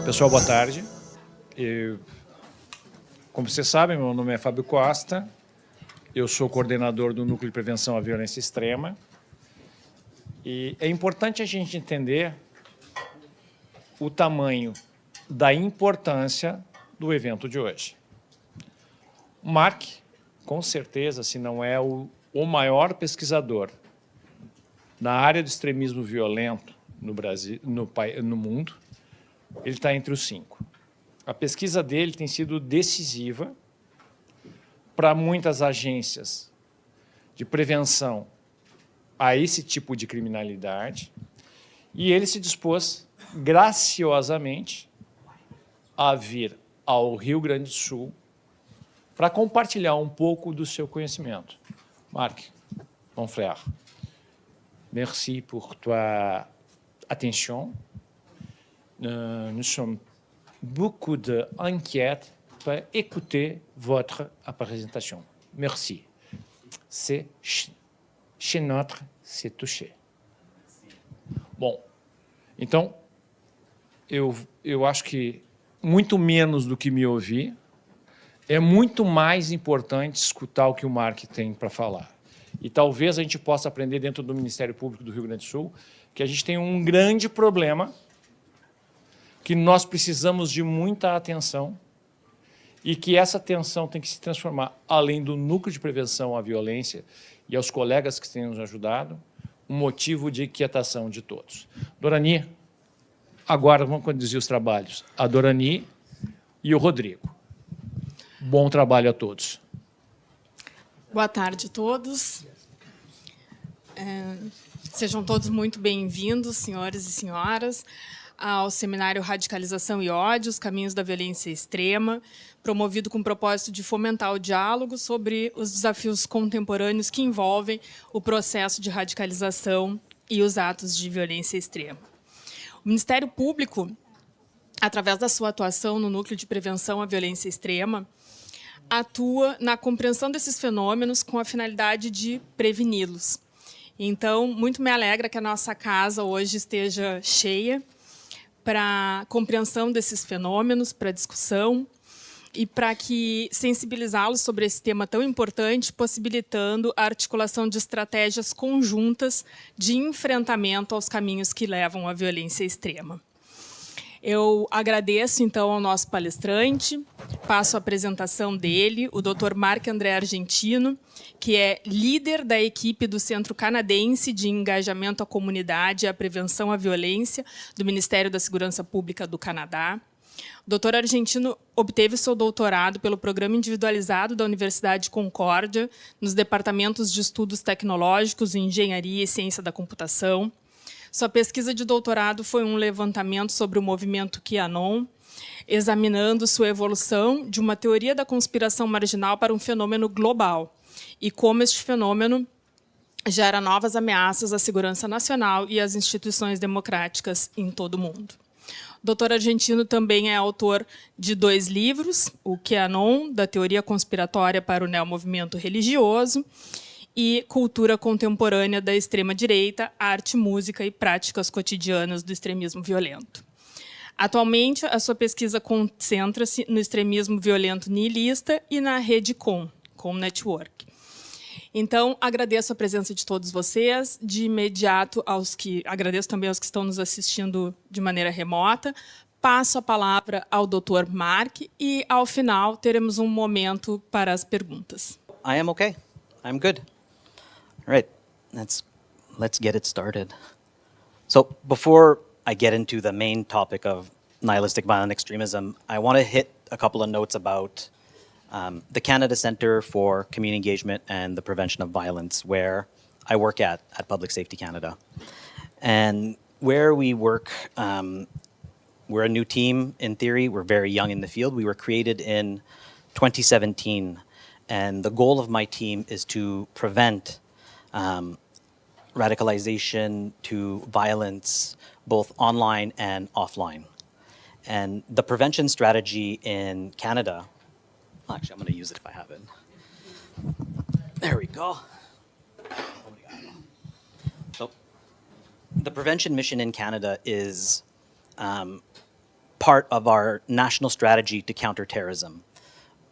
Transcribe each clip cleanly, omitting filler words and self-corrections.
Pessoal, boa tarde. Como vocês sabem, meu nome é Fábio Costa, eu sou coordenador do Núcleo de Prevenção à Violência Extrema. E é importante a gente entender o tamanho da importância do evento de hoje. O Marc, com certeza, se não é o maior pesquisador na área do extremismo violento no Brasil, no mundo, ele está entre os 5. A pesquisa dele tem sido decisiva para muitas agências de prevenção a esse tipo de criminalidade, e ele se dispôs, graciosamente, a vir ao Rio Grande do Sul para compartilhar um pouco do seu conhecimento. Marc, mon frère, merci pour tua attention. Nous sommes beaucoup d'inquiets pour écouter votre présentation. Merci. C'est chez notre, c'est touché. Bom, então, eu acho que muito menos do que me ouvir, é muito mais importante escutar o que o Marc tem para falar. E talvez a gente possa aprender dentro do Ministério Público do Rio Grande do Sul que a gente tem um grande problema, que nós precisamos de muita atenção e que essa atenção tem que se transformar, além do Núcleo de Prevenção à Violência e aos colegas que têm nos ajudado, um motivo de inquietação de todos. Dorani, agora vamos conduzir os trabalhos. A Dorani e o Rodrigo. Bom trabalho a todos. Boa tarde a todos. Sejam todos muito bem-vindos, senhores e senhoras, ao Seminário Radicalização e Ódio, os Caminhos da Violência Extrema, promovido com o propósito de fomentar o diálogo sobre os desafios contemporâneos que envolvem o processo de radicalização e os atos de violência extrema. O Ministério Público, através da sua atuação no Núcleo de Prevenção à Violência Extrema, atua na compreensão desses fenômenos com a finalidade de preveni-los. Então, muito me alegra que a nossa casa hoje esteja cheia para a compreensão desses fenômenos, para a discussão e para que sensibilizá-los sobre esse tema tão importante, possibilitando a articulação de estratégias conjuntas de enfrentamento aos caminhos que levam à violência extrema. Eu agradeço, então, ao nosso palestrante, passo a apresentação dele, o Dr. Marc-Andre Argentino, que é líder da equipe do Centro Canadense de Engajamento à Comunidade e à Prevenção à Violência do Ministério da Segurança Pública do Canadá. O Dr. Argentino obteve seu doutorado pelo Programa Individualizado da Universidade de Concórdia, nos departamentos de Estudos Tecnológicos, Engenharia e Ciência da Computação. Sua pesquisa de doutorado foi um levantamento sobre o movimento QAnon, examinando sua evolução de uma teoria da conspiração marginal para um fenômeno global e como este fenômeno gera novas ameaças à segurança nacional e às instituições democráticas em todo o mundo. O Dr. Argentino também é autor de 2 livros, o QAnon, da teoria conspiratória para o neomovimento religioso, e Cultura Contemporânea da Extrema-Direita, Arte, Música e Práticas Cotidianas do Extremismo Violento. Atualmente, a sua pesquisa concentra-se no extremismo violento nihilista e na rede com Network. Então, agradeço a presença de todos vocês, de imediato agradeço também aos que estão nos assistindo de maneira remota, passo a palavra ao Dr. Marc e, ao final, teremos um momento para as perguntas. I am okay. I'm good. All right, let's get it started. So before I get into the main topic of nihilistic violent extremism, I want to hit a couple of notes about the Canada Centre for Community Engagement and the Prevention of Violence, where I work at Public Safety Canada. And where we work, we're a new team in theory. We're very young in the field. We were created in 2017. And the goal of my team is to prevent radicalization to violence, both online and offline. And the prevention strategy in Canada, actually, I'm going to use it if I have it. There we go. So the prevention mission in Canada is part of our national strategy to counter terrorism.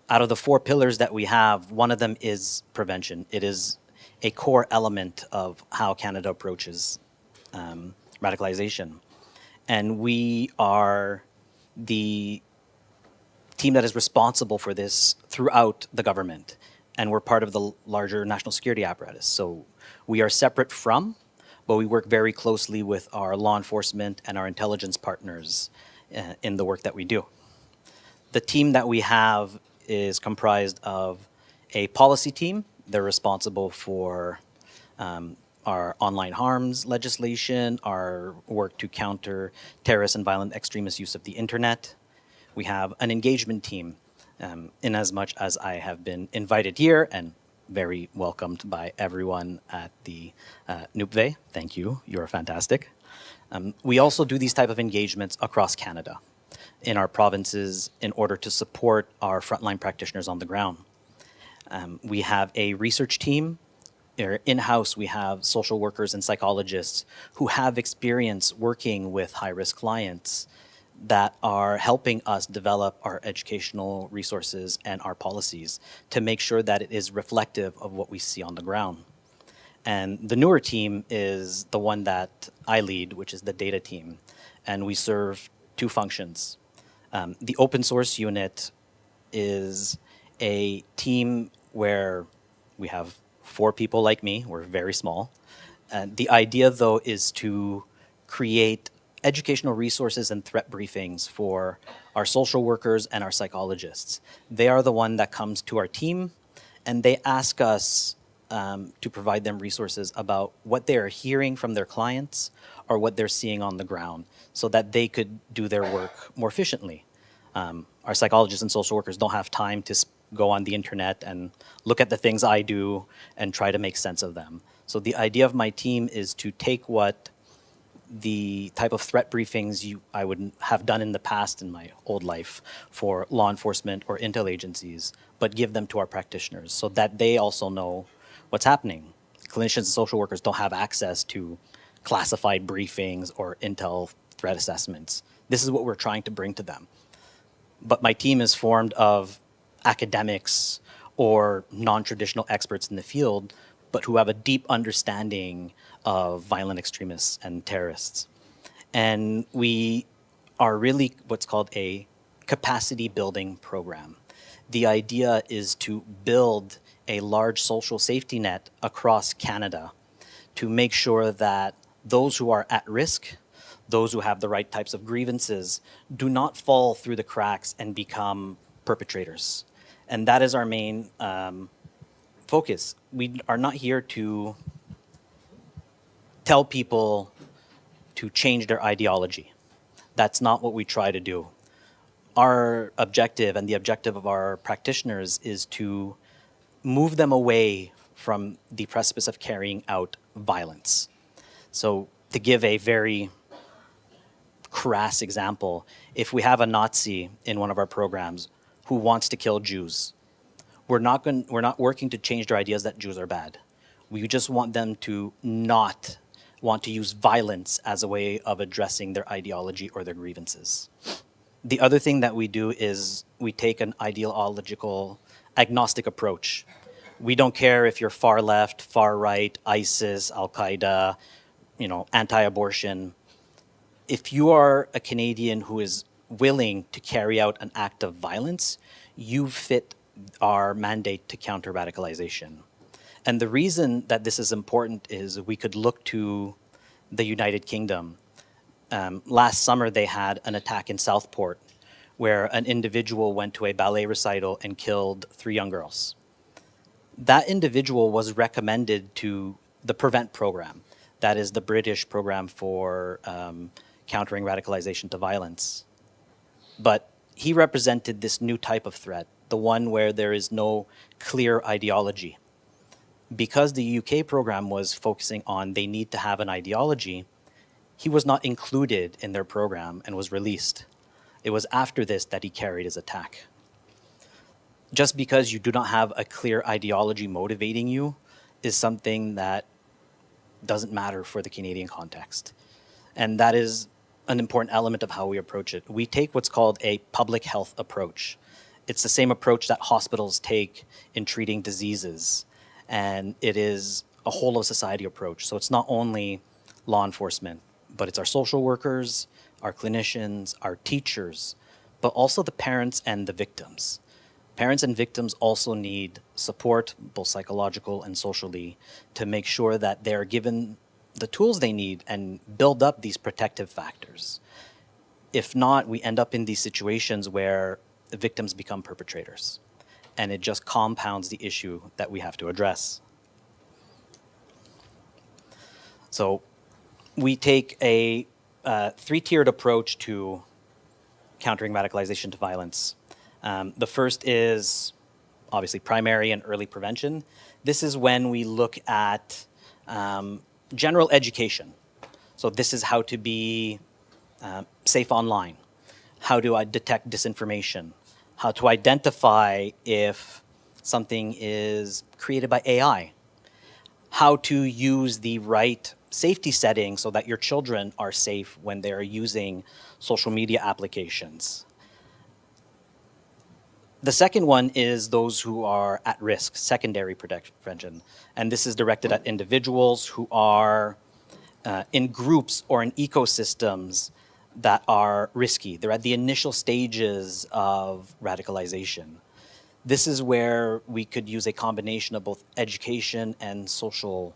Out of the 4 pillars that we have, one of them is prevention. It is a core element of how Canada approaches radicalization. And we are the team that is responsible for this throughout the government. And we're part of the larger national security apparatus. So we are separate from, but we work very closely with our law enforcement and our intelligence partners in the work that we do. The team that we have is comprised of a policy team. They're responsible for our online harms legislation, our work to counter terrorist and violent extremist use of the internet. We have an engagement team, in as much as I have been invited here and very welcomed by everyone at the NUPVE. Thank you, you're fantastic. We also do these type of engagements across Canada in our provinces in order to support our frontline practitioners on the ground. We have a research team. In-house, we have social workers and psychologists who have experience working with high-risk clients that are helping us develop our educational resources and our policies to make sure that it is reflective of what we see on the ground. And the newer team is the one that I lead, which is the data team. And we serve 2 functions. The open source unit is a team where we have 4 people like me. We're very small. The idea, though, is to create educational resources and threat briefings for our social workers and our psychologists. They are the one that comes to our team, and they ask us to provide them resources about what they are hearing from their clients or what they're seeing on the ground so that they could do their work more efficiently. Our psychologists and social workers don't have time to go on the internet and look at the things I do and try to make sense of them. So the idea of my team is to take what the type of threat briefings I would have done in the past in my old life for law enforcement or intel agencies, but give them to our practitioners so that they also know what's happening. Clinicians and social workers don't have access to classified briefings or intel threat assessments. This is what we're trying to bring to them. But my team is formed of academics or non-traditional experts in the field, but who have a deep understanding of violent extremists and terrorists. And we are really what's called a capacity building program. The idea is to build a large social safety net across Canada to make sure that those who are at risk, those who have the right types of grievances, do not fall through the cracks and become perpetrators. And that is our main focus. We are not here to tell people to change their ideology. That's not what we try to do. Our objective and the objective of our practitioners is to move them away from the precipice of carrying out violence. So to give a very crass example, if we have a Nazi in one of our programs who wants to kill Jews, we're not working to change their ideas that Jews are bad. We just want them to not want to use violence as a way of addressing their ideology or their grievances. The other thing that we do is we take an ideological agnostic approach. We don't care if you're far left, far right, ISIS, Al-Qaeda, anti-abortion. If you are a Canadian who is willing to carry out an act of violence, you fit our mandate to counter radicalization. And the reason that this is important is we could look to the United Kingdom. Last summer, they had an attack in Southport where an individual went to a ballet recital and killed 3 young girls. That individual was recommended to the PREVENT program. That is the British program for countering radicalization to violence. But he represented this new type of threat, the one where there is no clear ideology. Because the UK program was focusing on they need to have an ideology, he was not included in their program and was released. It was after this that he carried his attack. Just because you do not have a clear ideology motivating you is something that doesn't matter for the Canadian context. And that is an important element of how we approach it. We take what's called a public health approach. It's the same approach that hospitals take in treating diseases, and it is a whole of society approach. So it's not only law enforcement, but it's our social workers, our clinicians, our teachers, but also the parents and the victims. Parents and victims also need support, both psychological and socially, to make sure that they're given the tools they need and build up these protective factors. If not, we end up in these situations where the victims become perpetrators, and it just compounds the issue that we have to address. So we take a three-tiered approach to countering radicalization to violence. The first is obviously primary and early prevention. This is when we look at general education. So this is how to be safe online, how to detect disinformation, how to identify if something is created by AI, how to use the right safety settings so that your children are safe when they're using social media applications. The second one is those who are at risk, secondary prevention. And this is directed at individuals who are in groups or in ecosystems that are risky. They're at the initial stages of radicalization. This is where we could use a combination of both education and social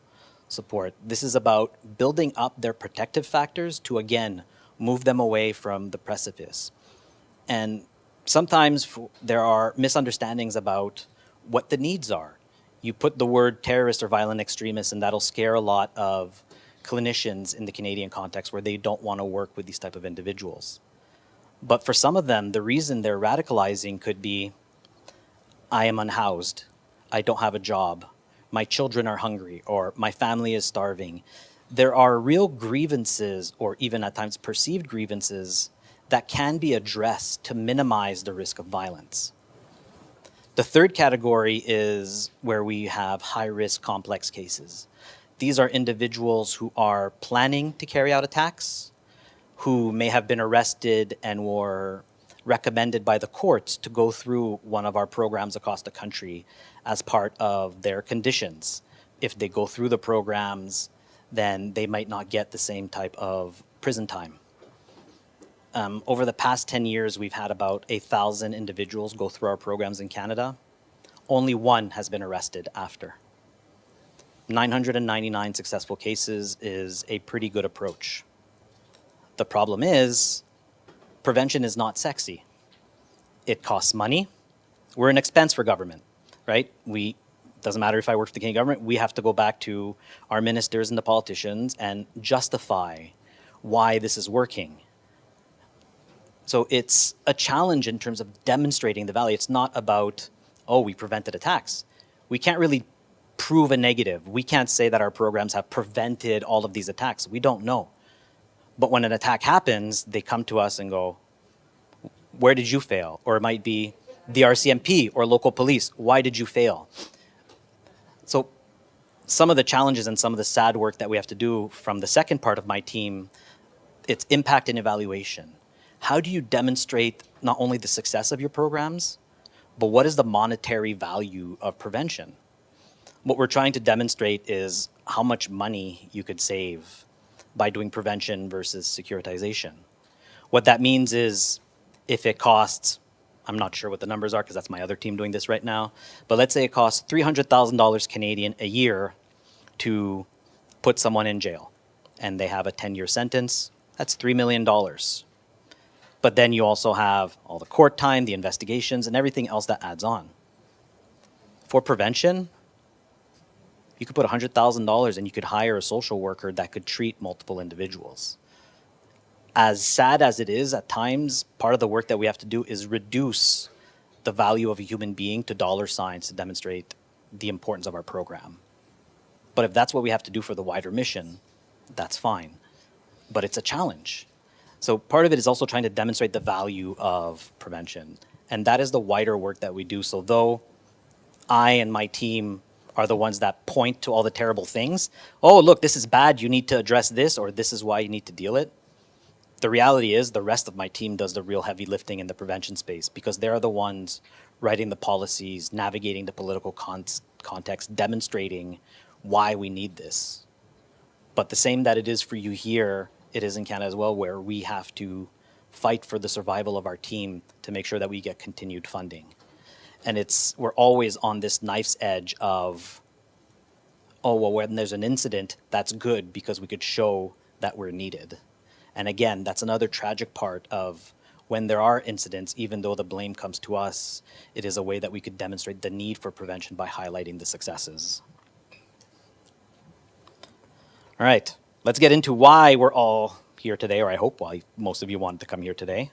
support. This is about building up their protective factors to, again, move them away from the precipice. And sometimes there are misunderstandings about what the needs are. You put the word terrorist or violent extremist, and that'll scare a lot of clinicians in the Canadian context where they don't want to work with these type of individuals. But for some of them, the reason they're radicalizing could be, I am unhoused, I don't have a job, my children are hungry, or my family is starving. There are real grievances, or even at times perceived grievances, that can be addressed to minimize the risk of violence. The third category is where we have high-risk complex cases. These are individuals who are planning to carry out attacks, who may have been arrested and were recommended by the courts to go through one of our programs across the country as part of their conditions. If they go through the programs, then they might not get the same type of prison time. Over the past 10 years, we've had about 1,000 individuals go through our programs in Canada. Only one has been arrested after. 999 successful cases is a pretty good approach. The problem is, prevention is not sexy. It costs money. We're an expense for government, right? Doesn't matter if I work for the Canadian government, we have to go back to our ministers and the politicians and justify why this is working. So it's a challenge in terms of demonstrating the value. It's not about, oh, we prevented attacks. We can't really prove a negative. We can't say that our programs have prevented all of these attacks. We don't know. But when an attack happens, they come to us and go, where did you fail? Or it might be the RCMP or local police. Why did you fail? So some of the challenges and some of the sad work that we have to do from the second part of my team, it's impact and evaluation. How do you demonstrate not only the success of your programs, but what is the monetary value of prevention? What we're trying to demonstrate is how much money you could save by doing prevention versus securitization. What that means is if it costs, I'm not sure what the numbers are because that's my other team doing this right now, but let's say it costs $300,000 Canadian a year to put someone in jail and they have a 10-year sentence, that's $3 million. But then you also have all the court time, the investigations, and everything else that adds on. For prevention, you could put $100,000 and you could hire a social worker that could treat multiple individuals. As sad as it is, at times, part of the work that we have to do is reduce the value of a human being to dollar signs to demonstrate the importance of our program. But if that's what we have to do for the wider mission, that's fine. But it's a challenge. So part of it is also trying to demonstrate the value of prevention. And that is the wider work that we do. So though I and my team are the ones that point to all the terrible things, oh, look, this is bad, you need to address this, or this is why you need to deal it. The reality is the rest of my team does the real heavy lifting in the prevention space because they're the ones writing the policies, navigating the political context, demonstrating why we need this. But the same that it is for you here, it is in Canada as well, where we have to fight for the survival of our team to make sure that we get continued funding. And we're always on this knife's edge of, oh, well, when there's an incident, that's good because we could show that we're needed. And again, that's another tragic part of when there are incidents, even though the blame comes to us, it is a way that we could demonstrate the need for prevention by highlighting the successes. All right, let's get into why we're all here today, or I hope why most of you wanted to come here today.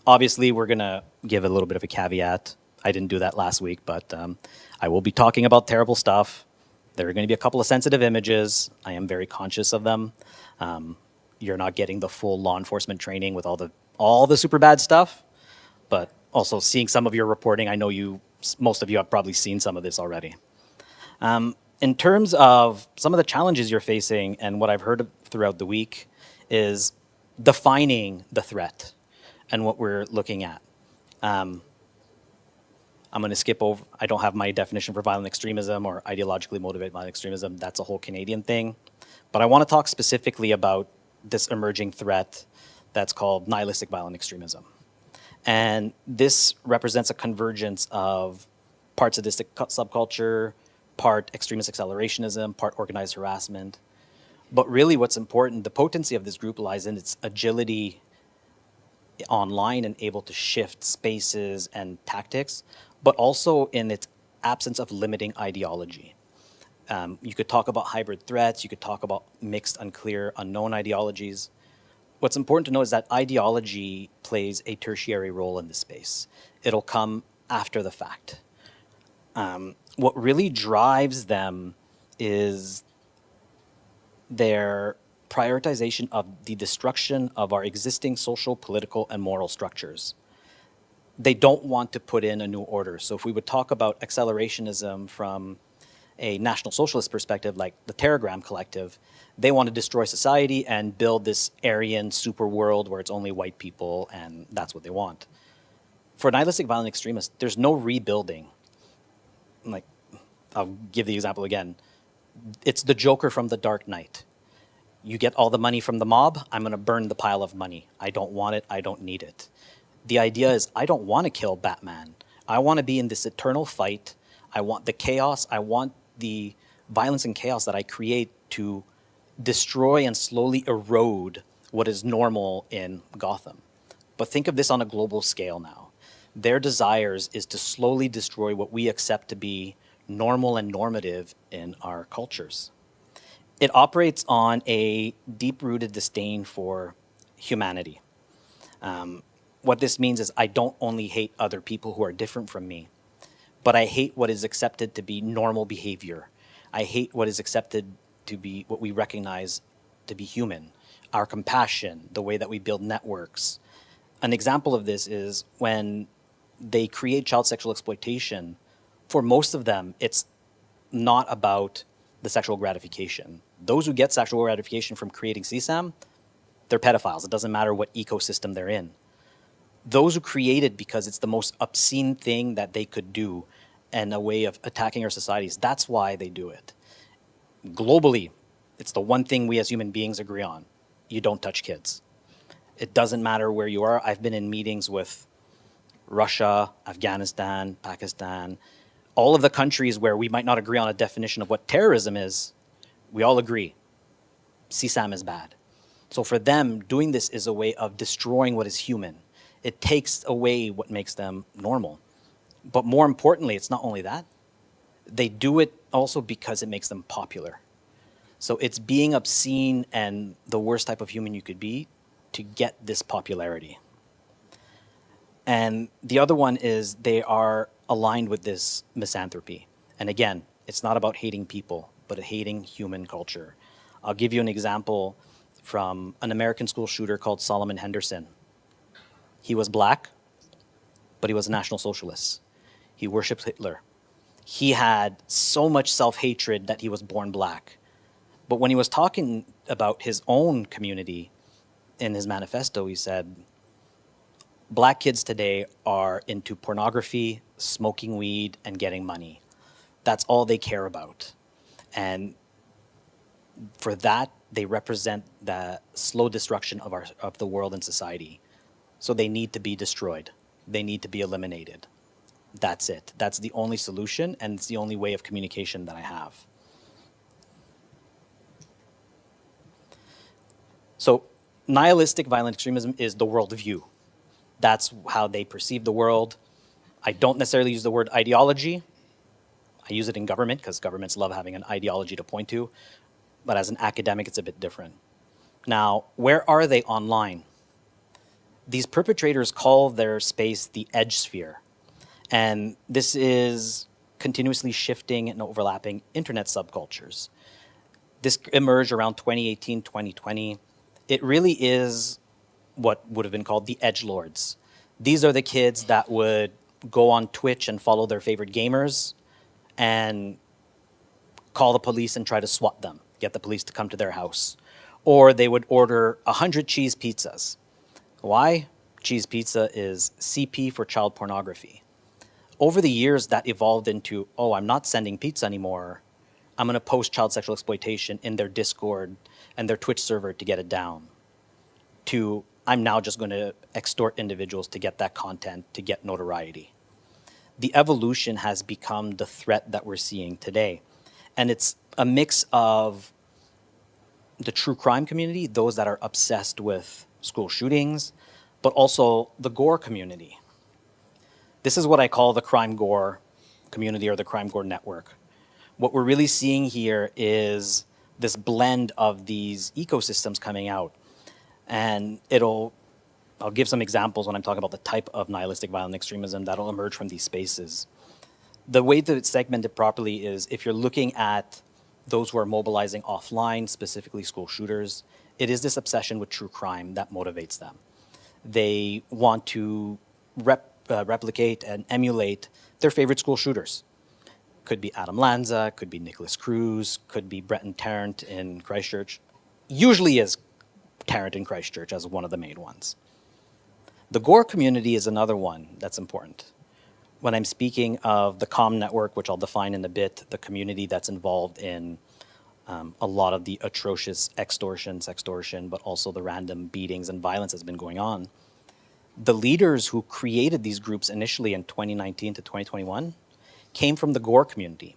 Obviously, we're going to give a little bit of a caveat. I didn't do that last week, but I will be talking about terrible stuff. There are going to be a couple of sensitive images. I am very conscious of them. You're not getting the full law enforcement training with all the super bad stuff, but also seeing some of your reporting, I know most of you have probably seen some of this already. In terms of some of the challenges you're facing and what I've heard throughout the week is defining the threat and what we're looking at. I'm going to skip over, I don't have my definition for violent extremism or ideologically motivated violent extremism. That's a whole Canadian thing. But I want to talk specifically about this emerging threat that's called nihilistic violent extremism. And this represents a convergence of part sadistic subculture, part extremist accelerationism, part organized harassment. But really what's important, the potency of this group lies in its agility online and able to shift spaces and tactics, but also in its absence of limiting ideology. You could talk about hybrid threats, you could talk about mixed, unclear, unknown ideologies. What's important to know is that ideology plays a tertiary role in this space. It'll come after the fact. What really drives them is their prioritization of the destruction of our existing social, political, and moral structures. They don't want to put in a new order. So if we would talk about accelerationism from a National Socialist perspective, like the Telegram Collective, they want to destroy society and build this Aryan super world where it's only white people, and that's what they want. For nihilistic violent extremists, there's no rebuilding. Like, I'll give the example again. It's the Joker from The Dark Knight. You get all the money from the mob, I'm going to burn the pile of money. I don't want it, I don't need it. The idea is, I don't want to kill Batman. I want to be in this eternal fight. I want the chaos. I want the violence and chaos that I create to destroy and slowly erode what is normal in Gotham. But think of this on a global scale now. Their desires is to slowly destroy what we accept to be normal and normative in our cultures. It operates on a deep-rooted disdain for humanity. What this means is I don't only hate other people who are different from me, but I hate what is accepted to be normal behavior. I hate what is accepted to be what we recognize to be human, our compassion, the way that we build networks. An example of this is when they create child sexual exploitation, for most of them, it's not about the sexual gratification. Those who get sexual gratification from creating CSAM, they're pedophiles. It doesn't matter what ecosystem they're in. Those who create it because it's the most obscene thing that they could do and a way of attacking our societies, that's why they do it. Globally, it's the one thing we as human beings agree on. You don't touch kids. It doesn't matter where you are. I've been in meetings with Russia, Afghanistan, Pakistan, all of the countries where we might not agree on a definition of what terrorism is, we all agree. CSAM is bad. So for them, doing this is a way of destroying what is human. It takes away what makes them normal. But more importantly, it's not only that. They do it also because it makes them popular. So it's being obscene and the worst type of human you could be to get this popularity. And the other one is they are aligned with this misanthropy. And again, it's not about hating people, but hating human culture. I'll give you an example from an American school shooter called Solomon Henderson. He was black, but he was a National Socialist. He worshipped Hitler. He had so much self-hatred that he was born black. But when he was talking about his own community, in his manifesto, he said, Black kids today are into pornography, smoking weed, and getting money. That's all they care about. And for that, they represent the slow destruction of the world and society. So they need to be destroyed. They need to be eliminated. That's it. That's the only solution, and it's the only way of communication that I have. So nihilistic violent extremism is the worldview. That's how they perceive the world. I don't necessarily use the word ideology. I use it in government because governments love having an ideology to point to. But as an academic, it's a bit different. Now, where are they online? These perpetrators call their space the edge sphere. And this is continuously shifting and overlapping internet subcultures. This emerged around 2018, 2020. It really is what would have been called the edgelords. These are the kids that would go on Twitch and follow their favorite gamers and call the police and try to swat them, get the police to come to their house. Or they would order 100 cheese pizzas. Why? Cheese pizza is CP for child pornography. Over the years, that evolved into, oh, I'm not sending pizza anymore. I'm going to post child sexual exploitation in their Discord and their Twitch server to get it down. To, I'm now just going to extort individuals to get that content, to get notoriety. The evolution has become the threat that we're seeing today. And it's a mix of the true crime community, those that are obsessed with school shootings, but also the gore community. This is what I call the crime gore community or the crime gore network. What we're really seeing here is this blend of these ecosystems coming out. And I'll give some examples when I'm talking about the type of nihilistic violent extremism that'll emerge from these spaces. The way to segment it properly is if you're looking at those who are mobilizing offline, specifically school shooters, it is this obsession with true crime that motivates them. They want to replicate and emulate their favorite school shooters. Could be Adam Lanza, could be Nicholas Cruz, could be Breton Tarrant in Christchurch. Usually is Tarrant in Christchurch as one of the main ones. The gore community is another one that's important. When I'm speaking of the COM network, which I'll define in a bit, the community that's involved in a lot of the atrocious extortion, but also the random beatings and violence that's been going on, the leaders who created these groups initially in 2019 to 2021 came from the gore community.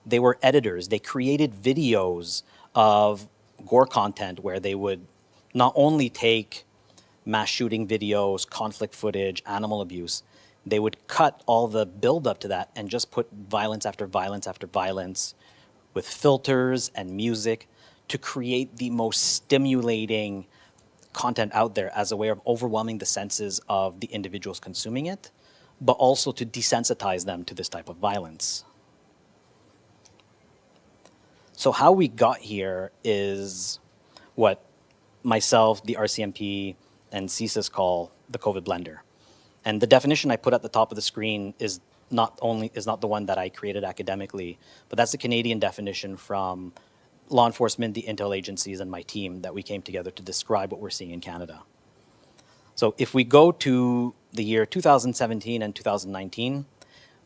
They were editors. They created videos of gore content where they would not only take mass shooting videos, conflict footage, animal abuse, they would cut all the build up to that and just put violence after violence after violence with filters and music to create the most stimulating content out there as a way of overwhelming the senses of the individuals consuming it, but also to desensitize them to this type of violence. So how we got here is what myself, the RCMP, and CSIS call the COVID blender. And the definition I put at the top of the screen is not the one that I created academically, but that's the Canadian definition from law enforcement, the intel agencies, and my team that we came together to describe what we're seeing in Canada. So if we go to the year 2017 and 2019,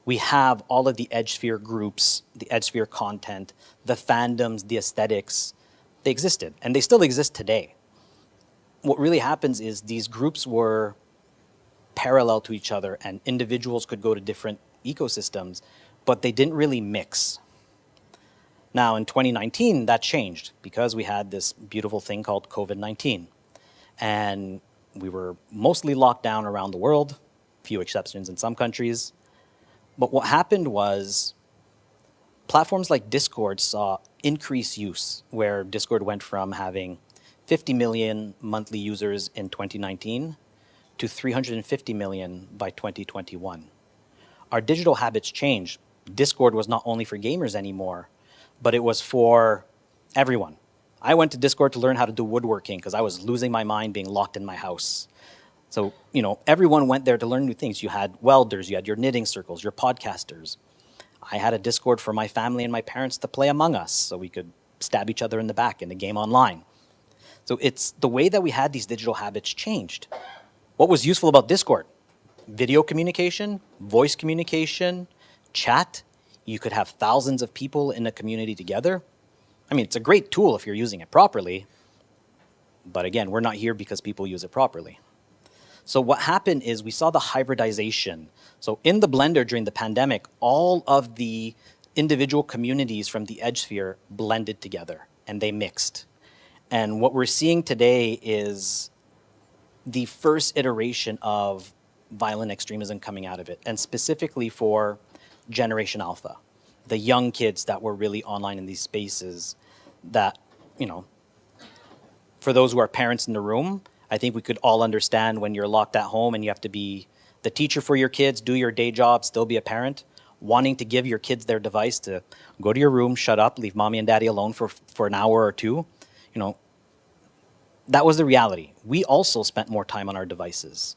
we have all of the edge sphere groups, the edge sphere content, the fandoms, the aesthetics. They existed, and they still exist today. What really happens is these groups were parallel to each other, and individuals could go to different ecosystems, but they didn't really mix. Now, in 2019, that changed because we had this beautiful thing called COVID-19. And we were mostly locked down around the world, few exceptions in some countries. But what happened was platforms like Discord saw increased use, where Discord went from having 50 million monthly users in 2019 to 350 million by 2021. Our digital habits changed. Discord was not only for gamers anymore, but it was for everyone. I went to Discord to learn how to do woodworking because I was losing my mind being locked in my house. So, everyone went there to learn new things. You had welders, you had your knitting circles, your podcasters. I had a Discord for my family and my parents to play Among Us so we could stab each other in the back in a game online. So it's the way that we had these digital habits changed. What was useful about Discord? Video communication, voice communication, chat. You could have thousands of people in a community together. I mean, it's a great tool if you're using it properly. But again, we're not here because people use it properly. So what happened is we saw the hybridization. So in the blender during the pandemic, all of the individual communities from the edge sphere blended together and they mixed. And what we're seeing today is the first iteration of violent extremism coming out of it, and specifically for Generation Alpha, the young kids that were really online in these spaces that, you know, for those who are parents in the room, I think we could all understand when you're locked at home and you have to be the teacher for your kids, do your day job, still be a parent, wanting to give your kids their device to go to your room, shut up, leave mommy and daddy alone for an hour or two. You know, that was the reality. We also spent more time on our devices.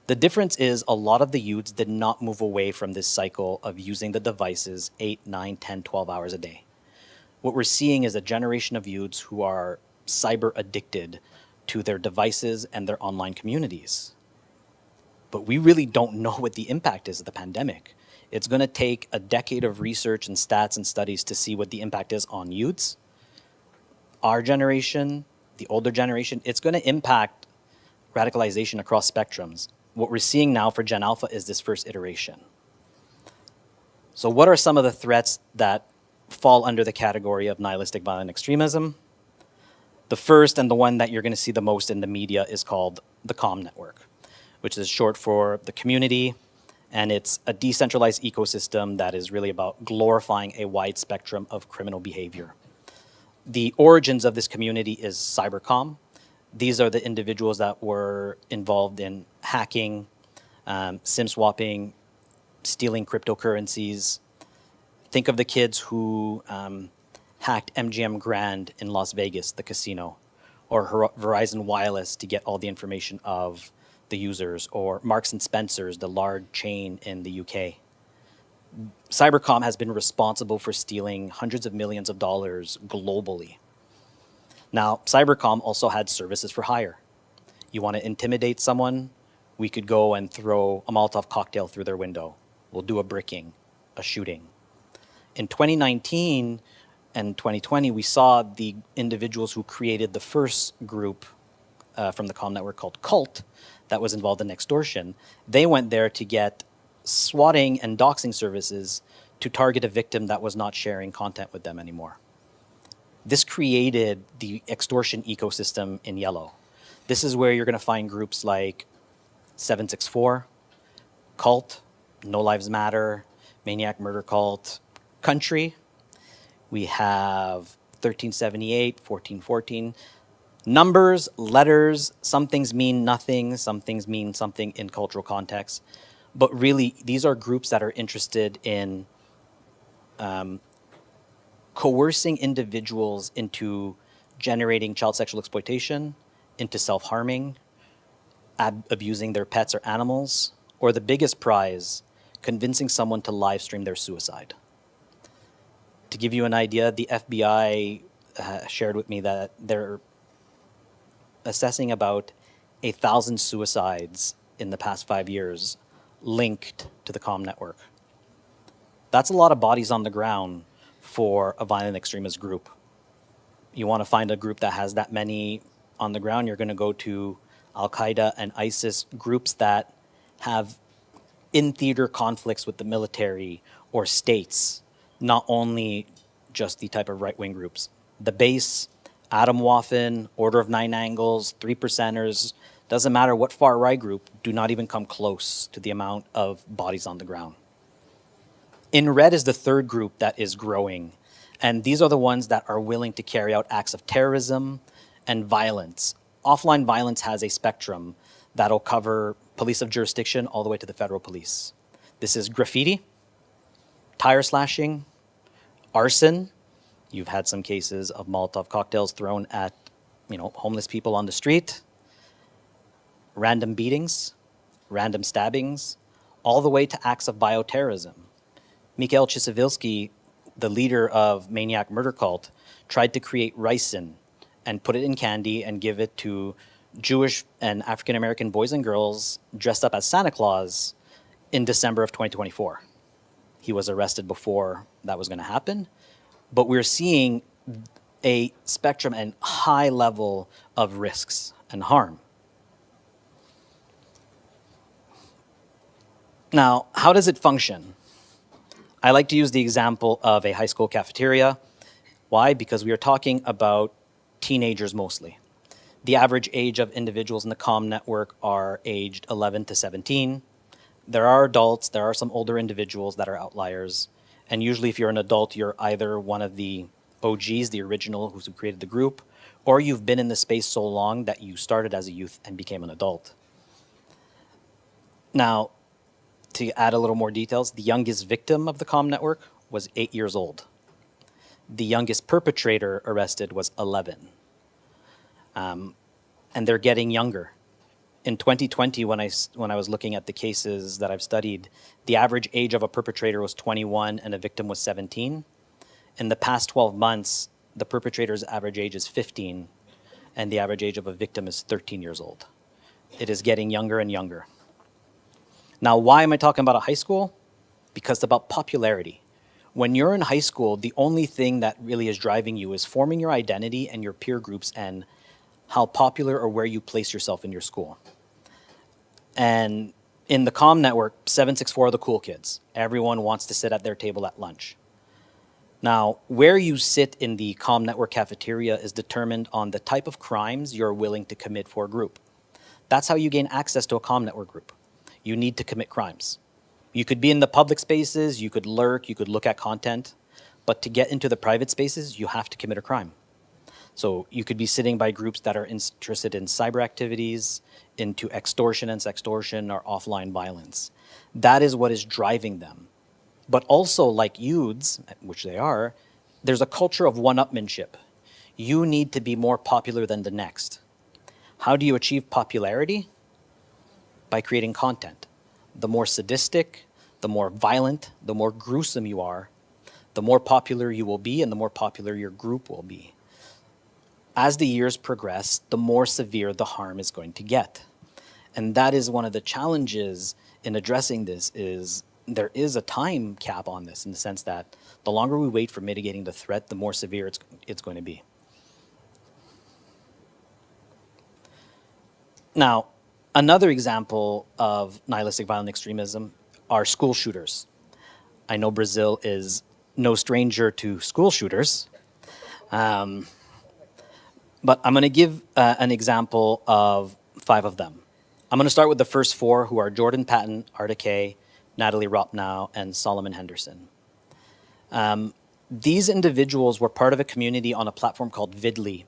The difference is a lot of the youths did not move away from this cycle of using the devices 8, 9, 10, 12 hours a day. What we're seeing is a generation of youths who are cyber addicted to their devices and their online communities. But we really don't know what the impact is of the pandemic. It's going to take a decade of research and stats and studies to see what the impact is on youths, our generation, the older generation. It's going to impact radicalization across spectrums. What we're seeing now for Gen Alpha is this first iteration. So what are some of the threats that fall under the category of nihilistic violent extremism? The first and the one that you're going to see the most in the media is called the COM network, which is short for the community, and it's a decentralized ecosystem that is really about glorifying a wide spectrum of criminal behavior. The origins of this community is cybercom. These are the individuals that were involved in hacking, SIM swapping, stealing cryptocurrencies. Think of the kids who hacked MGM Grand in Las Vegas, the casino, or Verizon Wireless to get all the information of the users, or Marks and Spencer's, the large chain in the UK. Cybercom has been responsible for stealing hundreds of millions of dollars globally. Now, Cybercom also had services for hire. You want to intimidate someone, we could go and throw a Molotov cocktail through their window. We'll do a bricking, a shooting. In 2019 and 2020, we saw the individuals who created the first group from the COM network called Cult that was involved in extortion. They went there to get swatting and doxing services to target a victim that was not sharing content with them anymore. This created the extortion ecosystem in yellow. This is where you're going to find groups like 764, Cult, No Lives Matter, Maniac Murder Cult, Country. We have 1378, 1414. Numbers, letters, some things mean nothing, some things mean something in cultural context. But really, these are groups that are interested in coercing individuals into generating child sexual exploitation, into self-harming, abusing their pets or animals, or the biggest prize, convincing someone to live stream their suicide. To give you an idea, the FBI shared with me that they're assessing about 1,000 suicides in the past 5 years linked to the COM network. That's a lot of bodies on the ground for a violent extremist group. You want to find a group that has that many on the ground, you're going to go to Al-Qaeda and ISIS, groups that have in-theater conflicts with the military or states, not only just the type of right-wing groups. The base, Atomwaffen, Order of Nine Angles, 3%ers, doesn't matter what far-right group, do not even come close to the amount of bodies on the ground. In red is the third group that is growing, and these are the ones that are willing to carry out acts of terrorism and violence. Offline violence has a spectrum that'll cover police of jurisdiction all the way to the federal police. This is graffiti, tire slashing, arson. You've had some cases of Molotov cocktails thrown at, homeless people on the street, random beatings, random stabbings, all the way to acts of bioterrorism. Mikhail Chisavillsky, the leader of Maniac Murder Cult, tried to create ricin and put it in candy and give it to Jewish and African American boys and girls dressed up as Santa Claus in December of 2024. He was arrested before that was going to happen, but we're seeing a spectrum and high level of risks and harm. Now, how does it function? I like to use the example of a high school cafeteria. Why? Because we are talking about teenagers mostly. The average age of individuals in the COM network are aged 11 to 17. There are adults, there are some older individuals that are outliers. And usually if you're an adult, you're either one of the OGs, the original who created the group, or you've been in the space so long that you started as a youth and became an adult. Now, to add a little more details, the youngest victim of the COM network was 8 years old. The youngest perpetrator arrested was 11. And they're getting younger. In 2020, when I was looking at the cases that I've studied, the average age of a perpetrator was 21 and a victim was 17. In the past 12 months, the perpetrator's average age is 15 and the average age of a victim is 13 years old. It is getting younger and younger. Now, why am I talking about a high school? Because it's about popularity. When you're in high school, the only thing that really is driving you is forming your identity and your peer groups and how popular or where you place yourself in your school. And in the COM network, 764 are the cool kids. Everyone wants to sit at their table at lunch. Now, where you sit in the COM network cafeteria is determined on the type of crimes you're willing to commit for a group. That's how you gain access to a COM network group. You need to commit crimes. You could be in the public spaces, you could lurk, you could look at content, but to get into the private spaces, you have to commit a crime. So you could be sitting by groups that are interested in cyber activities, into extortion and sextortion or offline violence. That is what is driving them. But also, like youths, which they are, there's a culture of one-upmanship. You need to be more popular than the next. How do you achieve popularity? By creating content. The more sadistic, the more violent, the more gruesome you are, the more popular you will be and the more popular your group will be. As the years progress, the more severe the harm is going to get. And that is one of the challenges in addressing this is there is a time cap on this in the sense that the longer we wait for mitigating the threat, the more severe it's going to be. Now, another example of nihilistic violent extremism are school shooters. I know Brazil is no stranger to school shooters. But I'm going to give an example of 5 of them. I'm going to start with the first 4, who are Jordan Patton, Arda Kay, Natalie Ropnow, and Solomon Henderson. These individuals were part of a community on a platform called Vidly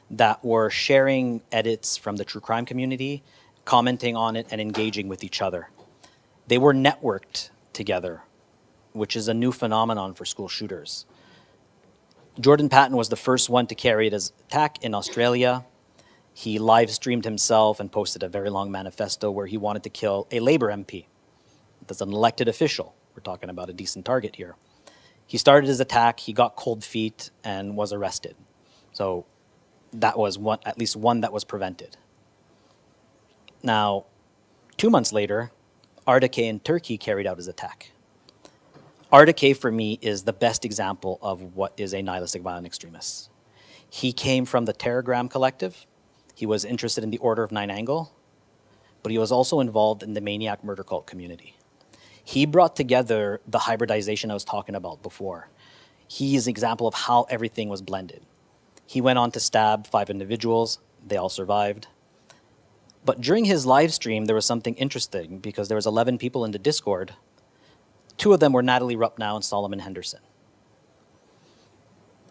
that were sharing edits from the true crime community, commenting on it, and engaging with each other. They were networked together, which is a new phenomenon for school shooters. Jordan Patton was the first one to carry out his attack in Australia. He live streamed himself and posted a very long manifesto where he wanted to kill a Labour MP. That's an elected official. We're talking about a decent target here. He started his attack, he got cold feet, and was arrested. So that was at least one that was prevented. Now, 2 months later, Arda Kay in Turkey carried out his attack. Arda Kay, for me, is the best example of what is a nihilistic violent extremist. He came from the Terragram Collective. He was interested in the Order of Nine Angle, but he was also involved in the Maniac Murder Cult community. He brought together the hybridization I was talking about before. He is an example of how everything was blended. He went on to stab 5 individuals. They all survived. But during his live stream, there was something interesting because there was 11 people in the Discord. 2 of them were Natalie Ropnow and Solomon Henderson.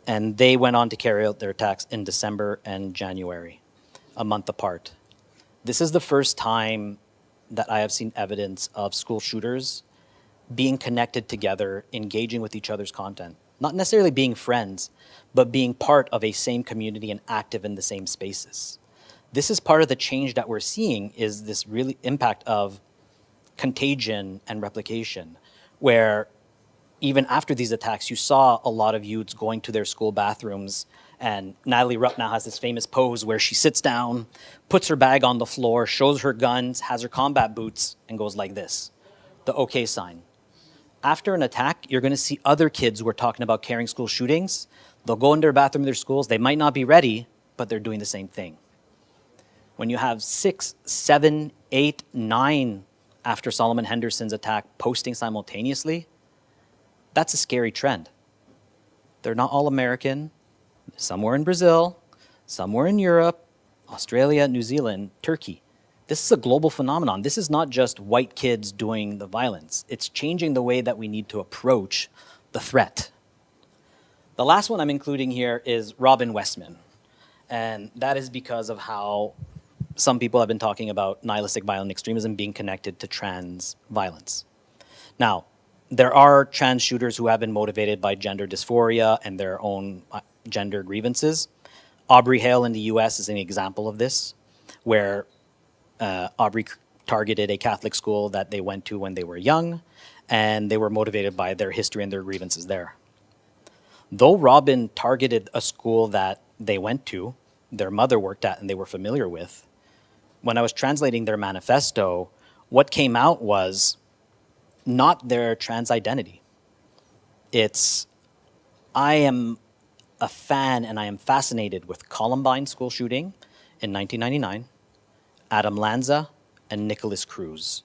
And they went on to carry out their attacks in December and January, a month apart. This is the first time that I have seen evidence of school shooters being connected together, engaging with each other's content. Not necessarily being friends, but being part of a same community and active in the same spaces. This is part of the change that we're seeing, is this really impact of contagion and replication, where even after these attacks, you saw a lot of youths going to their school bathrooms And Natalie Rupp now has this famous pose where she sits down, puts her bag on the floor, shows her guns, has her combat boots, and goes like this, the OK sign. After an attack, you're going to see other kids who are talking about carrying school shootings. They'll go in their bathroom in their schools. They might not be ready, but they're doing the same thing. When you have 6, 7, 8, 9 after Solomon Henderson's attack posting simultaneously, that's a scary trend. They're not all American. Some were in Brazil, some were in Europe, Australia, New Zealand, Turkey. This is a global phenomenon. This is not just white kids doing the violence. It's changing the way that we need to approach the threat. The last one I'm including here is Robin Westman. And that is because of how some people have been talking about nihilistic violent extremism being connected to trans violence. Now, there are trans shooters who have been motivated by gender dysphoria and their own gender grievances. Aubrey Hale in the US is an example of this, where Aubrey targeted a Catholic school that they went to when they were young, and they were motivated by their history and their grievances there. Though Robin targeted a school that they went to, their mother worked at, and they were familiar with, when I was translating their manifesto, what came out was not their trans identity. It's, I am a fan and I am fascinated with Columbine school shooting in 1999, Adam Lanza, and Nicholas Cruz.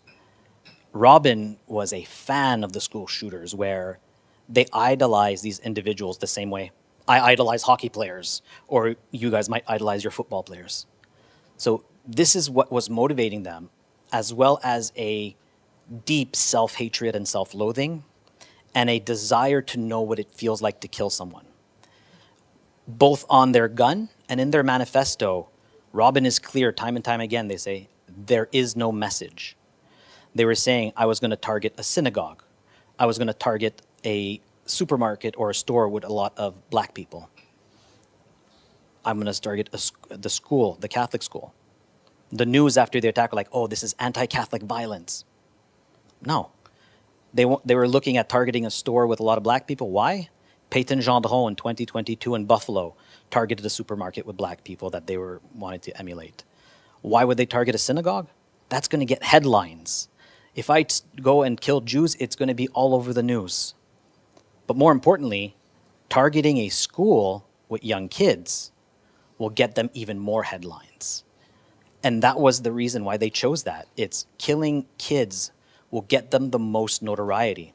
Robin was a fan of the school shooters where they idolize these individuals the same way I idolize hockey players, or you guys might idolize your football players. So this is what was motivating them, as well as a deep self-hatred and self-loathing, and a desire to know what it feels like to kill someone. Both on their gun and in their manifesto, Robin is clear time and time again. They say, there is no message. They were saying, I was going to target a synagogue. I was going to target a supermarket or a store with a lot of black people. I'm going to target the school, the Catholic school. The news after the attack were like, oh, this is anti-Catholic violence. No. They were looking at targeting a store with a lot of black people. Why? Peyton Gendron in 2022 in Buffalo targeted a supermarket with black people that they were wanting to emulate. Why would they target a synagogue? That's going to get headlines. If I go and kill Jews, it's going to be all over the news. But more importantly, targeting a school with young kids will get them even more headlines. And that was the reason why they chose that. It's killing kids will get them the most notoriety.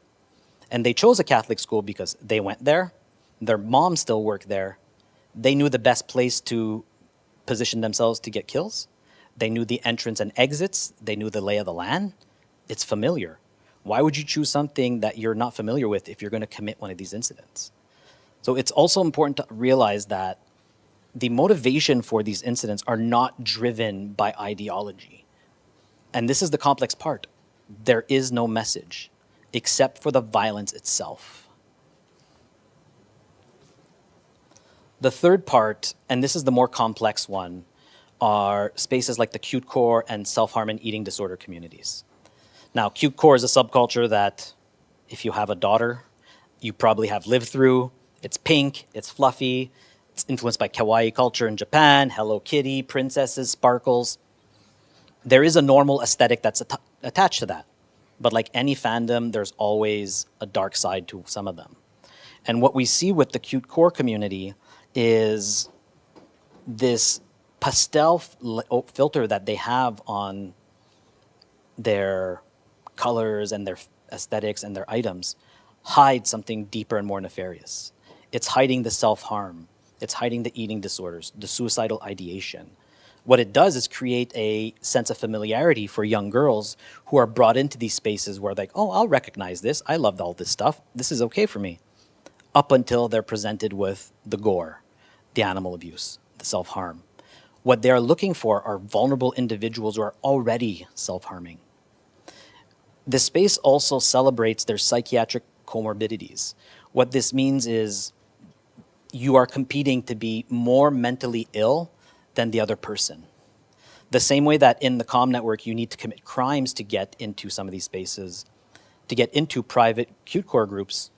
And they chose a Catholic school because they went there, their mom still worked there, they knew the best place to position themselves to get kills, they knew the entrance and exits, they knew the lay of the land. It's familiar. Why would you choose something that you're not familiar with if you're going to commit one of these incidents? So it's also important to realize that the motivation for these incidents are not driven by ideology. And this is the complex part. There is no message except for the violence itself. The third part, and this is the more complex one, are spaces like the cute core and self-harm and eating disorder communities. Now, cute core is a subculture that, if you have a daughter, you probably have lived through. It's pink, it's fluffy, it's influenced by kawaii culture in Japan, Hello Kitty, princesses, sparkles. There is a normal aesthetic that's attached to that. But like any fandom, there's always a dark side to some of them. And what we see with the cute core community is this pastel filter that they have on their colors and their aesthetics and their items hides something deeper and more nefarious. It's hiding the self-harm. It's hiding the eating disorders, the suicidal ideation. What it does is create a sense of familiarity for young girls who are brought into these spaces where like, oh, I'll recognize this. I loved all this stuff. This is okay for me. Up until they're presented with the gore, the animal abuse, the self-harm. What they're looking for are vulnerable individuals who are already self-harming. This space also celebrates their psychiatric comorbidities. What this means is you are competing to be more mentally ill than the other person. The same way that in the comm network, you need to commit crimes to get into some of these spaces, to get into private cute core groups,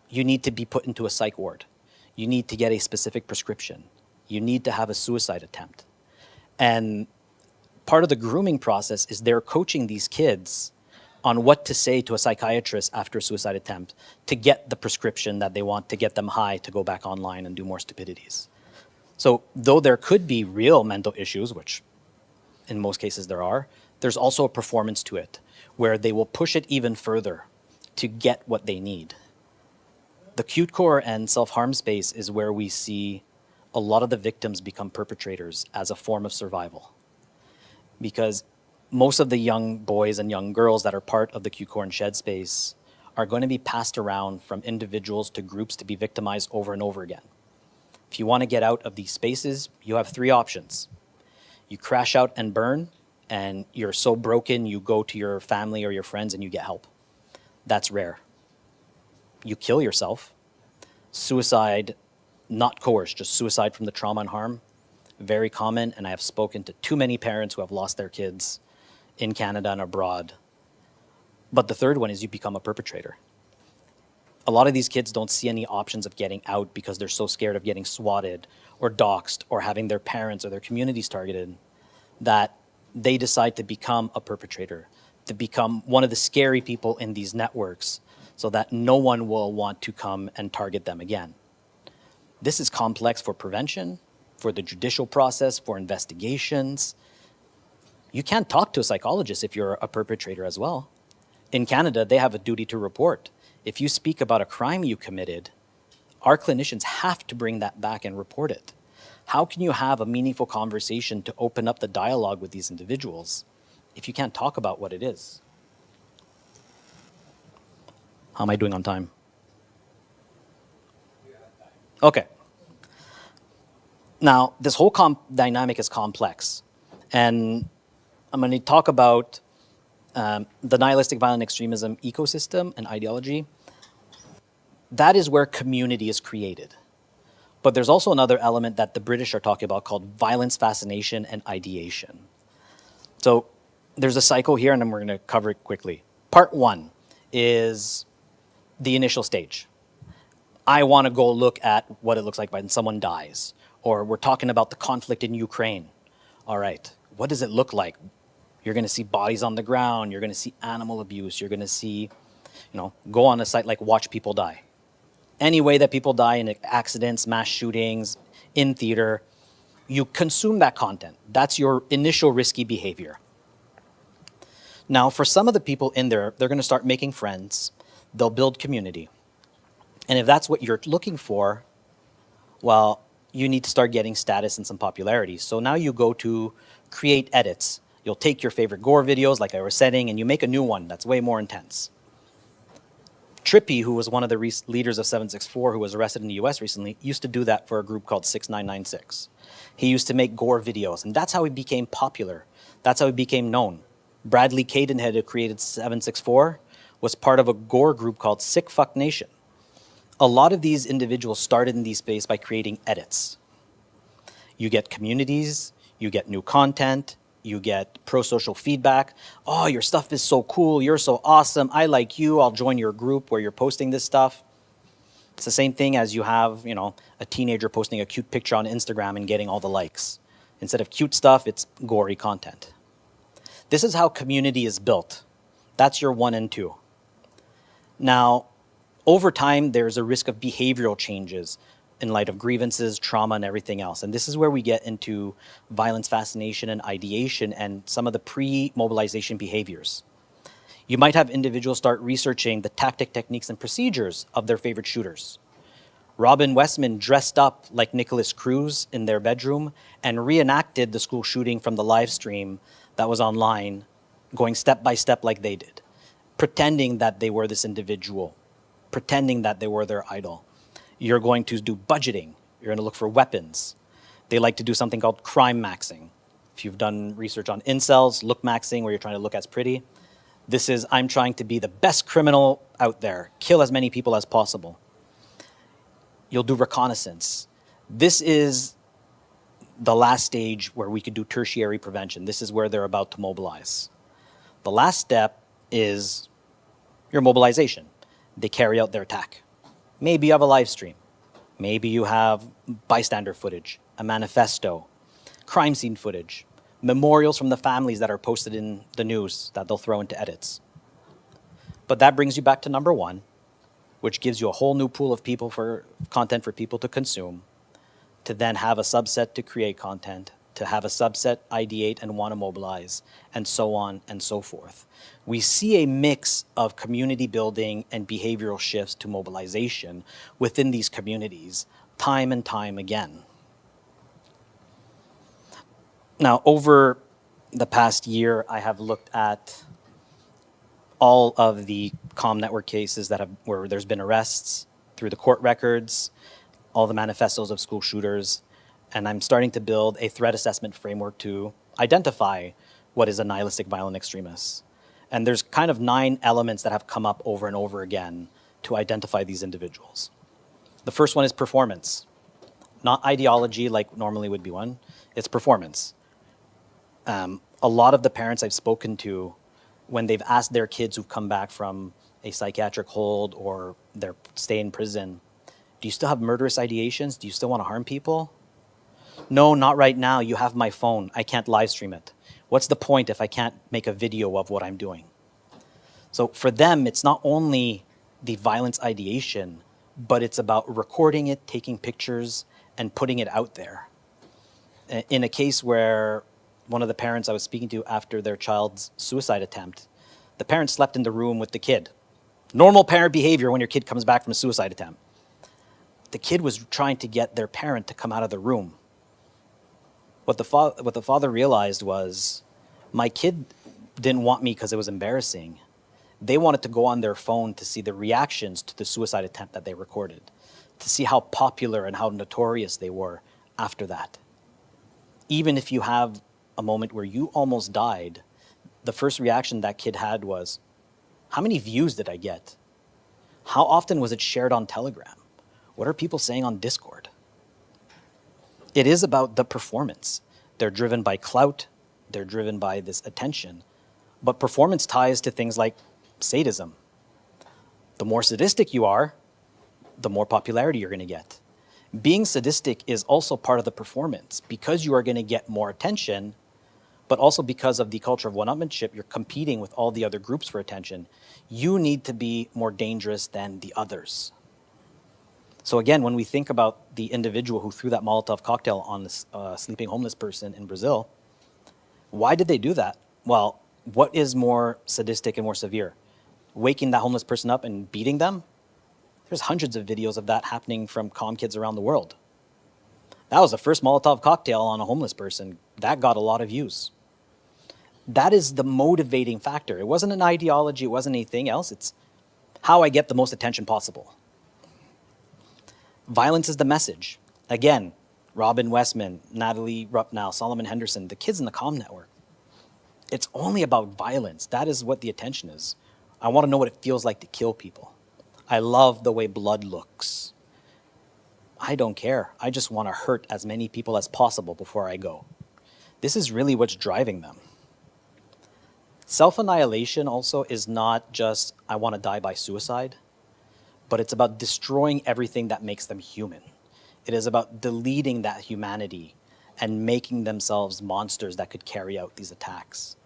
you need to be put into a psych ward. You need to get a specific prescription. You need to have a suicide attempt. And part of the grooming process is they're coaching these kids on what to say to a psychiatrist after a suicide attempt to get the prescription that they want to get them high to go back online and do more stupidities. So though there could be real mental issues, which in most cases there are, there's also a performance to it where they will push it even further to get what they need. The cute core and self-harm space is where we see a lot of the victims become perpetrators as a form of survival. Because most of the young boys and young girls that are part of the cute core and shed space are going to be passed around from individuals to groups to be victimized over and over again. If you want to get out of these spaces, you have three options. You crash out and burn, and you're so broken, you go to your family or your friends and you get help. That's rare. You kill yourself. Suicide, not coerced, just suicide from the trauma and harm, very common, and I have spoken to too many parents who have lost their kids in Canada and abroad. But the third one is you become a perpetrator. A lot of these kids don't see any options of getting out because they're so scared of getting swatted or doxxed or having their parents or their communities targeted that they decide to become a perpetrator, to become one of the scary people in these networks so that no one will want to come and target them again. This is complex for prevention, for the judicial process, for investigations. You can't talk to a psychologist if you're a perpetrator as well. In Canada, they have a duty to report. If you speak about a crime you committed, our clinicians have to bring that back and report it. How can you have a meaningful conversation to open up the dialogue with these individuals if you can't talk about what it is? How am I doing on time? Okay. Now, this whole dynamic is complex, and I'm going to talk about the nihilistic violent extremism ecosystem and ideology. That is where community is created. But there's also another element that the British are talking about called violence fascination and ideation. So there's a cycle here, and then we're going to cover it quickly. Part one is the initial stage. I want to go look at what it looks like when someone dies. Or we're talking about the conflict in Ukraine. All right, what does it look like? You're going to see bodies on the ground. You're going to see animal abuse. You're going to see, go on a site like Watch People Die. Any way that people die in accidents, mass shootings, in theater, you consume that content. That's your initial risky behavior. Now, for some of the people in there, they're going to start making friends. They'll build community. And if that's what you're looking for, well, you need to start getting status and some popularity. So now you go to create edits. You'll take your favorite gore videos, like I was saying, and you make a new one that's way more intense. Trippy, who was one of the leaders of 764, who was arrested in the US recently, used to do that for a group called 6996. He used to make gore videos, and that's how he became popular. That's how he became known. Bradley Cadenhead, who created 764, was part of a gore group called Sick Fuck Nation. A lot of these individuals started in these space by creating edits. You get communities, you get new content, you get pro-social feedback. Oh, your stuff is so cool. You're so awesome. I like you. I'll join your group where you're posting this stuff. It's the same thing as you have, a teenager posting a cute picture on Instagram and getting all the likes. Instead of cute stuff, it's gory content. This is how community is built. That's your 1 and 2. Now, over time, there's a risk of behavioral changes in light of grievances, trauma, and everything else. And this is where we get into violence fascination and ideation and some of the pre-mobilization behaviors. You might have individuals start researching the tactic, techniques, and procedures of their favorite shooters. Robin Westman dressed up like Nicholas Cruz in their bedroom and reenacted the school shooting from the live stream that was online, going step by step like they did, pretending that they were this individual, pretending that they were their idol. You're going to do budgeting. You're going to look for weapons. They like to do something called crime maxing. If you've done research on incels, look maxing, where you're trying to look as pretty. This is, I'm trying to be the best criminal out there, kill as many people as possible. You'll do reconnaissance. This is the last stage where we could do tertiary prevention. This is where they're about to mobilize. The last step is your mobilization. They carry out their attack. Maybe you have a live stream. Maybe you have bystander footage, a manifesto, crime scene footage, memorials from the families that are posted in the news that they'll throw into edits. But that brings you back to number one, which gives you a whole new pool of content for people to consume, to then have a subset to create content, to have a subset ideate and want to mobilize, and so on and so forth. We see a mix of community building and behavioral shifts to mobilization within these communities time and time again. Now, over the past year, I have looked at all of the COM network cases where there's been arrests through the court records, all the manifestos of school shooters, and I'm starting to build a threat assessment framework to identify what is a nihilistic violent extremist. And there's kind of 9 elements that have come up over and over again to identify these individuals. The first one is performance. Not ideology like normally would be one, it's performance. A lot of the parents I've spoken to, when they've asked their kids who've come back from a psychiatric hold or their stay in prison, do you still have murderous ideations? Do you still want to harm people? No, not right now. You have my phone. I can't live stream it. What's the point if I can't make a video of what I'm doing? So for them, it's not only the violence ideation, but it's about recording it, taking pictures, and putting it out there. In a case where one of the parents I was speaking to after their child's suicide attempt, the parent slept in the room with the kid. Normal parent behavior when your kid comes back from a suicide attempt. The kid was trying to get their parent to come out of the room. What the father realized was, my kid didn't want me because it was embarrassing. They wanted to go on their phone to see the reactions to the suicide attempt that they recorded, to see how popular and how notorious they were after that. Even if you have a moment where you almost died, the first reaction that kid had was, how many views did I get? How often was it shared on Telegram? What are people saying on Discord? It is about the performance. They're driven by clout, they're driven by this attention, but performance ties to things like sadism. The more sadistic you are, the more popularity you're going to get. Being sadistic is also part of the performance because you are going to get more attention, but also because of the culture of one-upmanship, you're competing with all the other groups for attention. You need to be more dangerous than the others. So again, when we think about the individual who threw that Molotov cocktail on this sleeping homeless person in Brazil, why did they do that? Well, what is more sadistic and more severe? Waking that homeless person up and beating them? There's hundreds of videos of that happening from COM kids around the world. That was the first Molotov cocktail on a homeless person. That got a lot of views. That is the motivating factor. It wasn't an ideology, it wasn't anything else. It's how I get the most attention possible. Violence is the message. Again, Robin Westman, Natalie Rupnow, Solomon Henderson, the kids in the COM network. It's only about violence. That is what the attention is. I want to know what it feels like to kill people. I love the way blood looks. I don't care. I just want to hurt as many people as possible before I go. This is really what's driving them. Self-annihilation also is not just, I want to die by suicide, but it's about destroying everything that makes them human. It is about deleting that humanity and making themselves monsters that could carry out these attacks.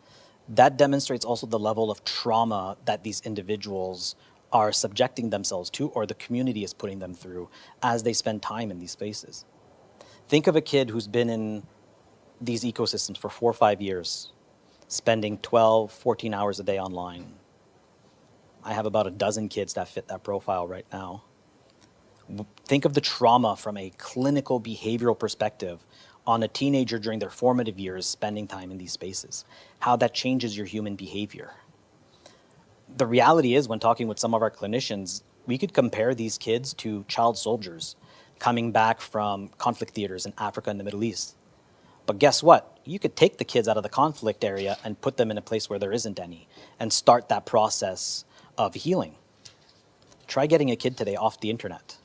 That demonstrates also the level of trauma that these individuals are subjecting themselves to, or the community is putting them through as they spend time in these spaces. Think of a kid who's been in these ecosystems for 4 or 5 years, spending 12, 14 hours a day online. I have about a dozen kids that fit that profile right now. Think of the trauma from a clinical behavioral perspective on a teenager during their formative years spending time in these spaces, how that changes your human behavior. The reality is, when talking with some of our clinicians, we could compare these kids to child soldiers coming back from conflict theaters in Africa and the Middle East. But guess what? You could take the kids out of the conflict area and put them in a place where there isn't any and start that process of healing. Try getting a kid today off the internet.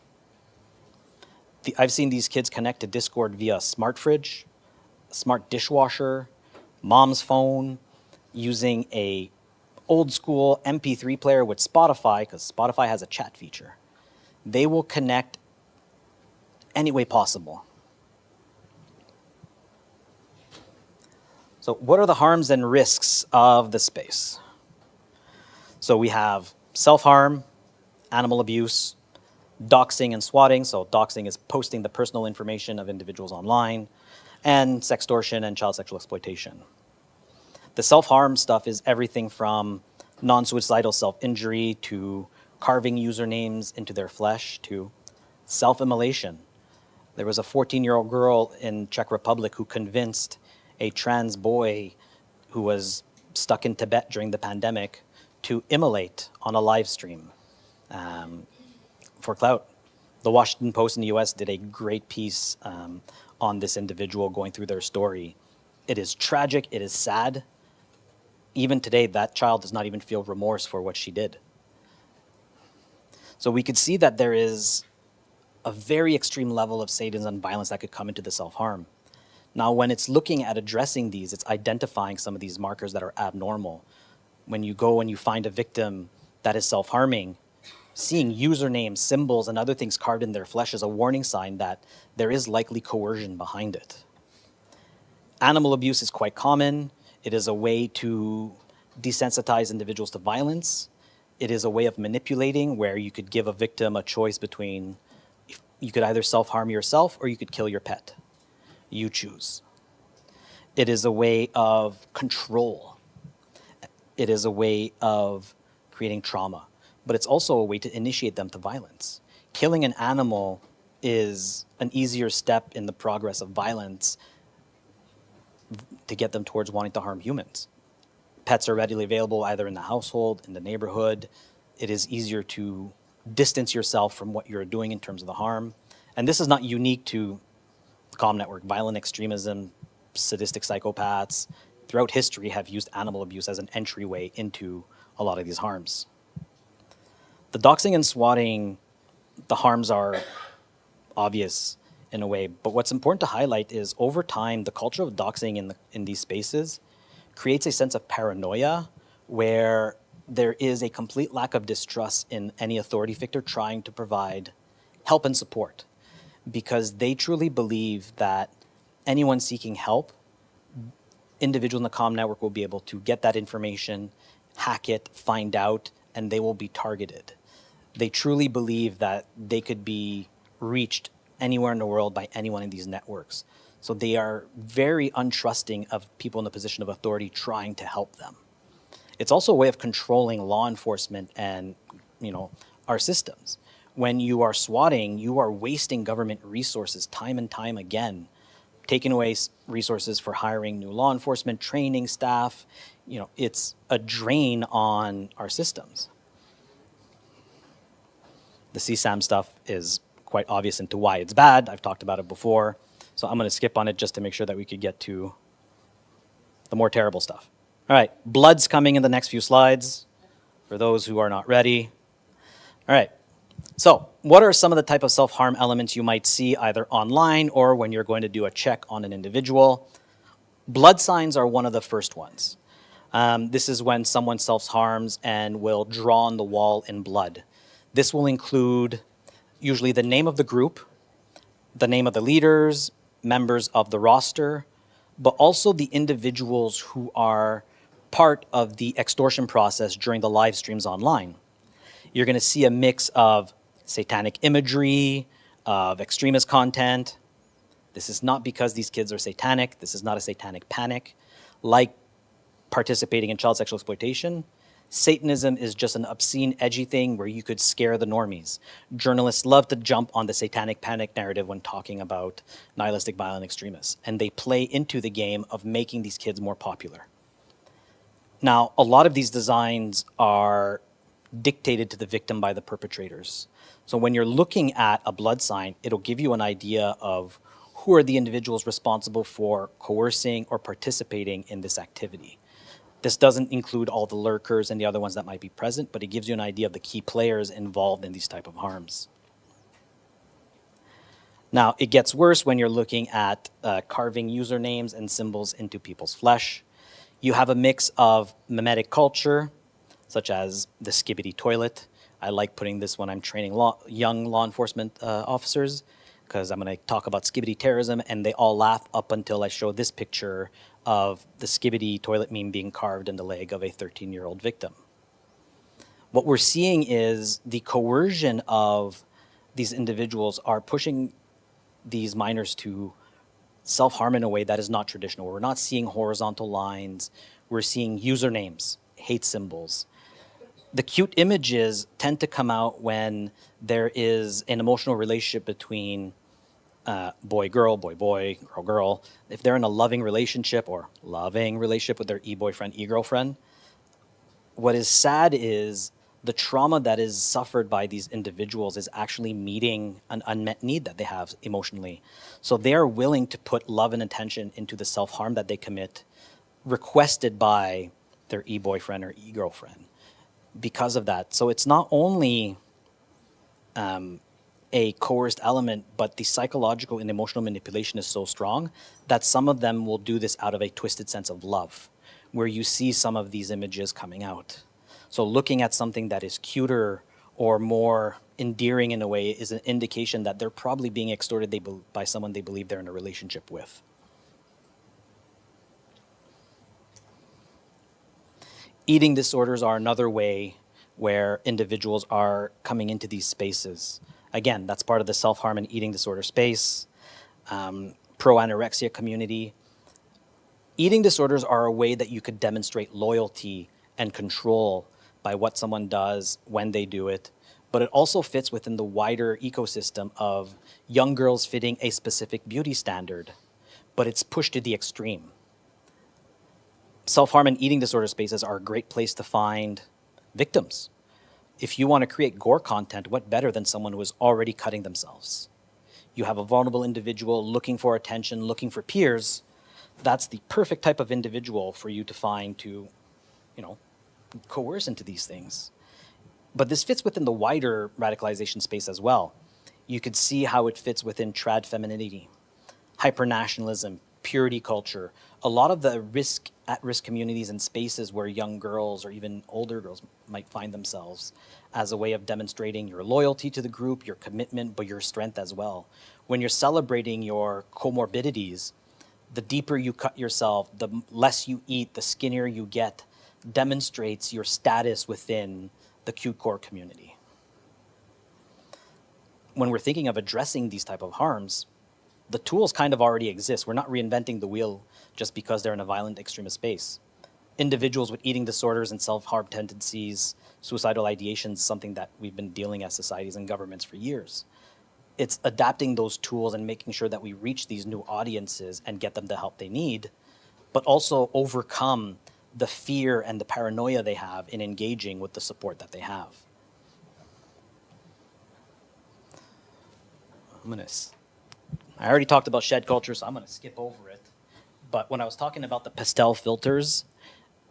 I've seen these kids connect to Discord via smart fridge, smart dishwasher, mom's phone, using a old school MP3 player with Spotify, because Spotify has a chat feature. They will connect any way possible. So what are the harms and risks of the space? So we have self-harm, animal abuse, doxing and swatting. So doxing is posting the personal information of individuals online, and sextortion and child sexual exploitation. The self-harm stuff is everything from non-suicidal self-injury to carving usernames into their flesh to self-immolation. There was a 14-year-old girl in Czech Republic who convinced a trans boy who was stuck in Tibet during the pandemic to immolate on a live stream for clout. The Washington Post in the US did a great piece on this individual going through their story. It is tragic, it is sad. Even today, that child does not even feel remorse for what she did. So we could see that there is a very extreme level of sadism and violence that could come into the self-harm. Now, when it's looking at addressing these, it's identifying some of these markers that are abnormal. When you go and you find a victim that is self-harming, seeing usernames, symbols, and other things carved in their flesh is a warning sign that there is likely coercion behind it. Animal abuse is quite common. It is a way to desensitize individuals to violence. It is a way of manipulating where you could give a victim a choice between, you could either self-harm yourself or you could kill your pet. You choose. It is a way of control. It is a way of creating trauma, but it's also a way to initiate them to violence. Killing an animal is an easier step in the progress of violence to get them towards wanting to harm humans. Pets are readily available either in the household, in the neighborhood. It is easier to distance yourself from what you're doing in terms of the harm. And this is not unique to COM network. Violent extremism, sadistic psychopaths throughout history have used animal abuse as an entryway into a lot of these harms. The doxing and swatting, the harms are obvious in a way, but what's important to highlight is over time, the culture of doxing in these spaces creates a sense of paranoia where there is a complete lack of distrust in any authority figure trying to provide help and support, because they truly believe that anyone seeking help, individuals in the COM network will be able to get that information, hack it, find out, and they will be targeted. They truly believe that they could be reached anywhere in the world by anyone in these networks. So they are very untrusting of people in the position of authority trying to help them. It's also a way of controlling law enforcement and, our systems. When you are swatting, you are wasting government resources time and time again, taking away resources for hiring new law enforcement, training staff. It's a drain on our systems. The CSAM stuff is quite obvious into why it's bad. I've talked about it before. So I'm going to skip on it just to make sure that we could get to the more terrible stuff. All right, blood's coming in the next few slides for those who are not ready. All right, so what are some of the type of self-harm elements you might see either online or when you're going to do a check on an individual? Blood signs are one of the first ones. This is when someone self-harms and will draw on the wall in blood. This will include usually the name of the group, the name of the leaders, members of the roster, but also the individuals who are part of the extortion process during the live streams online. You're going to see a mix of satanic imagery, of extremist content. This is not because these kids are satanic. This is not a satanic panic. Like participating in child sexual exploitation, Satanism is just an obscene, edgy thing where you could scare the normies. Journalists love to jump on the satanic panic narrative when talking about nihilistic violent extremists, and they play into the game of making these kids more popular. Now, a lot of these designs are dictated to the victim by the perpetrators. So when you're looking at a blood sign, it'll give you an idea of who are the individuals responsible for coercing or participating in this activity. This doesn't include all the lurkers and the other ones that might be present, but it gives you an idea of the key players involved in these type of harms. Now, it gets worse when you're looking at carving usernames and symbols into people's flesh. You have a mix of mimetic culture, such as the skibbity toilet. I like putting this when I'm training young law enforcement officers. because I'm going to talk about skibbity terrorism, and they all laugh up until I show this picture of the skibbity toilet meme being carved in the leg of a 13-year-old victim. What we're seeing is the coercion of these individuals are pushing these minors to self-harm in a way that is not traditional. We're not seeing horizontal lines. We're seeing usernames, hate symbols. The cute images tend to come out when there is an emotional relationship between boy-girl, boy-boy, girl-girl. If they're in a loving relationship or loving relationship with their e-boyfriend, e-girlfriend, what is sad is the trauma that is suffered by these individuals is actually meeting an unmet need that they have emotionally. So they are willing to put love and attention into the self-harm that they commit, requested by their e-boyfriend or e-girlfriend because of that. So it's not only a coerced element, but the psychological and emotional manipulation is so strong that some of them will do this out of a twisted sense of love, where you see some of these images coming out. So looking at something that is cuter or more endearing in a way is an indication that they're probably being extorted by someone they believe they're in a relationship with. Eating disorders are another way where individuals are coming into these spaces. Again, that's part of the self-harm and eating disorder space, pro-anorexia community. Eating disorders are a way that you could demonstrate loyalty and control by what someone does, when they do it, but it also fits within the wider ecosystem of young girls fitting a specific beauty standard, but it's pushed to the extreme. Self-harm and eating disorder spaces are a great place to find victims. If you want to create gore content, what better than someone who is already cutting themselves? You have a vulnerable individual looking for attention, looking for peers. That's the perfect type of individual for you to find to, coerce into these things. But this fits within the wider radicalization space as well. You could see how it fits within trad femininity, hypernationalism, purity culture, a lot of the at-risk communities and spaces where young girls or even older girls might find themselves as a way of demonstrating your loyalty to the group, your commitment, but your strength as well. When you're celebrating your comorbidities, the deeper you cut yourself, the less you eat, the skinnier you get, demonstrates your status within the cute core community. When we're thinking of addressing these type of harms, the tools kind of already exist. We're not reinventing the wheel just because they're in a violent extremist space. Individuals with eating disorders and self-harm tendencies, suicidal ideation is something that we've been dealing as societies and governments for years. It's adapting those tools and making sure that we reach these new audiences and get them the help they need, but also overcome the fear and the paranoia they have in engaging with the support that they have. I already talked about shed culture, so I'm going to skip over it. But when I was talking about the pastel filters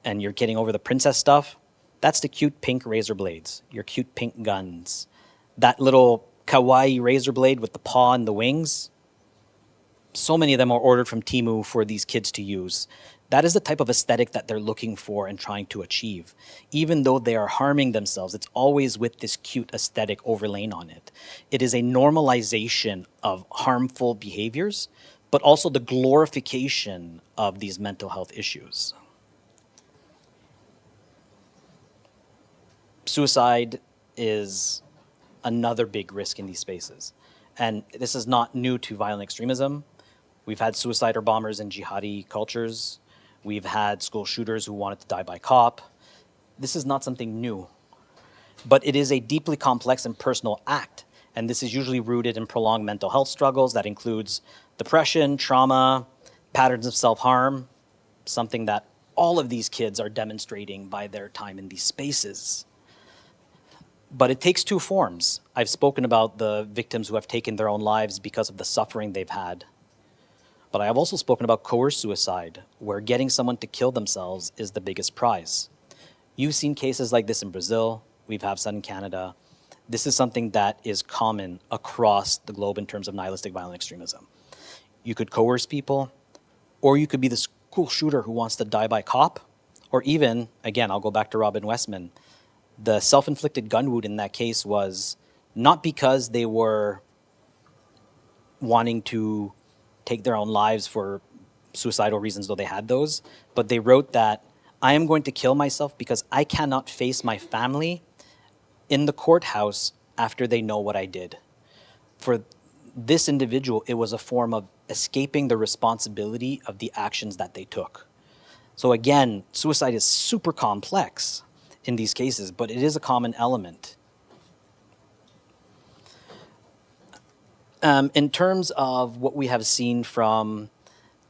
and you're getting over the princess stuff, that's the cute pink razor blades, your cute pink guns. That little kawaii razor blade with the paw and the wings, so many of them are ordered from Temu for these kids to use. That is the type of aesthetic that they're looking for and trying to achieve. Even though they are harming themselves, it's always with this cute aesthetic overlain on it. It is a normalization of harmful behaviors, but also the glorification of these mental health issues. Suicide is another big risk in these spaces. And this is not new to violent extremism. We've had suicide or bombers in jihadi cultures. We've had school shooters who wanted to die by cop. This is not something new, but it is a deeply complex and personal act. And this is usually rooted in prolonged mental health struggles that includes depression, trauma, patterns of self-harm, something that all of these kids are demonstrating by their time in these spaces. But it takes two forms. I've spoken about the victims who have taken their own lives because of the suffering they've had. But I have also spoken about coerced suicide, where getting someone to kill themselves is the biggest prize. You've seen cases like this in Brazil. We've had some in Canada. This is something that is common across the globe in terms of nihilistic violent extremism. You could coerce people, or you could be the school shooter who wants to die by cop, or even, again, I'll go back to Robin Westman, the self-inflicted gun wound in that case was not because they were wanting to take their own lives for suicidal reasons, though they had those. But they wrote that, I am going to kill myself because I cannot face my family in the courthouse after they know what I did. For this individual, it was a form of escaping the responsibility of the actions that they took. So again, suicide is super complex in these cases, but it is a common element. In terms of what we have seen from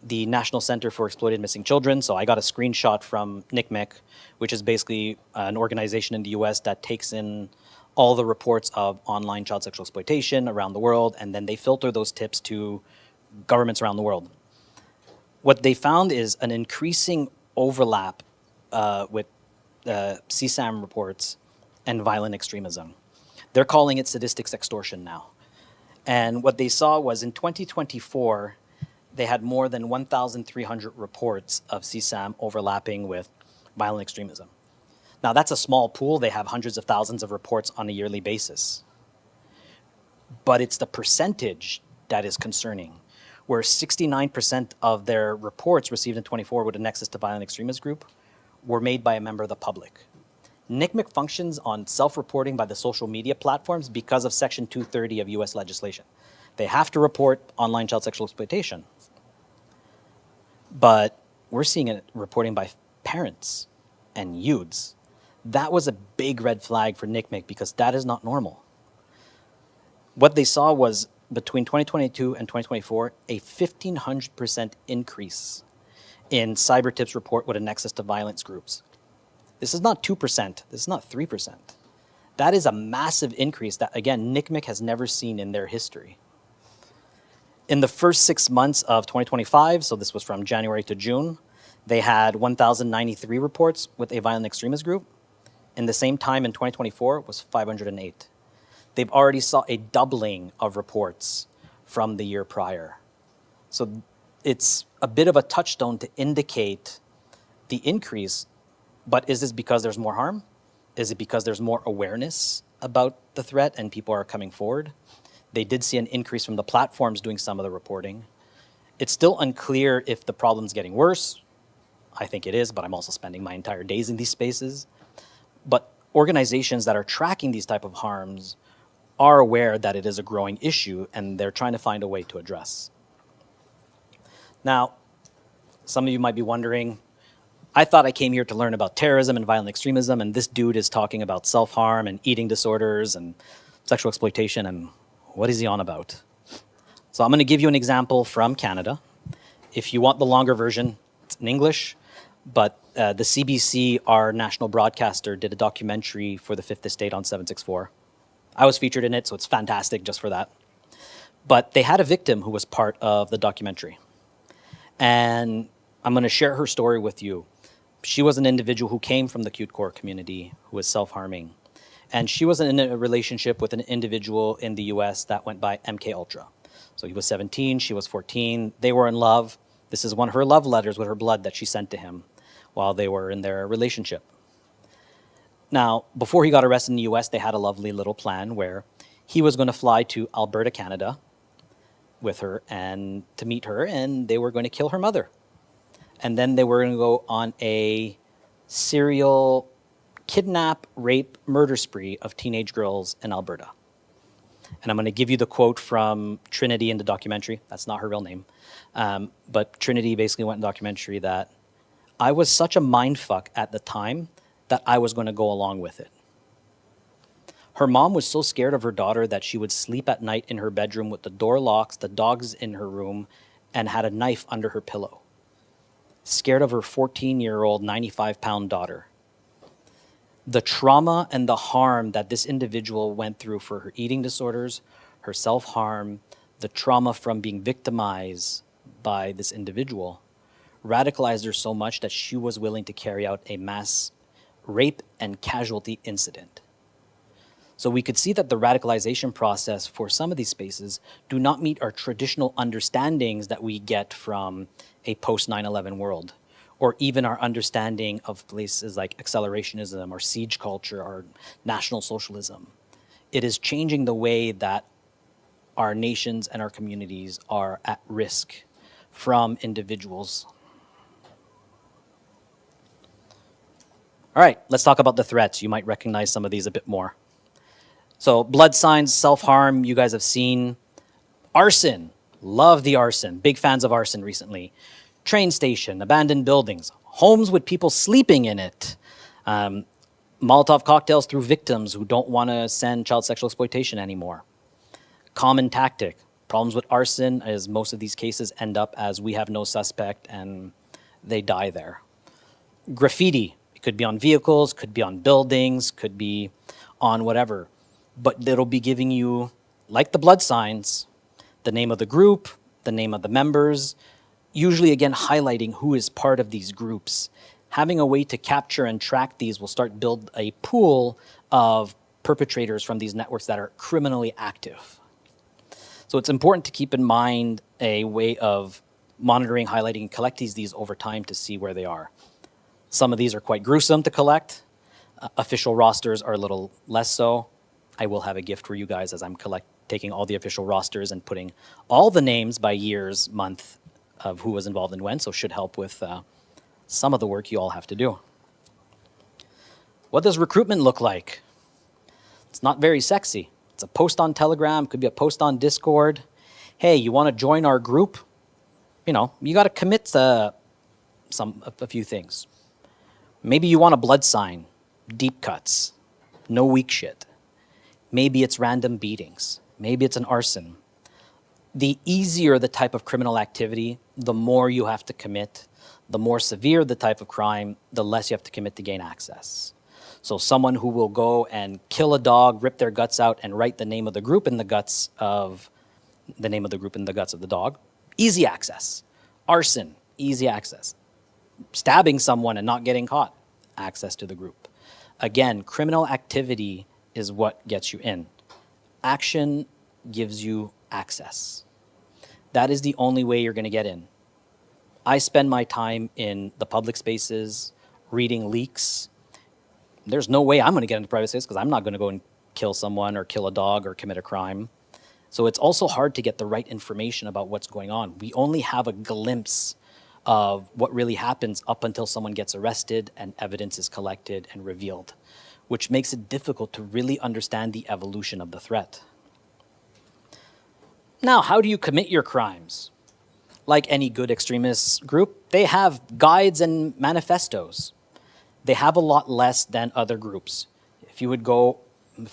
the National Center for Exploited Missing Children, so I got a screenshot from NCMEC, which is basically an organization in the US that takes in all the reports of online child sexual exploitation around the world, and then they filter those tips to governments around the world. What they found is an increasing overlap with CSAM reports and violent extremism. They're calling it sadistic sextortion now. And what they saw was in 2024, they had more than 1,300 reports of CSAM overlapping with violent extremism. Now, that's a small pool. They have hundreds of thousands of reports on a yearly basis. But it's the percentage that is concerning, where 69% of their reports received in 24 with a nexus to violent extremist group were made by a member of the public. NCMEC functions on self-reporting by the social media platforms because of Section 230 of US legislation. They have to report online child sexual exploitation. But we're seeing it reporting by parents and youths. That was a big red flag for NCMEC because that is not normal. What they saw was between 2022 and 2024, a 1,500% increase in cyber tips report with a nexus to violence groups. This is not 2%, this is not 3%. That is a massive increase that, again, NCMEC has never seen in their history. In the first 6 months of 2025, so this was from January to June, they had 1,093 reports with a violent extremist group. In the same time in 2024, it was 508. They've already saw a doubling of reports from the year prior. So it's a bit of a touchstone to indicate the increase, but is this because there's more harm? Is it because there's more awareness about the threat and people are coming forward? They did see an increase from the platforms doing some of the reporting. It's still unclear if the problem's getting worse. I think it is, but I'm also spending my entire days in these spaces. But organizations that are tracking these type of harms are aware that it is a growing issue and they're trying to find a way to address. Now, some of you might be wondering, I thought I came here to learn about terrorism and violent extremism, and this dude is talking about self-harm and eating disorders and sexual exploitation, and what is he on about? So I'm going to give you an example from Canada. If you want the longer version, it's in English, but the CBC, our national broadcaster, did a documentary for the Fifth Estate on 764. I was featured in it, so it's fantastic just for that. But they had a victim who was part of the documentary. And I'm going to share her story with you. She was an individual who came from the cute core community who was self-harming. And she was in a relationship with an individual in the US that went by MK Ultra. So he was 17, she was 14. They were in love. This is one of her love letters with her blood that she sent to him while they were in their relationship. Now, before he got arrested in the US, they had a lovely little plan where he was going to fly to Alberta, Canada with her and to meet her, and they were going to kill her mother. And then they were going to go on a serial kidnap, rape, murder spree of teenage girls in Alberta. And I'm going to give you the quote from Trinity in the documentary. That's not her real name. But Trinity basically went in the documentary that I was such a mindfuck at the time that I was going to go along with it. Her mom was so scared of her daughter that she would sleep at night in her bedroom with the door locks, the dogs in her room, and had a knife under her pillow. Scared of her 14-year-old, 95-pound daughter. The trauma and the harm that this individual went through for her eating disorders, her self-harm, the trauma from being victimized by this individual, radicalized her so much that she was willing to carry out a mass rape and casualty incident. So we could see that the radicalization process for some of these spaces do not meet our traditional understandings that we get from a post-9/11 world, or even our understanding of places like accelerationism or siege culture or National Socialism. It is changing the way that our nations and our communities are at risk from individuals. All right, let's talk about the threats. You might recognize some of these a bit more. So blood signs, self-harm, you guys have seen. Arson, love the arson. Big fans of arson recently. Train station, abandoned buildings, homes with people sleeping in it. Molotov cocktails through victims who don't want to send child sexual exploitation anymore. Common tactic. Problems with arson is most of these cases end up as we have no suspect and they die there. Graffiti. It could be on vehicles, could be on buildings, could be on whatever. But it'll be giving you, like the blood signs, the name of the group, the name of the members, usually again highlighting who is part of these groups. Having a way to capture and track these will start build a pool of perpetrators from these networks that are criminally active. So it's important to keep in mind a way of monitoring, highlighting, and collecting these over time to see where they are. Some of these are quite gruesome to collect. Official rosters are a little less so. I will have a gift for you guys as I'm taking all the official rosters and putting all the names by years, month of who was involved in when, so should help with some of the work you all have to do. What does recruitment look like? It's not very sexy. It's a post on Telegram, could be a post on Discord. Hey, you want to join our group? You know, you got to commit to a few things. Maybe you want a blood sign, deep cuts, no weak shit. Maybe it's random beatings. Maybe it's an arson. The easier the type of criminal activity, the more you have to commit. The more severe the type of crime, the less you have to commit to gain access. So someone who will go and kill a dog, rip their guts out, and write the name of the group in the guts of the dog, easy access. Arson, easy access. Stabbing someone and not getting caught, access to the group. Again, criminal activity is what gets you in. Action gives you access. That is the only way you're going to get in. I spend my time in the public spaces, reading leaks. There's no way I'm going to get into private space because I'm not going to go and kill someone or kill a dog or commit a crime. So it's also hard to get the right information about what's going on. We only have a glimpse of what really happens up until someone gets arrested and evidence is collected and revealed, which makes it difficult to really understand the evolution of the threat. Now, how do you commit your crimes? Like any good extremist group, they have guides and manifestos. They have a lot less than other groups. If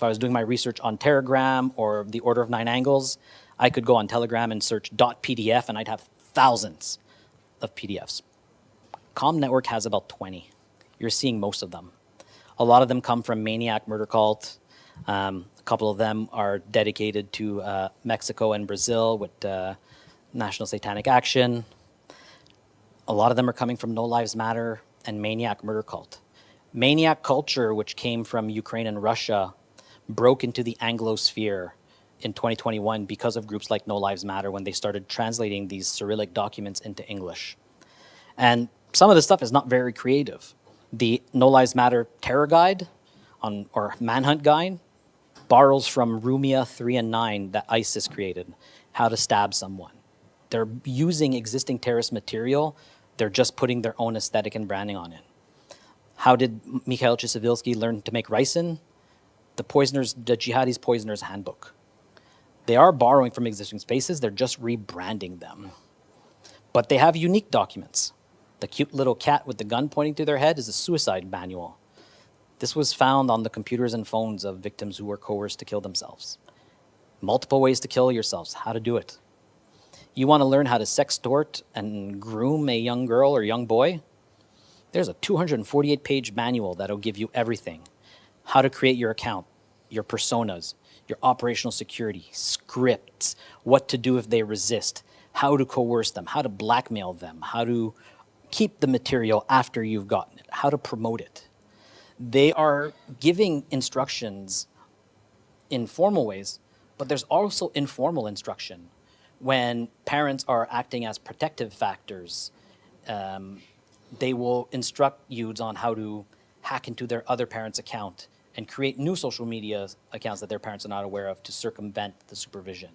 I was doing my research on Telegram or the Order of Nine Angles, I could go on Telegram and search .pdf and I'd have thousands of PDFs. Com Network has about 20. You're seeing most of them. A lot of them come from Maniac Murder Cult. A couple of them are dedicated to Mexico and Brazil with National Satanic Action. A lot of them are coming from No Lives Matter and Maniac Murder Cult. Maniac culture, which came from Ukraine and Russia, broke into the Anglosphere in 2021 because of groups like No Lives Matter when they started translating these Cyrillic documents into English. And some of this stuff is not very creative. The No Lives Matter Terror Guide or Manhunt Guide borrows from Rumia 3 and 9 that ISIS created, how to stab someone. They're using existing terrorist material. They're just putting their own aesthetic and branding on it. How did Mikhail Chisvilsky learn to make ricin? The Jihadi's Poisoner's Handbook. They are borrowing from existing spaces. They're just rebranding them. But they have unique documents. The cute little cat with the gun pointing to their head is a suicide manual. This was found on the computers and phones of victims who were coerced to kill themselves. Multiple ways to kill yourselves, how to do it. You want to learn how to sextort and groom a young girl or young boy? There's a 248-page manual that'll give you everything. How to create your account, your personas, your operational security, scripts, what to do if they resist, how to coerce them, how to blackmail them, how to keep the material after you've gotten it, how to promote it. They are giving instructions in formal ways, but there's also informal instruction. When parents are acting as protective factors, they will instruct youths on how to hack into their other parent's account and create new social media accounts that their parents are not aware of to circumvent the supervision.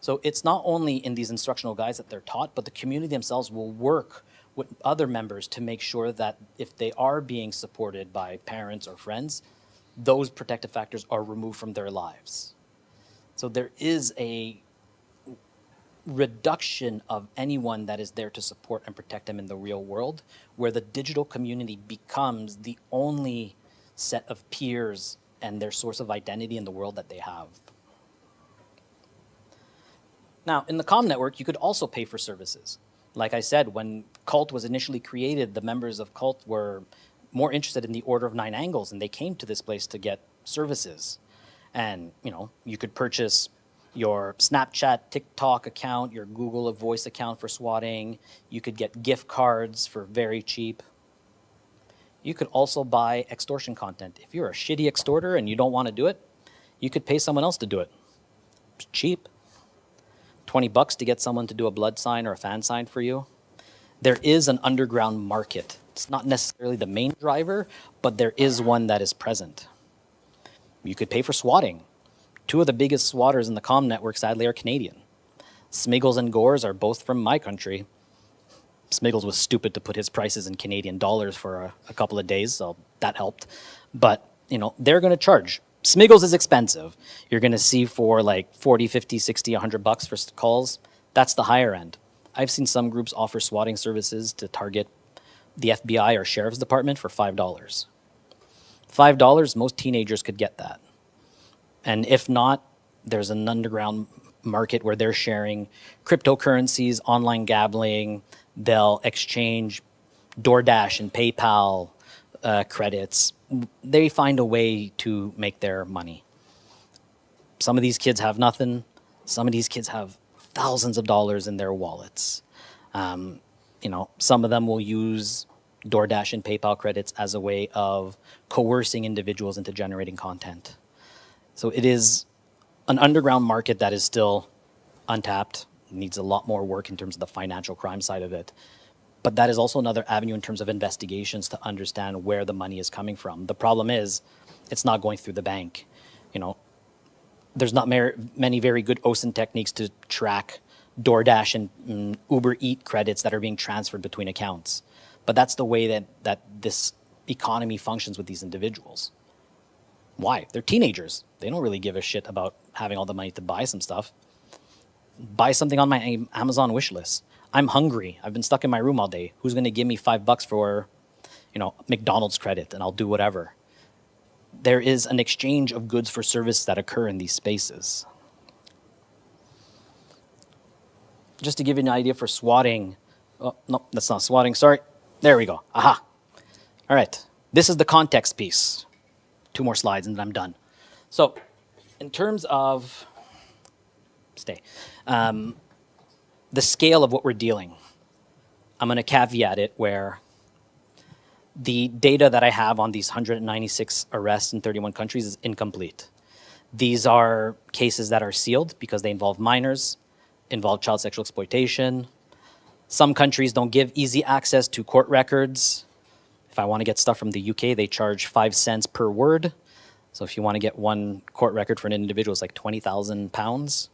So it's not only in these instructional guides that they're taught, but the community themselves will work with other members to make sure that if they are being supported by parents or friends, those protective factors are removed from their lives. So there is a reduction of anyone that is there to support and protect them in the real world, where the digital community becomes the only set of peers and their source of identity in the world that they have. Now, in the comm network, you could also pay for services. Like I said, when Cult was initially created, the members of Cult were more interested in the Order of Nine Angles, and they came to this place to get services. And, you know, you could purchase your Snapchat, TikTok account, your Google Voice account for swatting. You could get gift cards for very cheap. You could also buy extortion content. If you're a shitty extorter and you don't want to do it, you could pay someone else to do it. It's cheap. $20 to get someone to do a blood sign or a fan sign for you. There is an underground market. It's not necessarily the main driver, but there is one that is present. You could pay for swatting. Two of the biggest swatters in the comm network, sadly, are Canadian. Smiggles and Gores are both from my country. Smiggles was stupid to put his prices in Canadian dollars for a couple of days, so that helped. But, you know, they're going to charge. Smiggles is expensive. You're going to see for like 40, 50, 60, $100 for calls. That's the higher end. I've seen some groups offer swatting services to target the FBI or Sheriff's Department for $5. $5, most teenagers could get that. And if not, there's an underground market where they're sharing cryptocurrencies, online gambling. They'll exchange DoorDash and PayPal credits. They find a way to make their money. Some of these kids have nothing. Some of these kids have thousands of dollars in their wallets. You know, some of them will use DoorDash and PayPal credits as a way of coercing individuals into generating content. So it is an underground market that is still untapped, needs a lot more work in terms of the financial crime side of it. But that is also another avenue in terms of investigations to understand where the money is coming from. The problem is it's not going through the bank. You know, there's not many very good OSINT techniques to track DoorDash and Uber Eat credits that are being transferred between accounts. But that's the way that this economy functions with these individuals. Why? They're teenagers. They don't really give a shit about having all the money to buy some stuff. Buy something on my Amazon wish list. I'm hungry. I've been stuck in my room all day. Who's going to give me $5 for, you know, McDonald's credit, and I'll do whatever. There is an exchange of goods for service that occur in these spaces. Just to give you an idea for swatting. Oh, no, that's not swatting. Sorry. There we go. Aha. All right. This is the context piece. 2 more slides and then I'm done. So in terms of the scale of what we're dealing, I'm going to caveat it where the data that I have on these 196 arrests in 31 countries is incomplete. These are cases that are sealed because they involve minors, involve child sexual exploitation. Some countries don't give easy access to court records. If I want to get stuff from the UK, they charge 5 cents per word. So if you want to get one court record for an individual, it's like £20,000.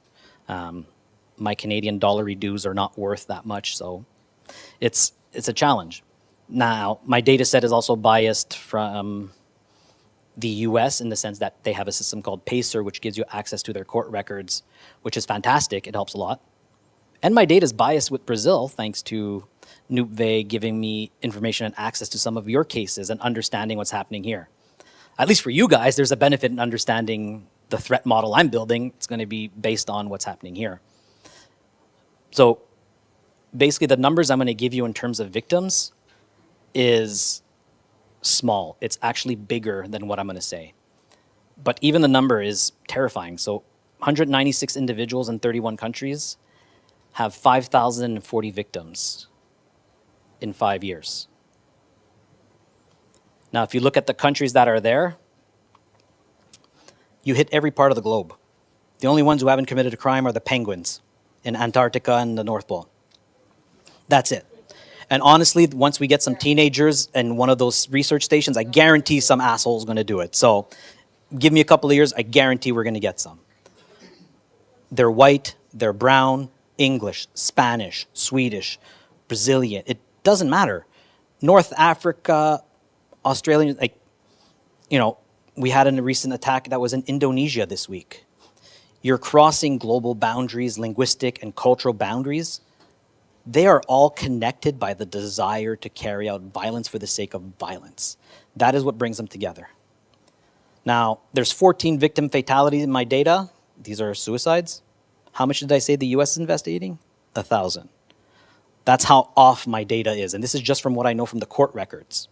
My Canadian dollary dues are not worth that much, so it's a challenge. Now, my data set is also biased from the US in the sense that they have a system called PACER, which gives you access to their court records, which is fantastic. It helps a lot. And my data is biased with Brazil, thanks to NUPVE giving me information and access to some of your cases and understanding what's happening here. At least for you guys, there's a benefit in understanding the threat model I'm building. It's going to be based on what's happening here. So basically the numbers I'm going to give you in terms of victims is small. It's actually bigger than what I'm going to say. But even the number is terrifying. So 196 individuals in 31 countries have 5,040 victims in 5 years. Now, if you look at the countries that are there, you hit every part of the globe. The only ones who haven't committed a crime are the penguins in Antarctica and the North Pole. That's it. And honestly, once we get some teenagers in one of those research stations, I guarantee some asshole is going to do it. So give me a couple of years, I guarantee we're going to get some. They're white, they're brown, English, Spanish, Swedish, Brazilian, it doesn't matter. North Africa, Australian, like, you know, we had a recent attack that was in Indonesia this week. You're crossing global boundaries, linguistic and cultural boundaries. They are all connected by the desire to carry out violence for the sake of violence. That is what brings them together. Now, there's 14 victim fatalities in my data. These are suicides. How much did I say the US is investigating? 1,000. That's how off my data is. And this is just from what I know from the court records.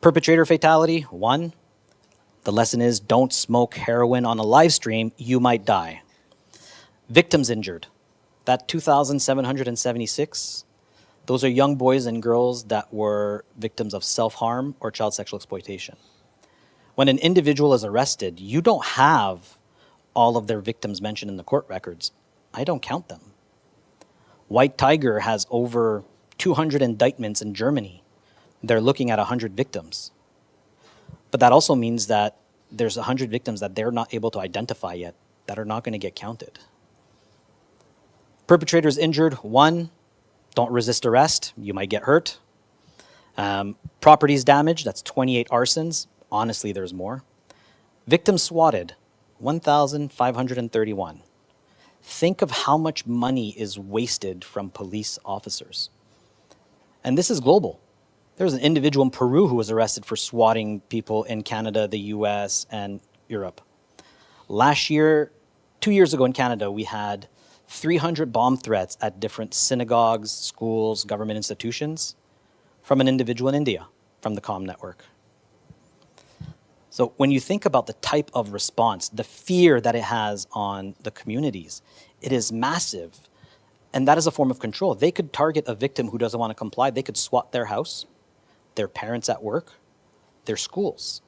Perpetrator fatality, 1. The lesson is don't smoke heroin on a live stream, you might die. Victims injured, that 2,776, those are young boys and girls that were victims of self-harm or child sexual exploitation. When an individual is arrested, you don't have all of their victims mentioned in the court records. I don't count them. White Tiger has over 200 indictments in Germany. They're looking at 100 victims. But that also means that there's 100 victims that they're not able to identify yet that are not going to get counted. Perpetrators injured, 1, don't resist arrest, you might get hurt. Properties damaged, that's 28 arsons. Honestly, there's more. Victims swatted, 1,531. Think of how much money is wasted from police officers. And this is global. There was an individual in Peru who was arrested for swatting people in Canada, the US, and Europe. Last year, 2 years ago in Canada, we had 300 bomb threats at different synagogues, schools, government institutions from an individual in India, from the COM network. So when you think about the type of response, the fear that it has on the communities, it is massive. And that is a form of control. They could target a victim who doesn't want to comply. They could swat their house, their parents at work, their schools.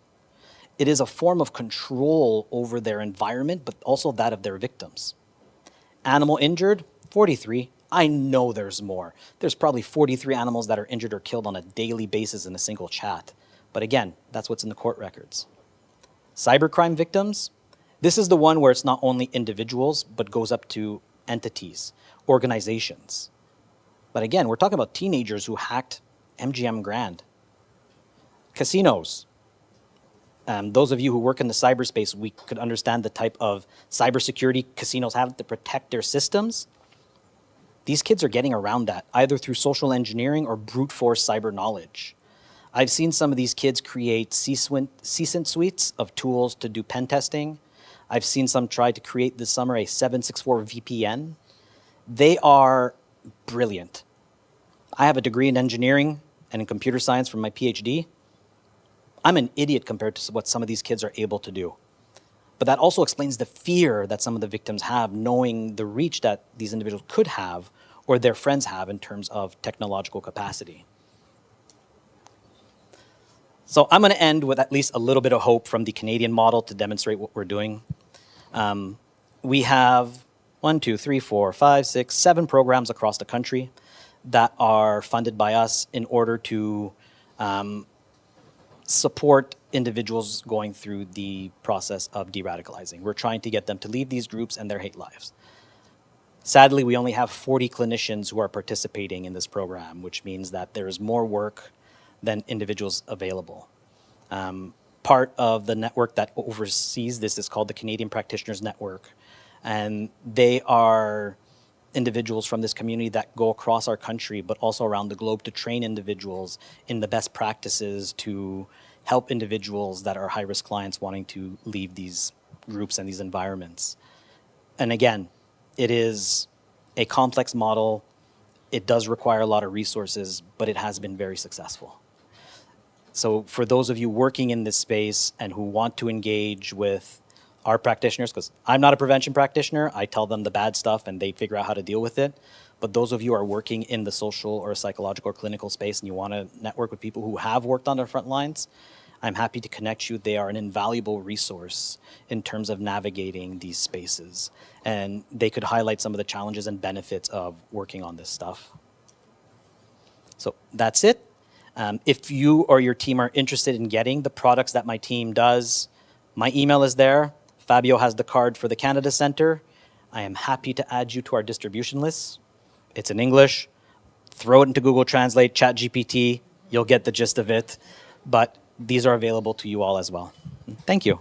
It is a form of control over their environment, but also that of their victims. Animal injured, 43. I know there's more. There's probably 43 animals that are injured or killed on a daily basis in a single chat. But again, that's what's in the court records. Cybercrime victims, this is the one where it's not only individuals, but goes up to entities, organizations. But again, we're talking about teenagers who hacked MGM Grand. Casinos. Those of you who work in the cyberspace, we could understand the type of cybersecurity casinos have to protect their systems. These kids are getting around that, either through social engineering or brute force cyber knowledge. I've seen some of these kids create CSINT suites of tools to do pen testing. I've seen some try to create this summer a 764 VPN. They are brilliant. I have a degree in engineering and in computer science from my PhD. I'm an idiot compared to what some of these kids are able to do. But that also explains the fear that some of the victims have, knowing the reach that these individuals could have or their friends have in terms of technological capacity. So I'm going to end with at least a little bit of hope from the Canadian model to demonstrate what we're doing. We have 1, 2, 3, 4, 5, 6, 7 programs across the country that are funded by us in order to support individuals going through the process of de-radicalizing. We're trying to get them to leave these groups and their hate lives. Sadly, we only have 40 clinicians who are participating in this program, which means that there is more work than individuals available. Part of the network that oversees this is called the Canadian Practitioners Network. And they are individuals from this community that go across our country, but also around the globe to train individuals in the best practices to help individuals that are high-risk clients wanting to leave these groups and these environments. And again, it is a complex model. It does require a lot of resources, but it has been very successful. So for those of you working in this space and who want to engage with our practitioners, because I'm not a prevention practitioner, I tell them the bad stuff and they figure out how to deal with it. But those of you who are working in the social or psychological or clinical space and you want to network with people who have worked on the front lines, I'm happy to connect you. They are an invaluable resource in terms of navigating these spaces. And they could highlight some of the challenges and benefits of working on this stuff. So that's it. If you or your team are interested in getting the products that my team does, my email is there. Fabio has the card for the Canada Center. I am happy to add you to our distribution lists. It's in English. Throw it into Google Translate, ChatGPT, you'll get the gist of it. But these are available to you all as well. Thank you.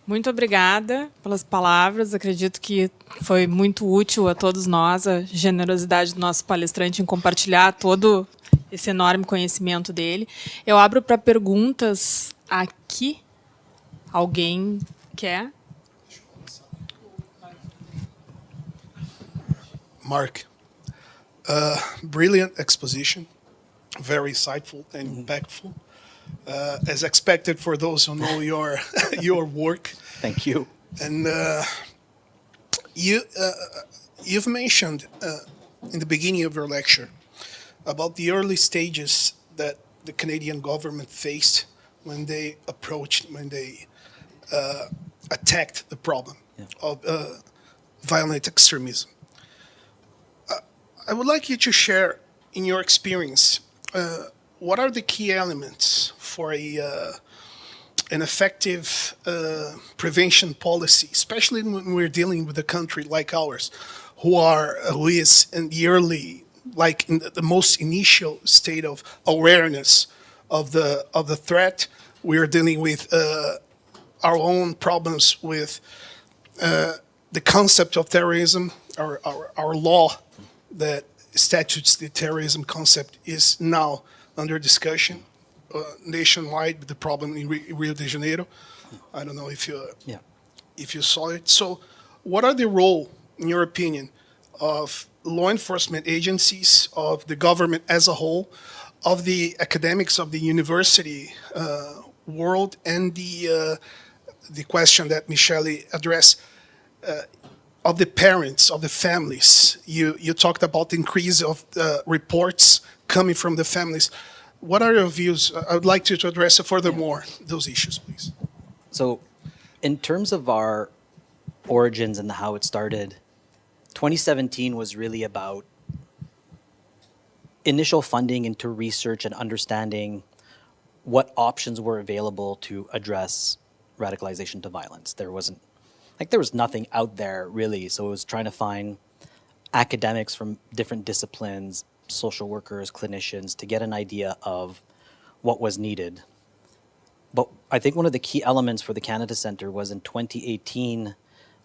Muito obrigada pelas palavras. Acredito que foi muito útil a todos nós, a generosidade do nosso palestrante em compartilhar todo esse enorme conhecimento dele. Eu abro para perguntas aqui. Alguém quer? Mark, brilliant exposition, very insightful and impactful. As expected for those who know your your work. Thank you. And you've mentioned in the beginning of your lecture about the early stages that the Canadian government faced when they attacked the problem of violent extremism. I would like you to share, in your experience, what are the key elements for an effective prevention policy, especially when we're dealing with a country like ours, who is in the early, like in the most initial state of awareness of the threat. We are dealing with our own problems with the concept of terrorism. Our law that statutes the terrorism concept is now under discussion nationwide with the problem in Rio de Janeiro. I don't know if you saw it. So what are the role, in your opinion, of law enforcement agencies, of the government as a whole, of the academics of the university world, and the question that Michele addressed, of the parents, of the families? You talked about the increase of reports coming from the families. What are your views? I would like you to address furthermore those issues, please. So in terms of our origins and how it started, 2017 was really about initial funding into research and understanding what options were available to address radicalization to violence. There was nothing out there really, so it was trying to find academics from different disciplines, social workers, clinicians, to get an idea of what was needed. But I think one of the key elements for the Canada Centre was in 2018,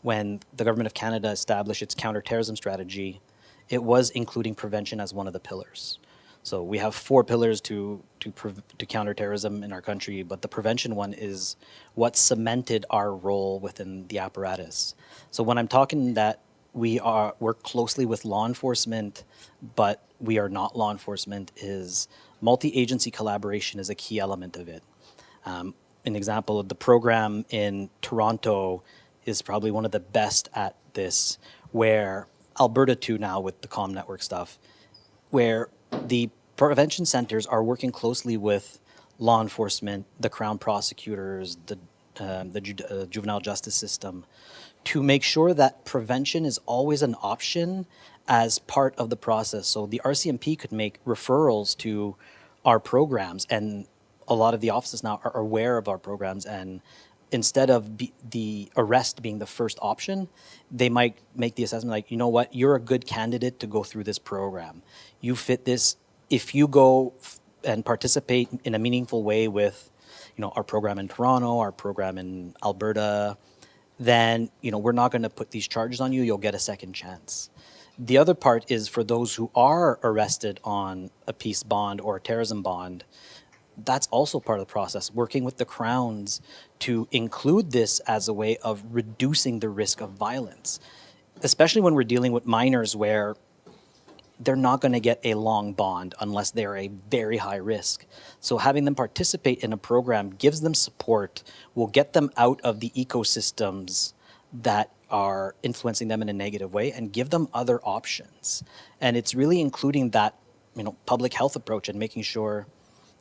when the Government of Canada established its counterterrorism strategy, it was including prevention as one of the pillars. So we have 4 pillars to counterterrorism in our country, but the prevention one is what cemented our role within the apparatus. So when I'm talking that we work closely with law enforcement, but we are not law enforcement, is multi-agency collaboration is a key element of it. An example of the program in Toronto is probably one of the best at this, where Alberta too now with the comm network stuff, where the prevention centers are working closely with law enforcement, the Crown prosecutors, the juvenile justice system, to make sure that prevention is always an option as part of the process. So the RCMP could make referrals to our programs, and a lot of the offices now are aware of our programs, and instead of the arrest being the first option, they might make the assessment like, you know what, you're a good candidate to go through this program. You fit this. If you go and participate in a meaningful way with, our program in Toronto, our program in Alberta, then, we're not going to put these charges on you. You'll get a second chance. The other part is for those who are arrested on a peace bond or a terrorism bond, that's also part of the process, working with the Crowns to include this as a way of reducing the risk of violence, especially when we're dealing with minors where they're not going to get a long bond unless they're a very high risk. So having them participate in a program gives them support, will get them out of the ecosystems that are influencing them in a negative way, and give them other options. And it's really including that, public health approach and making sure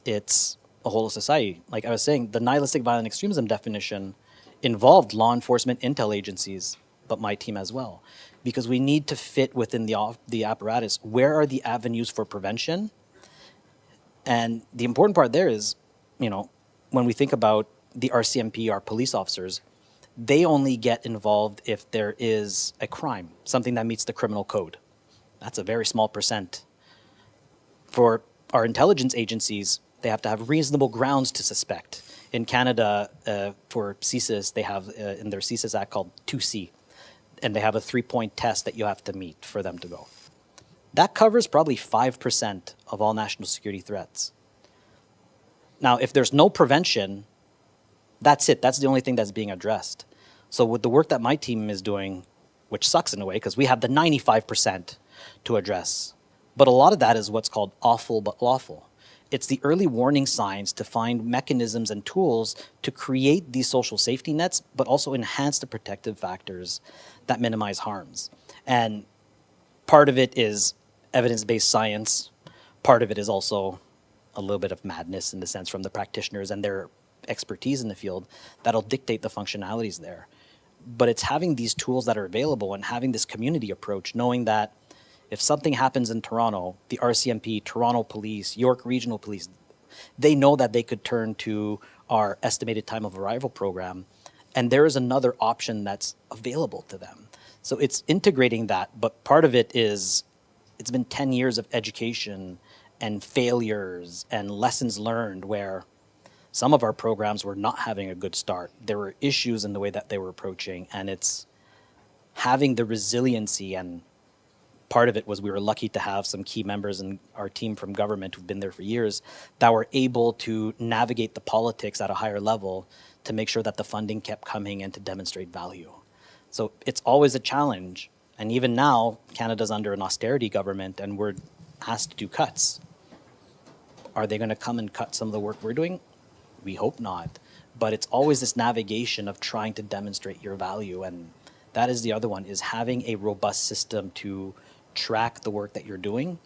it's a whole of society. Like I was saying, the nihilistic violent extremism definition involved law enforcement intel agencies, but my team as well, because we need to fit within the apparatus. Where are the avenues for prevention? And the important part there is, when we think about the RCMP, our police officers, they only get involved if there is a crime, something that meets the criminal code. That's a very small percent. For our intelligence agencies, they have to have reasonable grounds to suspect. In Canada, for CSIS, they have in their CSIS Act called 2C, and they have a 3-point test that you have to meet for them to go. That covers probably 5% of all national security threats. Now, if there's no prevention, that's it. That's the only thing that's being addressed. So with the work that my team is doing, which sucks in a way because we have the 95% to address, but a lot of that is what's called awful but lawful. It's the early warning signs to find mechanisms and tools to create these social safety nets, but also enhance the protective factors that minimize harms. And part of it is evidence-based science. Part of it is also a little bit of madness in the sense from the practitioners and their expertise in the field that'll dictate the functionalities there. But it's having these tools that are available and having this community approach, knowing that if something happens in Toronto, the RCMP, Toronto Police, York Regional Police, they know that they could turn to our estimated time of arrival program, and there is another option that's available to them. So it's integrating that, but part of it is it's been 10 years of education and failures and lessons learned where some of our programs were not having a good start. There were issues in the way that they were approaching, and it's having the resiliency. And part of it was we were lucky to have some key members in our team from government who've been there for years that were able to navigate the politics at a higher level to make sure that the funding kept coming and to demonstrate value. So it's always a challenge. And even now, Canada's under an austerity government and we're asked to do cuts. Are they going to come and cut some of the work we're doing? We hope not. But it's always this navigation of trying to demonstrate your value. And that is the other one, is having a robust system to track the work that you're doing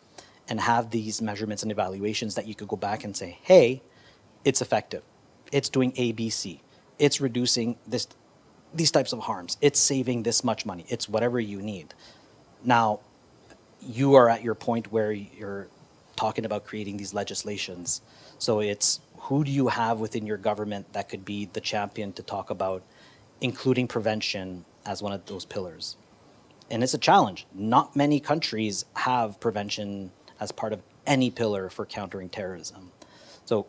and have these measurements and evaluations that you could go back and say, hey, it's effective. It's doing A, B, C. It's reducing these types of harms. It's saving this much money. It's whatever you need. Now, you are at your point where you're talking about creating these legislations. So it's who do you have within your government that could be the champion to talk about including prevention as one of those pillars? And it's a challenge. Not many countries have prevention as part of any pillar for countering terrorism. So,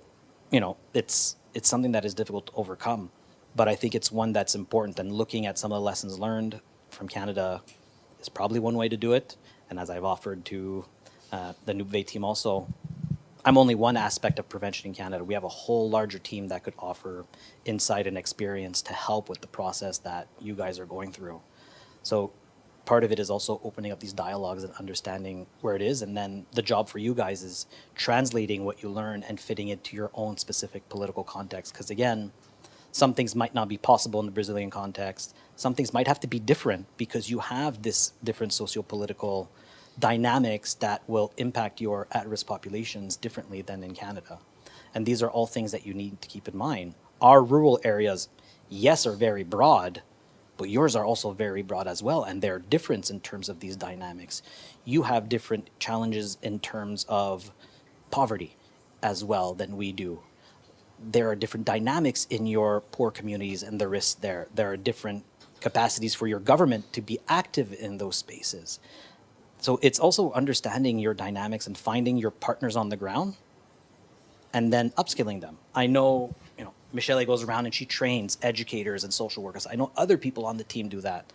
it's something that is difficult to overcome. But I think it's one that's important, and looking at some of the lessons learned from Canada is probably one way to do it. And as I've offered to the NUPVE team also, I'm only one aspect of prevention in Canada. We have a whole larger team that could offer insight and experience to help with the process that you guys are going through. So part of it is also opening up these dialogues and understanding where it is. And then the job for you guys is translating what you learn and fitting it to your own specific political context. Because again, some things might not be possible in the Brazilian context. Some things might have to be different because you have this different socio-political dynamics that will impact your at-risk populations differently than in Canada. And these are all things that you need to keep in mind. Our rural areas, yes, are very broad, but yours are also very broad as well, and they're different in terms of these dynamics. You have different challenges in terms of poverty as well than we do. There are different dynamics in your poor communities and the risks there. There are different capacities for your government to be active in those spaces. So it's also understanding your dynamics and finding your partners on the ground and then upskilling them. I know, Michelle goes around and she trains educators and social workers. I know other people on the team do that.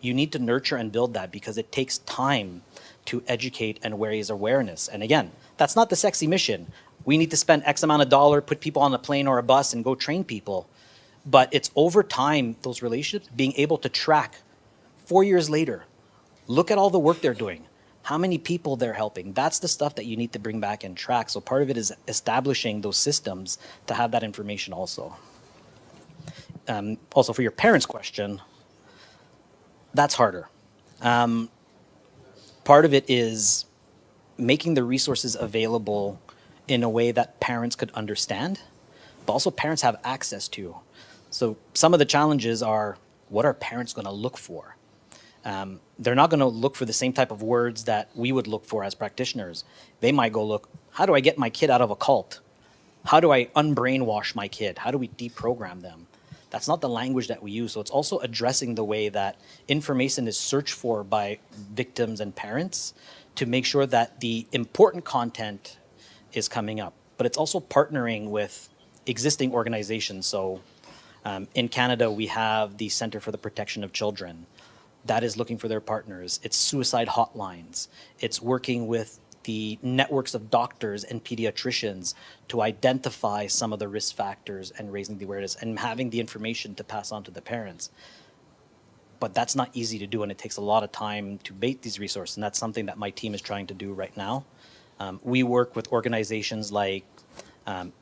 You need to nurture and build that because it takes time to educate and raise awareness. And again, that's not the sexy mission. We need to spend X amount of dollar, put people on a plane or a bus and go train people. But it's over time, those relationships, being able to track 4 years later. Look at all the work they're doing, how many people they're helping. That's the stuff that you need to bring back and track. So part of it is establishing those systems to have that information also. Also for your parents' question, that's harder. Part of it is making the resources available in a way that parents could understand, but also parents have access to. So some of the challenges are, what are parents going to look for? They're not going to look for the same type of words that we would look for as practitioners. They might go look, How do I get my kid out of a cult? How do I unbrainwash my kid? How do we deprogram them? That's not the language that we use. So it's also addressing the way that information is searched for by victims and parents to make sure that the important content is coming up. But it's also partnering with existing organizations. So in Canada, we have the Centre for the Protection of Children. That is looking for their partners. It's suicide hotlines. It's working with the networks of doctors and pediatricians to identify some of the risk factors and raising the awareness and having the information to pass on to the parents. But that's not easy to do, and it takes a lot of time to bait these resources, and that's something that my team is trying to do right now. We work with organizations like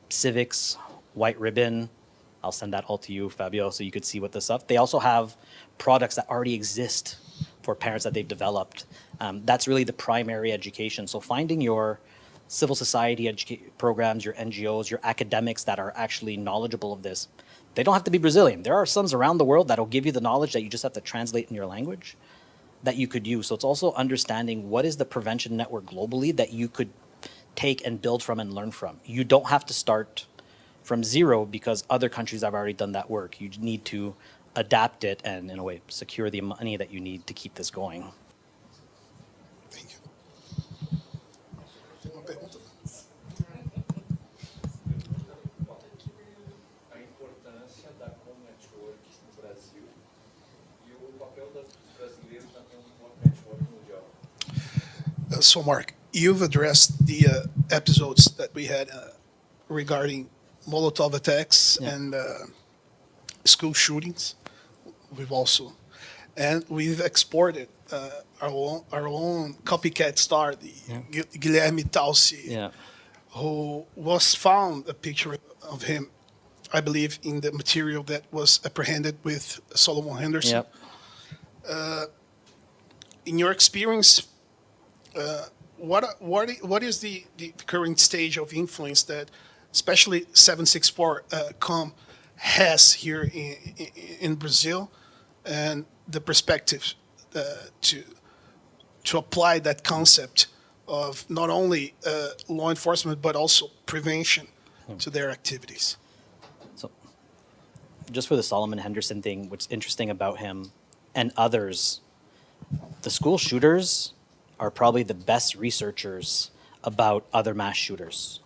Civics, White Ribbon. I'll send that all to you, Fabio, so you could see what this stuff. They also have products that already exist for parents that they've developed. That's really the primary education. So finding your civil society programs, your NGOs, your academics that are actually knowledgeable of this. They don't have to be Brazilian. There are some around the world that will give you the knowledge that you just have to translate in your language that you could use. So it's also understanding what is the prevention network globally that you could take and build from and learn from. You don't have to start from zero because other countries have already done that work. You need to adapt it and, in a way, secure the money that you need to keep this going. Thank you. Tem uma pergunta? A importância da network no Brasil e o papel dos brasileiros na network mundial. So, Mark, you've addressed the episodes that we had regarding Molotov attacks and school shootings. We've exported our own copycat star, the Guilherme Taussi, who was found a picture of him, I believe, in the material that was apprehended with Solomon Henderson. In your experience, what is the current stage of influence that especially 764 has here in Brazil, and the perspective to apply that concept of not only law enforcement but also prevention to their activities? So, just for the Solomon Henderson thing, what's interesting about him and others, the school shooters are probably the best researchers about other mass shooters.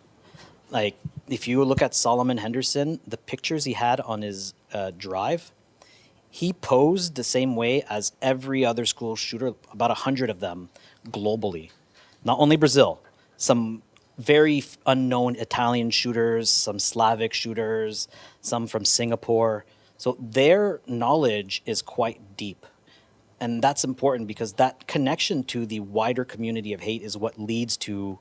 Like, if you look at Solomon Henderson, the pictures he had on his drive, he posed the same way as every other school shooter, about 100 of them globally. Not only Brazil, some very unknown Italian shooters, some Slavic shooters, some from Singapore. So their knowledge is quite deep. And that's important because that connection to the wider community of hate is what leads to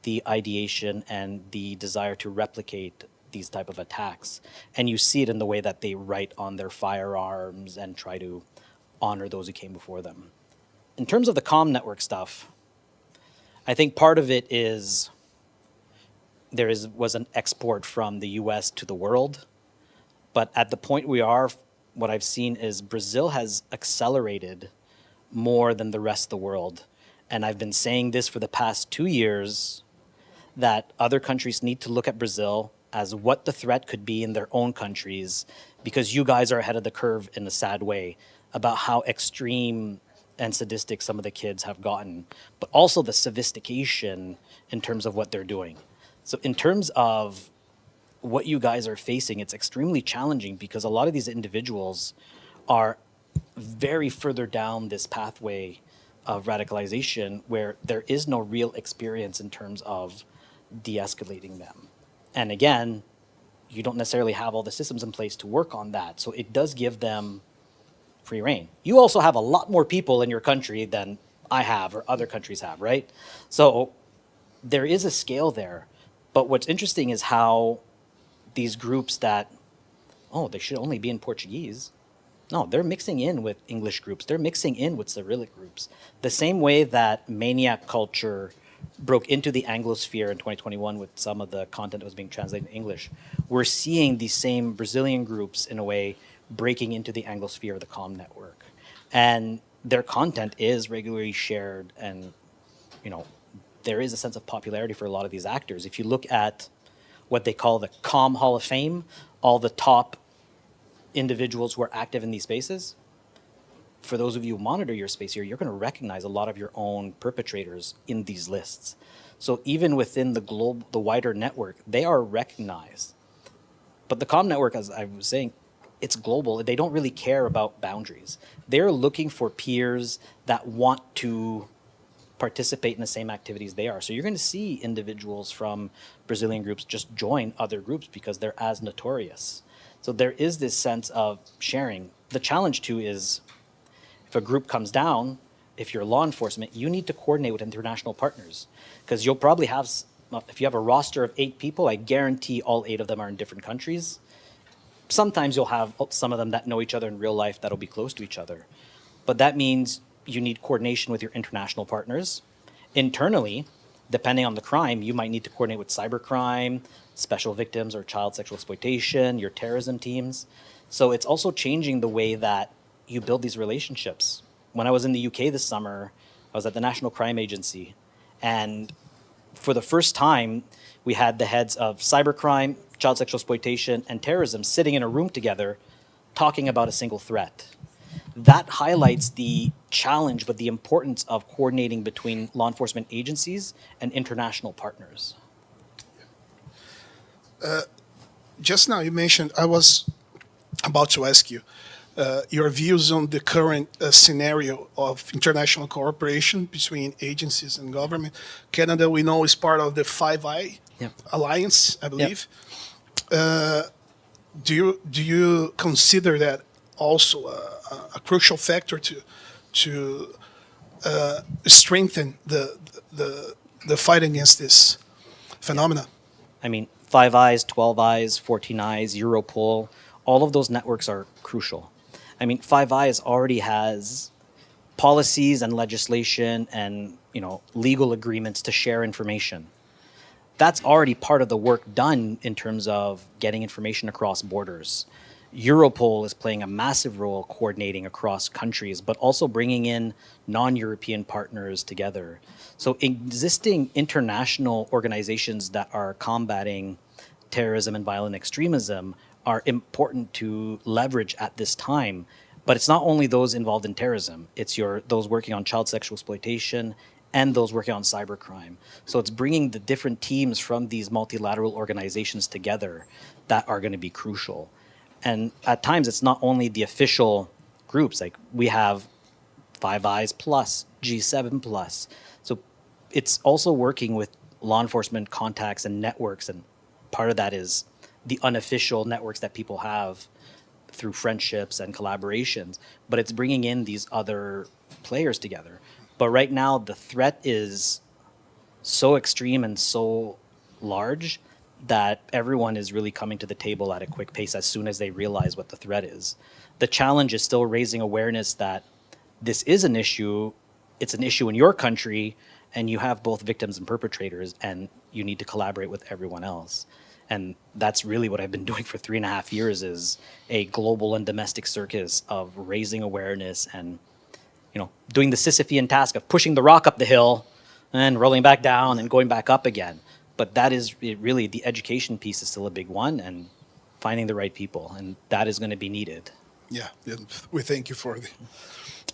the ideation and the desire to replicate these type of attacks. And you see it in the way that they write on their firearms and try to honor those who came before them. In terms of the comm network stuff, I think part of it is was an export from the US to the world. But at the point we are, what I've seen is Brazil has accelerated more than the rest of the world. And I've been saying this for the past 2 years, that other countries need to look at Brazil as what the threat could be in their own countries, because you guys are ahead of the curve in a sad way about how extreme and sadistic some of the kids have gotten, but also the sophistication in terms of what they're doing. So in terms of what you guys are facing, it's extremely challenging because a lot of these individuals are very further down this pathway of radicalization where there is no real experience in terms of de-escalating them. And again, you don't necessarily have all the systems in place to work on that. So it does give them free reign. You also have a lot more people in your country than I have or other countries have, right? So there is a scale there. But what's interesting is how these groups that, they should only be in Portuguese. No, they're mixing in with English groups. They're mixing in with Cyrillic groups. The same way that maniac culture broke into the Anglosphere in 2021 with some of the content that was being translated in English, we're seeing these same Brazilian groups, in a way, breaking into the Anglosphere of the comm network. And their content is regularly shared and, there is a sense of popularity for a lot of these actors. If you look at what they call the COM Hall of Fame, all the top individuals who are active in these spaces, for those of you who monitor your space here, you're going to recognize a lot of your own perpetrators in these lists. So even within the wider network, they are recognized. But the COM network, as I was saying, it's global. They don't really care about boundaries. They're looking for peers that want to participate in the same activities they are. So you're going to see individuals from Brazilian groups just join other groups because they're as notorious. So there is this sense of sharing. The challenge too is if a group comes down, if you're law enforcement, you need to coordinate with international partners because you'll probably have, if you have a roster of 8 people, I guarantee all 8 of them are in different countries. Sometimes you'll have some of them that know each other in real life that'll be close to each other. But that means you need coordination with your international partners. Internally, depending on the crime, you might need to coordinate with cybercrime, special victims or child sexual exploitation, your terrorism teams. So it's also changing the way that you build these relationships. When I was in the UK this summer, I was at the National Crime Agency, and for the first time, we had the heads of cybercrime, child sexual exploitation, and terrorism sitting in a room together talking about a single threat. That highlights the challenge, but the importance of coordinating between law enforcement agencies and international partners. Just now you mentioned, I was about to ask you, your views on the current scenario of international cooperation between agencies and government. Canada, we know, is part of the Five Eye Alliance, I believe. Do you consider that also a crucial factor to strengthen the fight against this phenomena? I mean, Five Eyes, 12 Eyes, 14 Eyes, Europol, all of those networks are crucial. I mean, Five Eyes already has policies and legislation and, legal agreements to share information. That's already part of the work done in terms of getting information across borders. Europol is playing a massive role coordinating across countries, but also bringing in non-European partners together. So existing international organizations that are combating terrorism and violent extremism are important to leverage at this time. But it's not only those involved in terrorism, it's those working on child sexual exploitation and those working on cybercrime. So it's bringing the different teams from these multilateral organizations together that are going to be crucial. And at times, it's not only the official groups, like we have Five Eyes Plus, G7 Plus. So it's also working with law enforcement contacts and networks, and part of that is the unofficial networks that people have through friendships and collaborations, but it's bringing in these other players together. But right now, the threat is so extreme and so large that everyone is really coming to the table at a quick pace as soon as they realize what the threat is. The challenge is still raising awareness that this is an issue, it's an issue in your country, and you have both victims and perpetrators, and you need to collaborate with everyone else. And that's really what I've been doing for 3.5 years, is a global and domestic circus of raising awareness and doing the Sisyphean task of pushing the rock up the hill and rolling back down and going back up again. But that is really, the education piece is still a big one, and finding the right people, and that is going to be needed. Yeah, we thank you for it.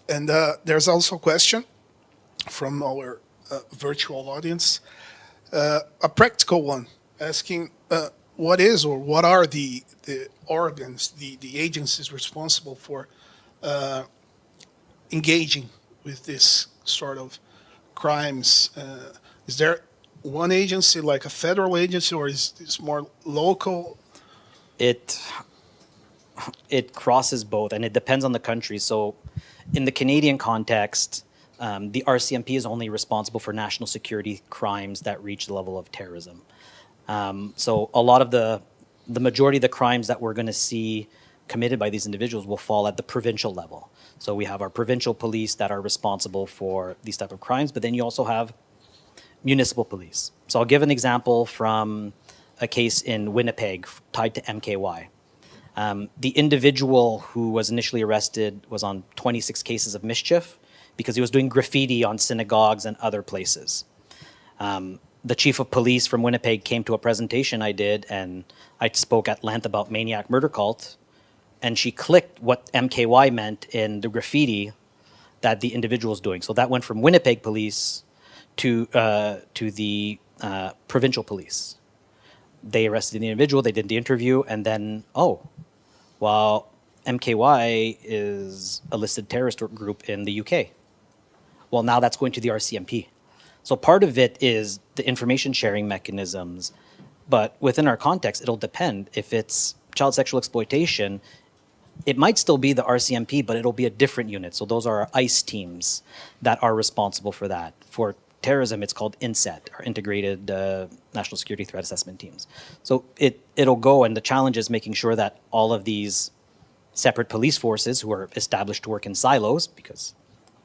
And there's also a question from our virtual audience, a practical one, asking what is or what are the organs, the agencies responsible for engaging with this sort of crimes? Is there one agency, like a federal agency, or is this more local? It crosses both, and it depends on the country. So in the Canadian context, the RCMP is only responsible for national security crimes that reach the level of terrorism. So a lot of the majority of the crimes that we're going to see committed by these individuals will fall at the provincial level. So we have our provincial police that are responsible for these type of crimes, but then you also have municipal police. So I'll give an example from a case in Winnipeg tied to MKY. The individual who was initially arrested was on 26 cases of mischief because he was doing graffiti on synagogues and other places. The chief of police from Winnipeg came to a presentation I did, and I spoke at length about maniac murder cult, and she clicked what MKY meant in the graffiti that the individual was doing. So that went from Winnipeg police to the provincial police. They arrested the individual, they did the interview, and then, oh, well, MKY is a listed terrorist group in the UK. Well, now that's going to the RCMP. So part of it is the information sharing mechanisms, but within our context, it'll depend. If it's child sexual exploitation, it might still be the RCMP, but it'll be a different unit. So those are our ICE teams that are responsible for that. For terrorism, it's called INSET, or Integrated National Security Threat Assessment Teams. So it'll go, and the challenge is making sure that all of these separate police forces who are established to work in silos, because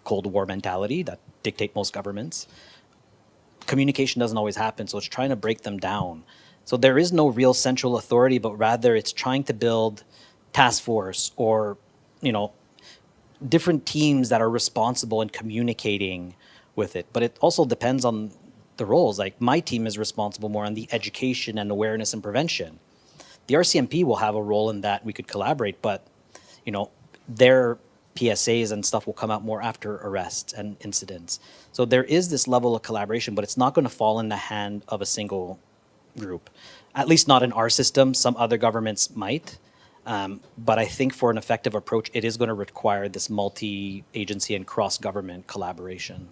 Cold War mentality that dictate most governments, communication doesn't always happen, so it's trying to break them down. So there is no real central authority, but rather it's trying to build task force or, different teams that are responsible in communicating with it. But it also depends on the roles. Like my team is responsible more on the education and awareness and prevention. The RCMP will have a role in that. We could collaborate, but, their PSAs and stuff will come out more after arrests and incidents. So there is this level of collaboration, but it's not going to fall in the hand of a single group. At least not in our system. Some other governments might. But I think for an effective approach, it is going to require this multi-agency and cross-government collaboration.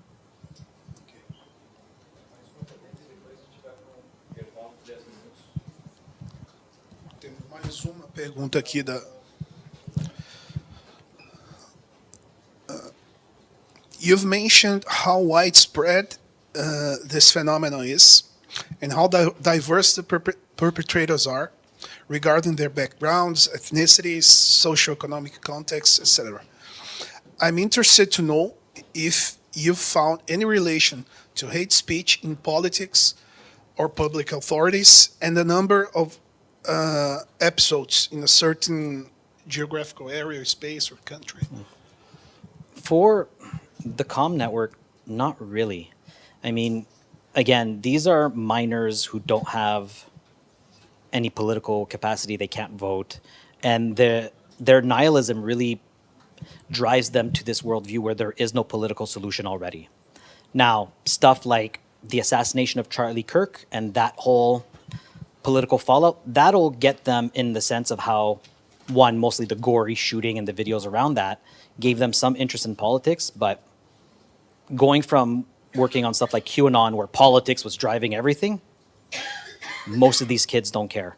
Tem mais uma pergunta aqui da... You've mentioned how widespread this phenomenon is and how diverse the perpetrators are regarding their backgrounds, ethnicities, socioeconomic contexts, etc. I'm interested to know if you've found any relation to hate speech in politics or public authorities and the number of episodes in a certain geographical area, space, or country. For the comm network, not really. I mean, again, these are minors who don't have any political capacity, they can't vote, and their nihilism really drives them to this worldview where there is no political solution already. Now, stuff like the assassination of Charlie Kirk and that whole political fallout, that'll get them in the sense of how, one, mostly the gory shooting and the videos around that gave them some interest in politics, but going from working on stuff like QAnon where politics was driving everything, most of these kids don't care.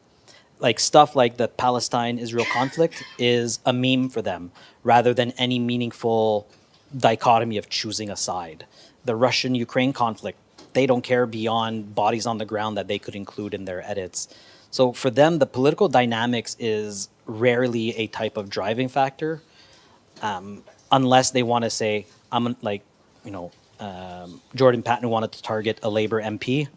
Like stuff like the Palestine-Israel conflict is a meme for them rather than any meaningful dichotomy of choosing a side. The Russian-Ukraine conflict, they don't care beyond bodies on the ground that they could include in their edits. So for them, the political dynamics is rarely a type of driving factor, unless they want to say, Jordan Patton wanted to target a Labour MP.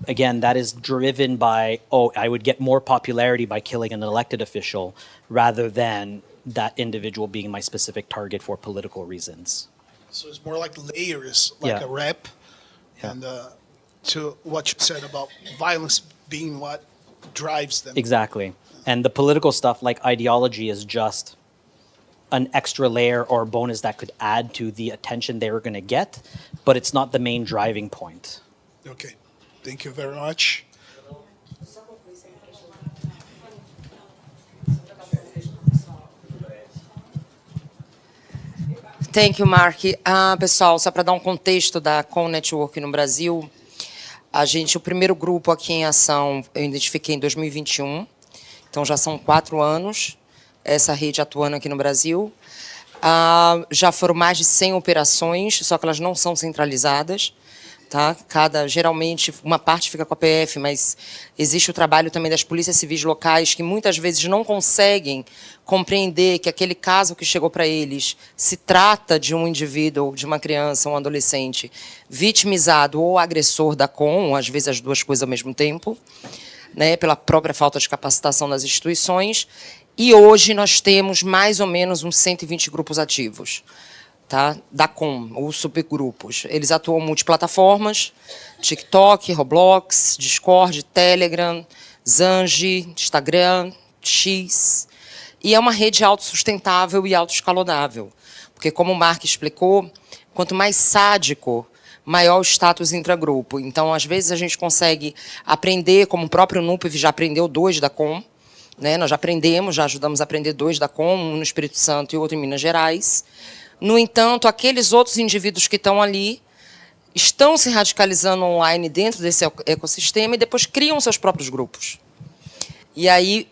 Again, that is driven by, I would get more popularity by killing an elected official rather than that individual being my specific target for political reasons. So it's more like layers, like Yeah. a rep, and to what you said about violence being what drives them. Exactly. And the political stuff like ideology is just an extra layer or bonus that could add to the attention they were going to get, but it's not the main driving point. Okay, thank you very much. Thank you, Mark. Pessoal, só para dar um contexto da Com Network no Brasil, o primeiro grupo aqui em ação eu identifiquei em 2021, então já são 4 anos essa rede atuando aqui no Brasil. Já foram mais de 100 operações, só que elas não são centralizadas. Tá? Geralmente, uma parte fica com a PF, mas existe o trabalho também das polícias civis locais que muitas vezes não conseguem compreender que aquele caso que chegou para eles se trata de um indivíduo, de uma criança, um adolescente vitimizado ou agressor da COM, às vezes as duas coisas ao mesmo tempo, né, pela própria falta de capacitação das instituições. E hoje nós temos mais ou menos uns 120 grupos ativos. tá? Da COM, os subgrupos. Eles atuam multiplataformas, TikTok, Roblox, Discord, Telegram, Zange, Instagram, X. E é uma rede autossustentável e autoescalonável. Porque, como o Marc explicou, quanto mais sádico, maior o status intragrupo. Então, às vezes, a gente consegue aprender, como o próprio NUPVE já aprendeu 2 da COM, né? Nós já aprendemos, já ajudamos a aprender 2 da COM, um no Espírito Santo e outro em Minas Gerais. No entanto, aqueles outros indivíduos que estão ali estão se radicalizando online dentro desse ecossistema e depois criam seus próprios grupos. E aí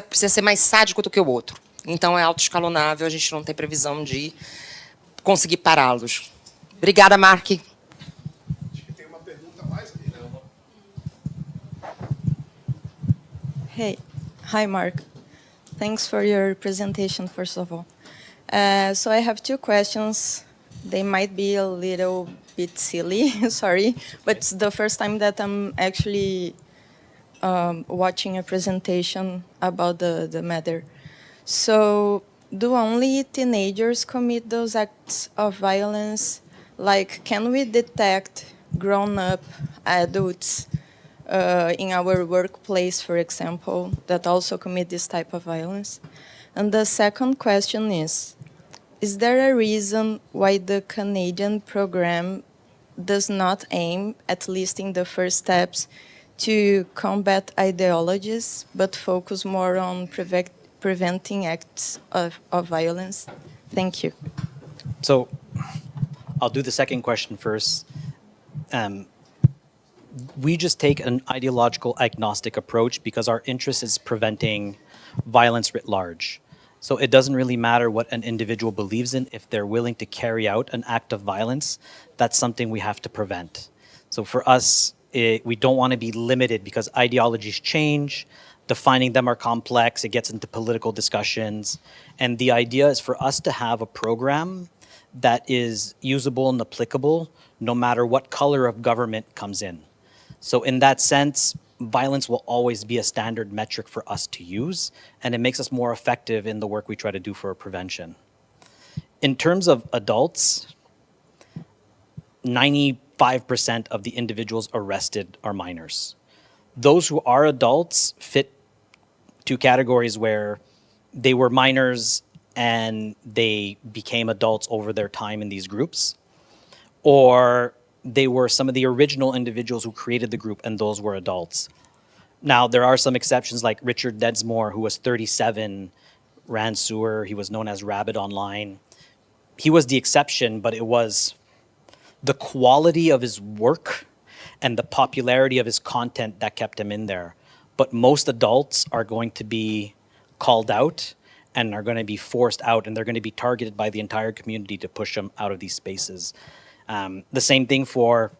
precisa ser mais sádico do que o outro. Então é autoescalonável, a gente não tem previsão de conseguir pará-los. Obrigada, Marc. Acho que tem uma pergunta a mais ali, né? Hey, hi Mark. Thanks for your presentation, first of all. So I have 2 questions. They might be a little bit silly, sorry, but it's the first time that I'm actually watching a presentation about the matter. So, do only teenagers commit those acts of violence? Like, can we detect grown-up adults in our workplace, for example, that also commit this type of violence? And the second question is there a reason why the Canadian program does not aim, at least in the first steps, to combat ideologies, but focus more on preventing acts of violence? Thank you. So I'll do the second question first. We just take an ideological agnostic approach because our interest is preventing violence writ large. So it doesn't really matter what an individual believes in. If they're willing to carry out an act of violence, that's something we have to prevent. So for us, we don't want to be limited because ideologies change, defining them are complex, it gets into political discussions. And the idea is for us to have a program that is usable and applicable no matter what color of government comes in. So in that sense, violence will always be a standard metric for us to use, and it makes us more effective in the work we try to do for prevention. In terms of adults, 95% of the individuals arrested are minors. Those who are adults fit 2 categories where they were minors and they became adults over their time in these groups, or they were some of the original individuals who created the group and those were adults. Now, there are some exceptions like Richard Dedsmore, who was 37, ran sewer, he was known as Rabbit Online. He was the exception, but it was the quality of his work and the popularity of his content that kept him in there. But most adults are going to be called out and are going to be forced out, and they're going to be targeted by the entire community to push them out of these spaces. The same thing for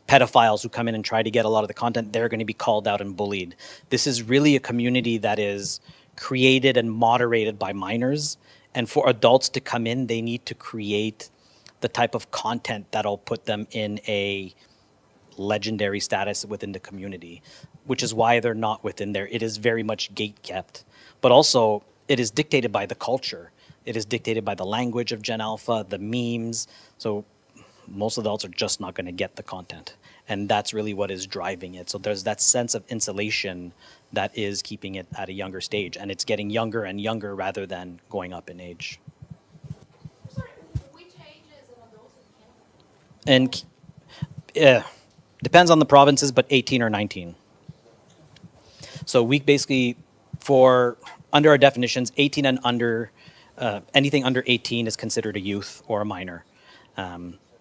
pedophiles who come in and try to get a lot of the content, they're going to be called out and bullied. This is really a community that is created and moderated by minors. And for adults to come in, they need to create the type of content that'll put them in a legendary status within the community, which is why they're not within there. It is very much gate-kept. But also, it is dictated by the culture. It is dictated by the language of Gen Alpha, the memes. So most adults are just not going to get the content. And that's really what is driving it. So there's that sense of insulation that is keeping it at a younger stage. And it's getting younger and younger rather than going up in age. Sorry, which age is an adult in Canada? And depends on the provinces, but 18 or 19. So we basically, under our definitions, 18 and under, anything under 18 is considered a youth or a minor.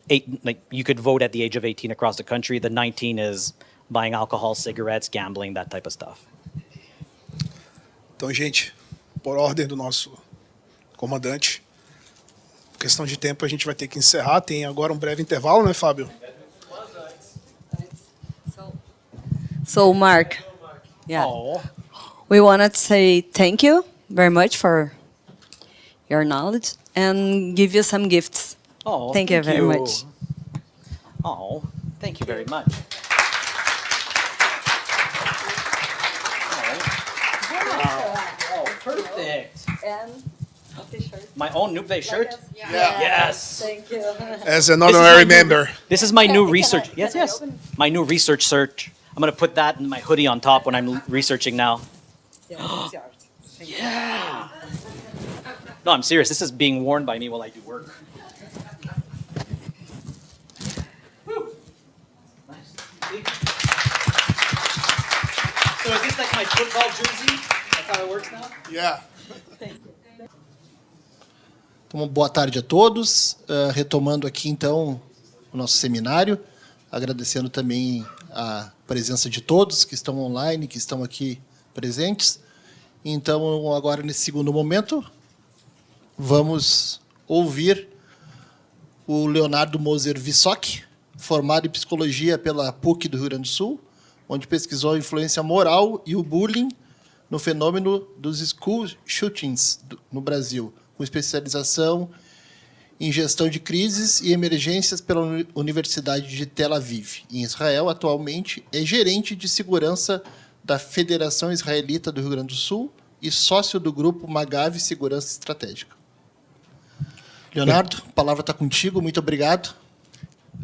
You could vote at the age of 18 across the country. The 19 is buying alcohol, cigarettes, gambling, that type of stuff. Então, gente, por ordem do nosso comandante, por questão de tempo a gente vai ter que encerrar. Tem agora um breve intervalo, né, Fábio? So, Mark, yeah, we wanted to say thank you very much for your knowledge and give you some gifts. Oh, thank you very much. Oh, thank you very much. Oh, perfect. And a t-shirt. My own NUPVE shirt? Yeah. Yes. Thank you. As an honorary my new- member. This is my new Can I- research. can Yes, I yes. open? My new research shirt. I'm going to put that in my hoodie on top when I'm researching now. Yeah. No, I'm serious. This is being worn by me while I do work. Whew. Nice. See? So is this like my football jersey? That's how it works now? Yeah. Então, boa tarde a todos. Retomando aqui, então, o nosso seminário, agradecendo também a presença de todos que estão online, que estão aqui presentes. Então, agora, nesse segundo momento, vamos ouvir o Leonardo Moser Vissoky, formado em Psicologia pela PUC do Rio Grande do Sul, onde pesquisou a influência moral e o bullying no fenômeno dos school shootings no Brasil, com especialização em gestão de crises e emergências pela Universidade de Tel Aviv. Em Israel, atualmente, é gerente de segurança da Federação Israelita do Rio Grande do Sul e sócio do grupo Magav Segurança Estratégica. Leonardo, a palavra está contigo. Muito obrigado.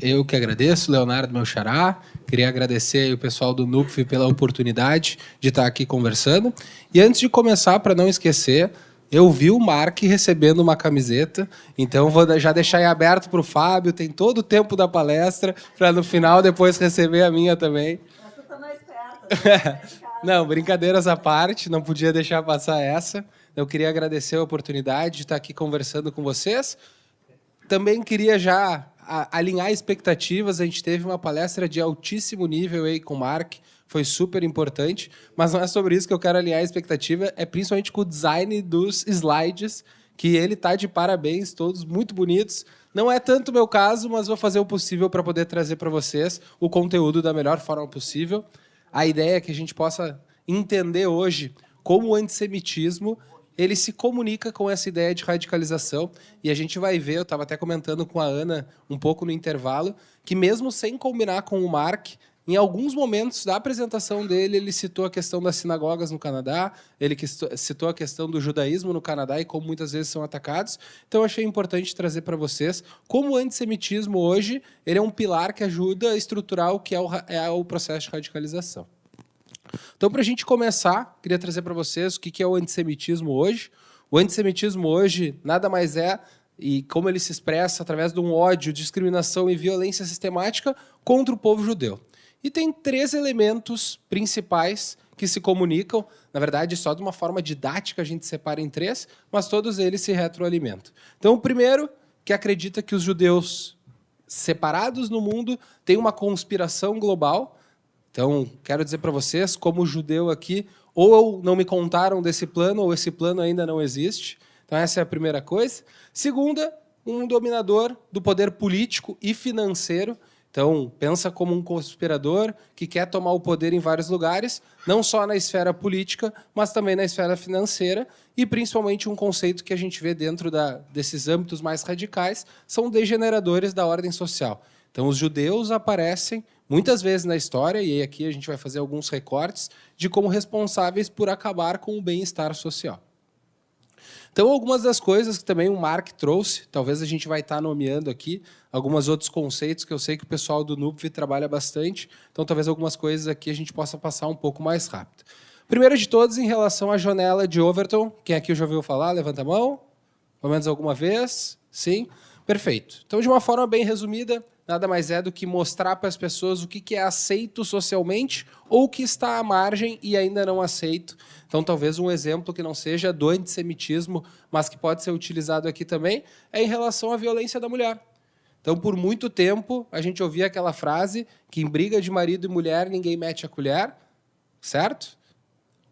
Eu que agradeço, Leonardo, meu xará. Queria agradecer aí o pessoal do NUPVE pela oportunidade de estar aqui conversando. E antes de começar, para não esquecer, eu vi o Marc recebendo uma camiseta, então vou já deixar em aberto para o Fábio, tem todo o tempo da palestra, para no final depois receber a minha também. Mas tu tá mais perto. Não, brincadeiras à parte, não podia deixar passar essa. Eu queria agradecer a oportunidade de estar aqui conversando com vocês. Também queria já alinhar expectativas. A gente teve uma palestra de altíssimo nível aí com o Marc, foi super importante, mas não é sobre isso que eu quero alinhar a expectativa, é principalmente com o design dos slides, que ele está de parabéns, todos muito bonitos. Não é tanto o meu caso, mas vou fazer o possível para poder trazer para vocês o conteúdo da melhor forma possível. A ideia é que a gente possa entender hoje como o antissemitismo ele se comunica com essa ideia de radicalização, e a gente vai ver, eu estava até comentando com a Ana um pouco no intervalo, que mesmo sem combinar com o Marc, em alguns momentos da apresentação dele, ele citou a questão das sinagogas no Canadá, ele citou a questão do judaísmo no Canadá e como muitas vezes são atacados. Então, eu achei importante trazer para vocês como o antissemitismo hoje ele é um pilar que ajuda a estruturar o que é o processo de radicalização. Então, para a gente começar, queria trazer para vocês o que é o antissemitismo hoje. O antissemitismo hoje nada mais é, e como ele se expressa através de um ódio, discriminação e violência sistemática contra o povo judeu. E tem 3 elementos principais que se comunicam. Na verdade, só de uma forma didática a gente separa em 3, mas todos eles se retroalimentam. Então, o primeiro, que acredita que os judeus separados no mundo têm uma conspiração global. Então, quero dizer para vocês, como judeu aqui, ou não me contaram desse plano, ou esse plano ainda não existe. Então, essa é a primeira coisa. Segunda, um dominador do poder político e financeiro. Então, pensa como um conspirador que quer tomar o poder em vários lugares, não só na esfera política, mas também na esfera financeira, e principalmente um conceito que a gente vê dentro desses âmbitos mais radicais, são degeneradores da ordem social. Então, os judeus aparecem muitas vezes na história, e aqui a gente vai fazer alguns recortes, de como responsáveis por acabar com o bem-estar social. Então, algumas das coisas que também o Marc trouxe, talvez a gente vai estar nomeando aqui, alguns outros conceitos que eu sei que o pessoal do NUPVE trabalha bastante, então talvez algumas coisas aqui a gente possa passar um pouco mais rápido. Primeiro de todos, em relação à janela de Overton, quem aqui já ouviu falar? Levanta a mão. Pelo menos alguma vez? Sim? Perfeito. Então, de uma forma bem resumida, nada mais é do que mostrar para as pessoas o que é aceito socialmente ou o que está à margem e ainda não aceito. Então, talvez um exemplo que não seja do antissemitismo, mas que pode ser utilizado aqui também, é em relação à violência da mulher. Então, por muito tempo, a gente ouvia aquela frase que em briga de marido e mulher ninguém mete a colher, certo?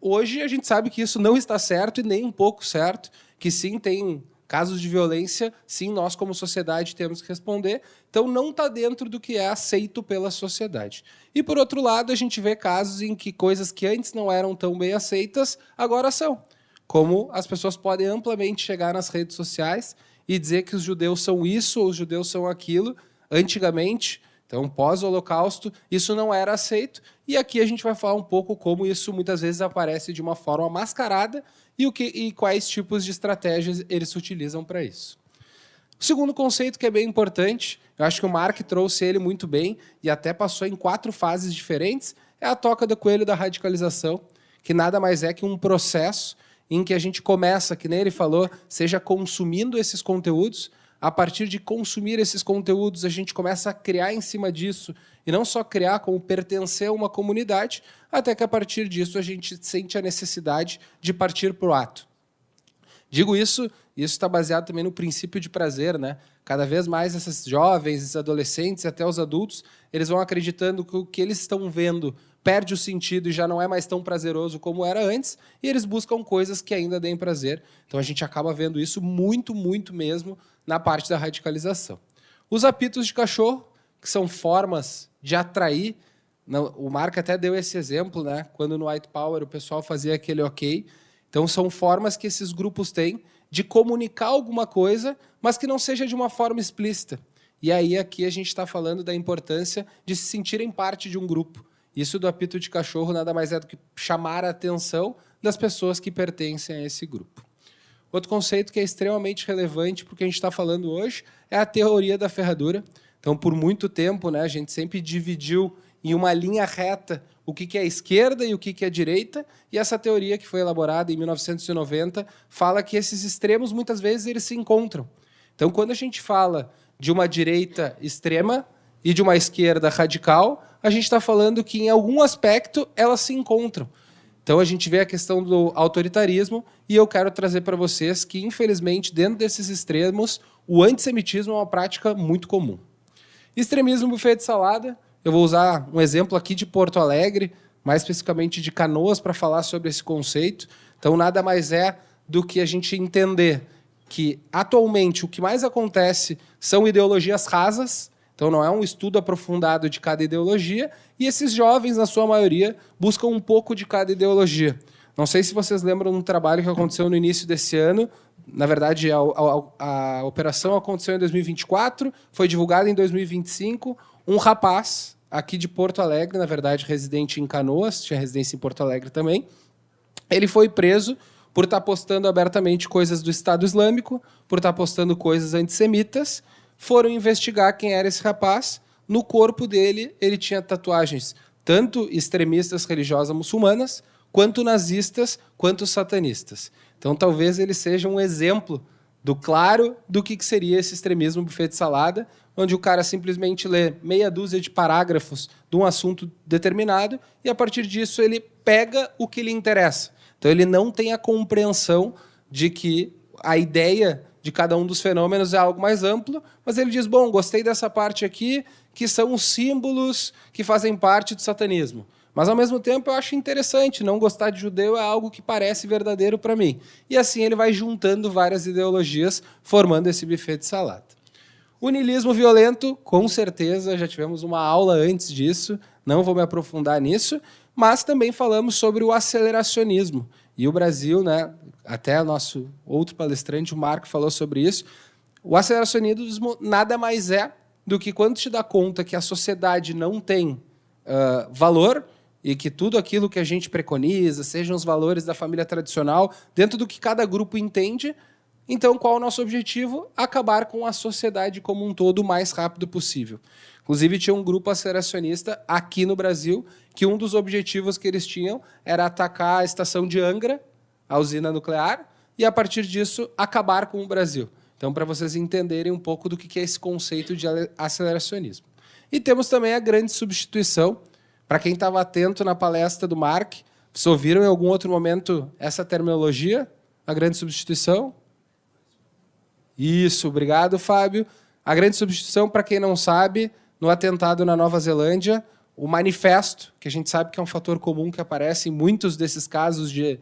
Hoje, a gente sabe que isso não está certo e nem um pouco certo, que sim, tem casos de violência, sim, nós como sociedade temos que responder. Então, não está dentro do que é aceito pela sociedade. E, por outro lado, a gente vê casos em que coisas que antes não eram tão bem aceitas, agora são. Como as pessoas podem amplamente chegar nas redes sociais e dizer que os judeus são isso ou os judeus são aquilo. Antigamente, Então, pós-Holocausto, isso não era aceito, e aqui a gente vai falar um pouco como isso muitas vezes aparece de uma forma mascarada e quais tipos de estratégias eles utilizam para isso. O segundo conceito que é bem importante, eu acho que o Marc trouxe ele muito bem e até passou em 4 fases diferentes, é a toca do coelho da radicalização, que nada mais é que um processo em que a gente começa, que nem ele falou, seja consumindo esses conteúdos. A partir de consumir esses conteúdos, a gente começa a criar em cima disso, e não só criar, como pertencer a uma comunidade, até que a partir disso a gente sente a necessidade de partir para o ato. Digo isso está baseado também no princípio de prazer, né? Cada vez mais esses jovens, esses adolescentes, até os adultos, eles vão acreditando que o que eles estão vendo perde o sentido e já não é mais tão prazeroso como era antes, e eles buscam coisas que ainda deem prazer. Então a gente acaba vendo isso muito, muito mesmo na parte da radicalização. Os apitos de cachorro, que são formas de atrair, o Marc até deu esse exemplo, né? Quando no White Power o pessoal fazia aquele ok. Então são formas que esses grupos têm de comunicar alguma coisa, mas que não seja de uma forma explícita. E aí aqui a gente está falando da importância de se sentirem parte de um grupo. Isso do apito de cachorro nada mais é do que chamar a atenção das pessoas que pertencem a esse grupo. Outro conceito que é extremamente relevante para o que a gente está falando hoje é a teoria da ferradura. Então, por muito tempo, né, a gente sempre dividiu em uma linha reta o que é a esquerda e o que é a direita, e essa teoria que foi elaborada em 1990 fala que esses extremos, muitas vezes, eles se encontram. Então, quando a gente fala de uma direita extrema e de uma esquerda radical, a gente está falando que, em algum aspecto, elas se encontram. Então, a gente vê a questão do autoritarismo, e eu quero trazer para vocês que, infelizmente, dentro desses extremos, o antissemitismo é uma prática muito comum. Extremismo buffet de salada. Eu vou usar um exemplo aqui de Porto Alegre, mais especificamente de Canoas, para falar sobre esse conceito. Então, nada mais é do que a gente entender que, atualmente, o que mais acontece são ideologias rasas. Então, não é um estudo aprofundado de cada ideologia, e esses jovens, na sua maioria, buscam um pouco de cada ideologia. Não sei se vocês lembram de um trabalho que aconteceu no início desse ano. Na verdade, a operação aconteceu em 2024, foi divulgada em 2025. Um rapaz aqui de Porto Alegre, na verdade, residente em Canoas, tinha residência em Porto Alegre também, ele foi preso por estar postando abertamente coisas do Estado Islâmico, por estar postando coisas antissemitas. Foram investigar quem era esse rapaz. No corpo dele, ele tinha tatuagens tanto extremistas religiosas muçulmanas, quanto nazistas, quanto satanistas. Então, talvez ele seja um exemplo claro do que seria esse extremismo buffet de salada, onde o cara simplesmente lê meia dúzia de parágrafos de um assunto determinado e, a partir disso, ele pega o que lhe interessa. Então, ele não tem a compreensão de que a ideia de cada um dos fenômenos é algo mais amplo, mas ele diz, bom, gostei dessa parte aqui, que são os símbolos que fazem parte do satanismo. Mas, ao mesmo tempo, eu acho interessante, não gostar de judeu é algo que parece verdadeiro para mim. E assim ele vai juntando várias ideologias, formando esse buffet de salada. O niilismo violento, com certeza, já tivemos uma aula antes disso, não vou me aprofundar nisso, mas também falamos sobre o aceleracionismo. E o Brasil, né, até o nosso outro palestrante, o Marc, falou sobre isso. O aceleracionismo nada mais é do que quando te dá conta que a sociedade não tem valor e que tudo aquilo que a gente preconiza, sejam os valores da família tradicional, dentro do que cada grupo entende, então qual é o nosso objetivo? Acabar com a sociedade como um todo o mais rápido possível. Inclusive, tinha um grupo aceleracionista aqui no Brasil que um dos objetivos que eles tinham era atacar a estação de Angra, a usina nuclear, e, a partir disso, acabar com o Brasil. Então, para vocês entenderem um pouco do que é esse conceito de aceleracionismo. E temos também a grande substituição. Para quem estava atento na palestra do Marc, vocês ouviram em algum outro momento essa terminologia? A grande substituição? Isso, obrigado, Fábio. A grande substituição, para quem não sabe, no atentado na Nova Zelândia, o manifesto, que a gente sabe que é um fator comum que aparece em muitos desses casos de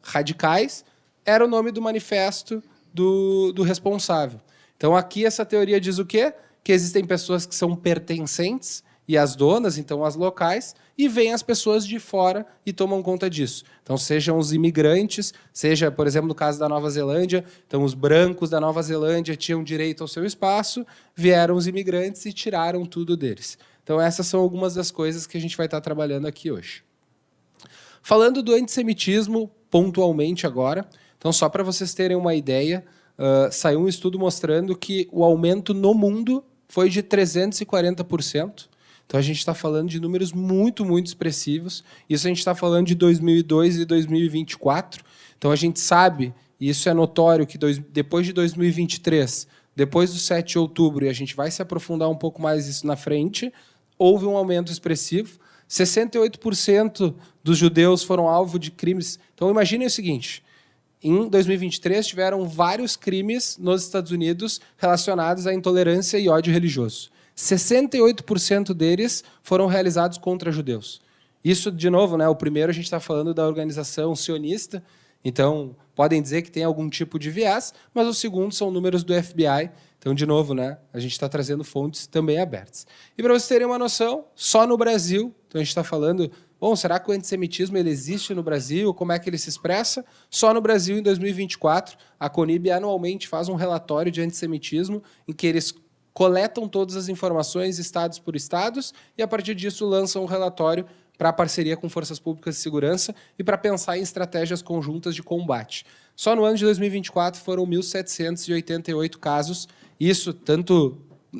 radicais, era o nome do manifesto do responsável. Então, aqui essa teoria diz o quê? Que existem pessoas que são pertencentes, e as donas, então as locais, e vêm as pessoas de fora e tomam conta disso. Então, sejam os imigrantes, seja, por exemplo, no caso da Nova Zelândia, então os brancos da Nova Zelândia tinham direito ao seu espaço, vieram os imigrantes e tiraram tudo deles. Então, essas são algumas das coisas que a gente vai estar trabalhando aqui hoje. Falando do antissemitismo, pontualmente agora, então, só para vocês terem uma ideia, saiu um estudo mostrando que o aumento no mundo foi de 340%. Então, a gente está falando de números muito, muito expressivos. Isso a gente está falando de 2002 e 2024. Então, a gente sabe, e isso é notório, que depois de 2023, depois do 7 de outubro, e a gente vai se aprofundar um pouco mais isso na frente, houve um aumento expressivo. 68% dos judeus foram alvo de crimes. Então, imaginem o seguinte, em 2023, tiveram vários crimes nos Estados Unidos relacionados à intolerância e ódio religioso. 68% deles foram realizados contra judeus. Isso, de novo, né, o primeiro a gente está falando da organização sionista, então podem dizer que tem algum tipo de viés, mas o segundo são números do FBI. Então, de novo, né, a gente está trazendo fontes também abertas. E para vocês terem uma noção, só no Brasil, então a gente está falando, bom, será que o antissemitismo ele existe no Brasil? Como é que ele se expressa? Só no Brasil, em 2024, a CONIB anualmente faz um relatório de antissemitismo em que eles coletam todas as informações, estados por estados, e a partir disso lançam um relatório para a parceria com forças públicas de segurança e para pensar em estratégias conjuntas de combate. Só no ano de 2024 foram 1.788 casos, isso tanto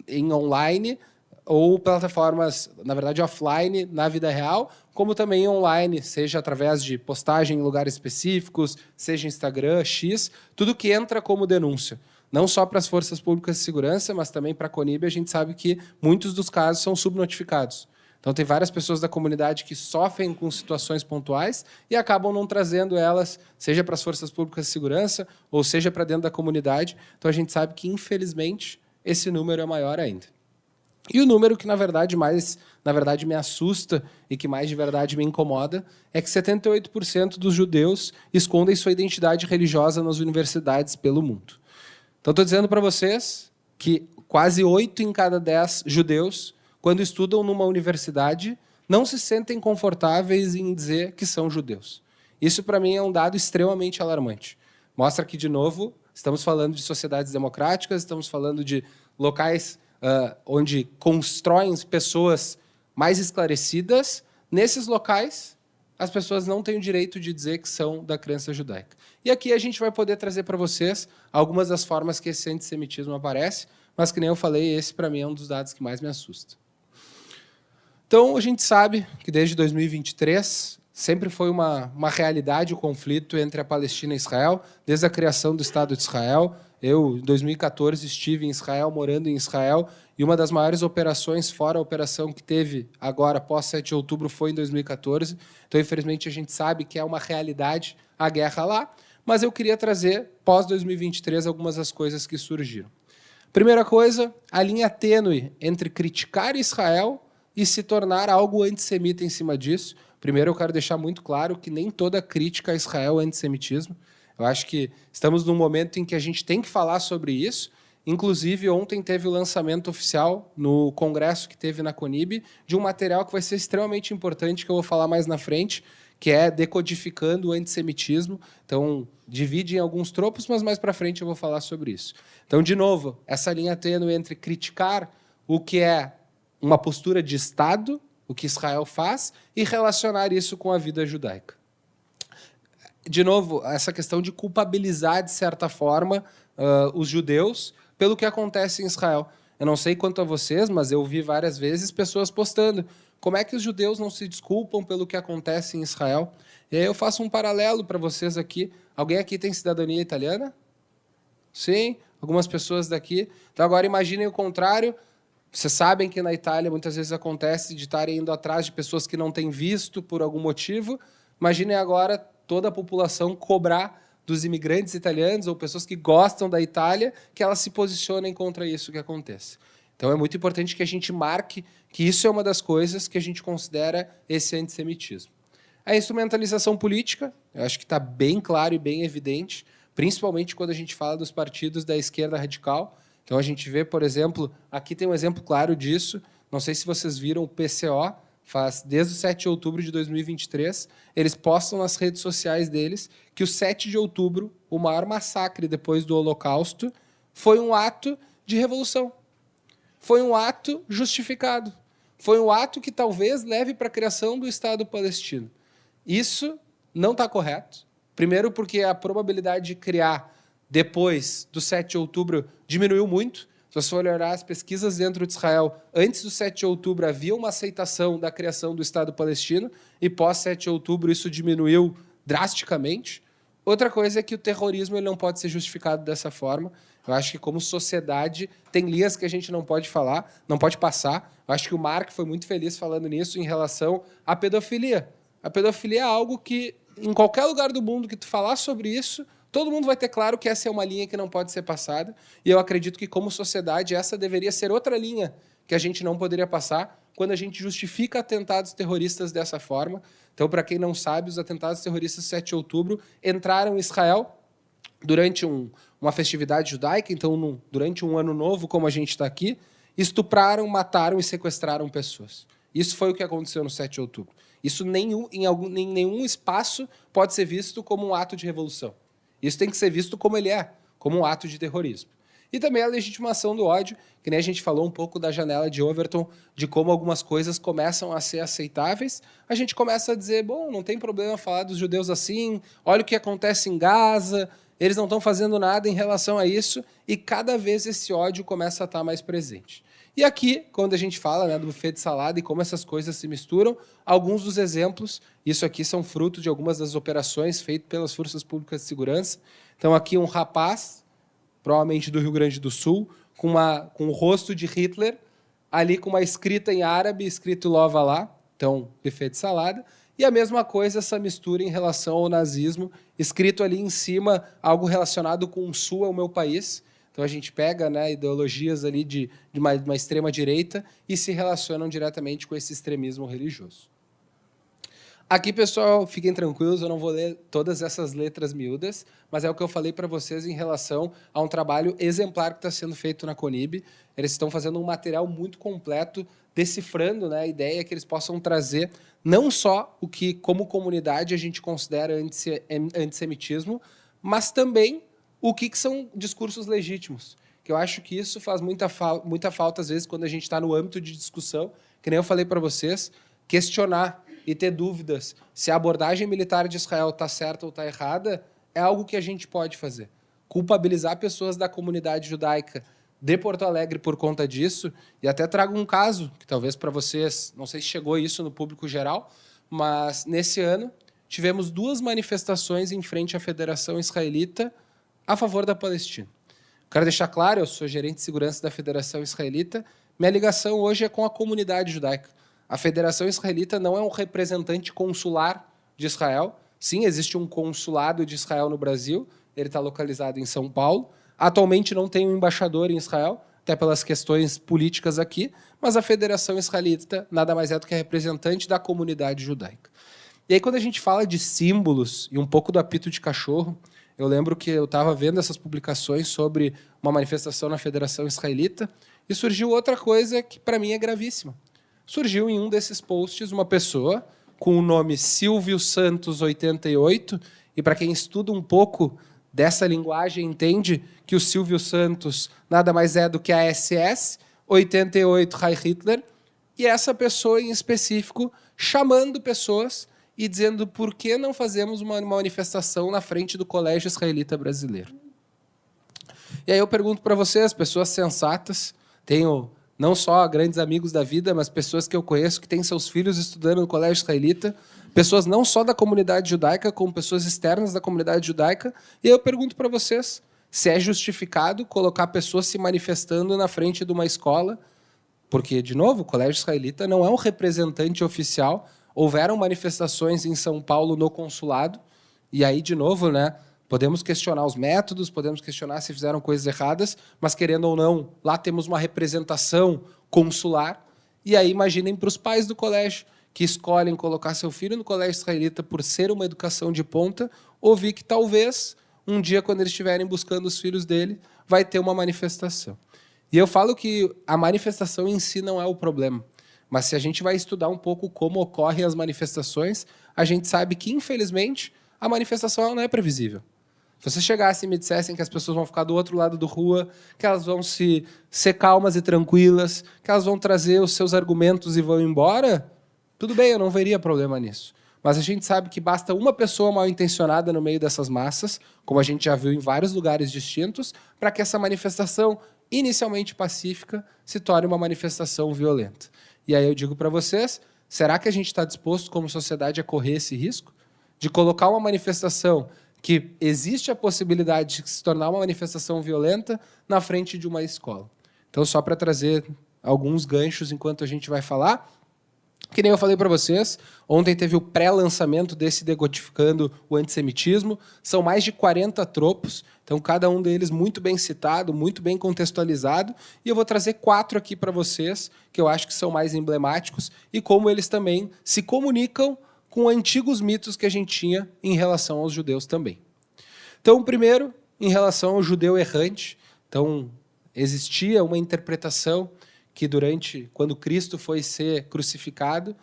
em online ou plataformas, na verdade, offline, na vida real, como também online, seja através de postagem em lugares específicos, seja Instagram, X, tudo que entra como denúncia. Não só para as forças públicas de segurança, mas também para a CONIB, a gente sabe que muitos dos casos são subnotificados. Então, tem várias pessoas da comunidade que sofrem com situações pontuais e acabam não trazendo elas, seja para as forças públicas de segurança ou seja para dentro da comunidade. Então, a gente sabe que, infelizmente, esse número é maior ainda. E o número que, na verdade, me assusta e que mais de verdade me incomoda é que 78% dos judeus escondem sua identidade religiosa nas universidades pelo mundo. Então, estou dizendo para vocês que quase 8 em cada 10 judeus, quando estudam numa universidade, não se sentem confortáveis em dizer que são judeus. Isso, para mim, é um dado extremamente alarmante. Mostra que, de novo, estamos falando de sociedades democráticas, estamos falando de locais onde constroem pessoas mais esclarecidas. Nesses locais, as pessoas não têm o direito de dizer que são da crença judaica. E aqui a gente vai poder trazer para vocês algumas das formas que esse antissemitismo aparece, mas, que nem eu falei, esse, para mim, é um dos dados que mais me assusta. Então, a gente sabe que, desde 2023, sempre foi uma realidade o conflito entre a Palestina e Israel, desde a criação do Estado de Israel. Eu, em 2014, estive em Israel, morando em Israel, e uma das maiores operações, fora a operação que teve agora, após 7 de outubro, foi em 2014. Então, infelizmente, a gente sabe que é uma realidade a guerra lá, mas eu queria trazer, pós-2023, algumas das coisas que surgiram. Primeira coisa, a linha tênue entre criticar Israel e se tornar algo antissemita em cima disso. Primeiro, eu quero deixar muito claro que nem toda crítica a Israel é antissemitismo. Eu acho que estamos num momento em que a gente tem que falar sobre isso. Inclusive, ontem teve o lançamento oficial no congresso que teve na CONIB de um material que vai ser extremamente importante, que eu vou falar mais na frente, que é decodificando o antissemitismo. Então, divide em alguns tropos, mas mais para frente eu vou falar sobre isso. Então, de novo, essa linha tênue entre criticar o que é uma postura de Estado, o que Israel faz, e relacionar isso com a vida judaica. De novo, essa questão de culpabilizar, de certa forma, os judeus pelo que acontece em Israel. Eu não sei quanto a vocês, mas eu vi várias vezes pessoas postando como é que os judeus não se desculpam pelo que acontece em Israel. E aí eu faço um paralelo para vocês aqui. Alguém aqui tem cidadania italiana? Sim, algumas pessoas daqui. Então, agora imaginem o contrário. Vocês sabem que na Itália muitas vezes acontece de estarem indo atrás de pessoas que não têm visto por algum motivo. Imaginem agora toda a população cobrar dos imigrantes italianos ou pessoas que gostam da Itália que elas se posicionem contra isso que acontece. Então, é muito importante que a gente marque que isso é uma das coisas que a gente considera esse antissemitismo. A instrumentalização política, eu acho que está bem claro e bem evidente, principalmente quando a gente fala dos partidos da esquerda radical. Então, a gente vê, por exemplo, aqui tem um exemplo claro disso. Não sei se vocês viram o PCO, desde o 7 de outubro de 2023, eles postam nas redes sociais deles que o 7 de outubro, o maior massacre depois do Holocausto, foi um ato de revolução. Foi um ato justificado. Foi um ato que talvez leve para a criação do Estado palestino. Isso não está correto. Primeiro porque a probabilidade de criar depois do 7 de outubro diminuiu muito. Se você for olhar as pesquisas dentro de Israel, antes do 7 de outubro havia uma aceitação da criação do Estado palestino e pós 7 de outubro isso diminuiu drasticamente. Outra coisa é que o terrorismo ele não pode ser justificado dessa forma. Eu acho que como sociedade tem linhas que a gente não pode falar, não pode passar. Eu acho que o Marc foi muito feliz falando nisso em relação à pedofilia. A pedofilia é algo que em qualquer lugar do mundo que tu falar sobre isso, todo mundo vai ter claro que essa é uma linha que não pode ser passada. E eu acredito que, como sociedade, essa deveria ser outra linha que a gente não poderia passar quando a gente justifica atentados terroristas dessa forma. Então, para quem não sabe, os atentados terroristas do 7 de outubro entraram em Israel durante uma festividade judaica, então, durante um ano novo, como a gente está aqui, estupraram, mataram e sequestraram pessoas. Isso foi o que aconteceu no 7 de outubro. Isso em nenhum espaço pode ser visto como um ato de revolução. Isso tem que ser visto como ele é, como um ato de terrorismo. E também a legitimação do ódio, que nem a gente falou um pouco da janela de Overton, de como algumas coisas começam a ser aceitáveis, a gente começa a dizer, bom, não tem problema falar dos judeus assim, olha o que acontece em Gaza, eles não estão fazendo nada em relação a isso, e cada vez esse ódio começa a estar mais presente. E aqui, quando a gente fala, né, do buffet de salada e como essas coisas se misturam, alguns dos exemplos, isso aqui são fruto de algumas das operações feitas pelas Forças Públicas de Segurança. Então, aqui um rapaz, provavelmente do Rio Grande do Sul, com o rosto de Hitler, ali com uma escrita em árabe, escrito Lova lá, então, buffet de salada. E a mesma coisa, essa mistura em relação ao nazismo, escrito ali em cima, algo relacionado com o Sul é o meu país. Então, a gente pega, né, ideologias ali de uma extrema-direita e se relacionam diretamente com esse extremismo religioso. Aqui, pessoal, fiquem tranquilos, eu não vou ler todas essas letras miúdas, mas é o que eu falei para vocês em relação a um trabalho exemplar que está sendo feito na CONIB. Eles estão fazendo um material muito completo, decifrando, né, a ideia que eles possam trazer não só o que, como comunidade, a gente considera antissemitismo, mas também o que são discursos legítimos. Que eu acho que isso faz muita falta, às vezes, quando a gente está no âmbito de discussão, que nem eu falei para vocês, questionar e ter dúvidas se a abordagem militar de Israel está certa ou está errada, é algo que a gente pode fazer. Culpabilizar pessoas da comunidade judaica de Porto Alegre por conta disso, e até trago um caso, que talvez para vocês, não sei se chegou isso no público geral, mas nesse ano tivemos 2 manifestações em frente à Federação Israelita a favor da Palestina. Quero deixar claro, eu sou gerente de segurança da Federação Israelita, minha ligação hoje é com a comunidade judaica. A Federação Israelita não é um representante consular de Israel. Sim, existe um consulado de Israel no Brasil, ele está localizado em São Paulo. Atualmente não tem um embaixador em Israel, até pelas questões políticas aqui, mas a Federação Israelita nada mais é do que a representante da comunidade judaica. E aí, quando a gente fala de símbolos e um pouco do apito de cachorro, eu lembro que eu estava vendo essas publicações sobre uma manifestação na Federação Israelita e surgiu outra coisa que, para mim, é gravíssima. Surgiu em um desses posts uma pessoa com o nome Silvio Santos 88, e para quem estuda um pouco dessa linguagem entende que o Silvio Santos nada mais é do que a SS, 88 Heil Hitler, e essa pessoa em específico chamando pessoas e dizendo por que não fazemos uma manifestação na frente do Colégio Israelita Brasileiro. E aí eu pergunto para vocês, pessoas sensatas, tenho não só grandes amigos da vida, mas pessoas que eu conheço que têm seus filhos estudando no Colégio Israelita, pessoas não só da comunidade judaica, como pessoas externas da comunidade judaica, e eu pergunto para vocês se é justificado colocar pessoas se manifestando na frente de uma escola, porque, de novo, o Colégio Israelita não é um representante oficial. Houveram manifestações em São Paulo no consulado, e aí, de novo, né, podemos questionar os métodos, podemos questionar se fizeram coisas erradas, mas, querendo ou não, lá temos uma representação consular, e aí imaginem para os pais do colégio, que escolhem colocar seu filho no Colégio Israelita por ser uma educação de ponta, ouvir que talvez, um dia, quando eles estiverem buscando os filhos dele, vai ter uma manifestação. E eu falo que a manifestação em si não é o problema. Mas se a gente vai estudar um pouco como ocorrem as manifestações, a gente sabe que, infelizmente, a manifestação não é previsível. Se vocês chegassem e me dissessem que as pessoas vão ficar do outro lado da rua, que elas vão ser calmas e tranquilas, que elas vão trazer os seus argumentos e vão embora, tudo bem, eu não veria problema nisso. Mas a gente sabe que basta uma pessoa mal intencionada no meio dessas massas, como a gente já viu em vários lugares distintos, para que essa manifestação inicialmente pacífica se torne uma manifestação violenta. E aí eu digo para vocês, será que a gente está disposto como sociedade a correr esse risco? De colocar uma manifestação que existe a possibilidade de se tornar uma manifestação violenta na frente de uma escola. Então, só para trazer alguns ganchos enquanto a gente vai falar, que nem eu falei para vocês, ontem teve o pré-lançamento desse Decodificando o Antissemitismo, são mais de 40 tropos, então cada um deles muito bem citado, muito bem contextualizado, e eu vou trazer 4 aqui para vocês, que eu acho que são mais emblemáticos, e como eles também se comunicam com antigos mitos que a gente tinha em relação aos judeus também. Então, primeiro, em relação ao judeu errante, então existia uma interpretação que quando Cristo foi ser crucificado,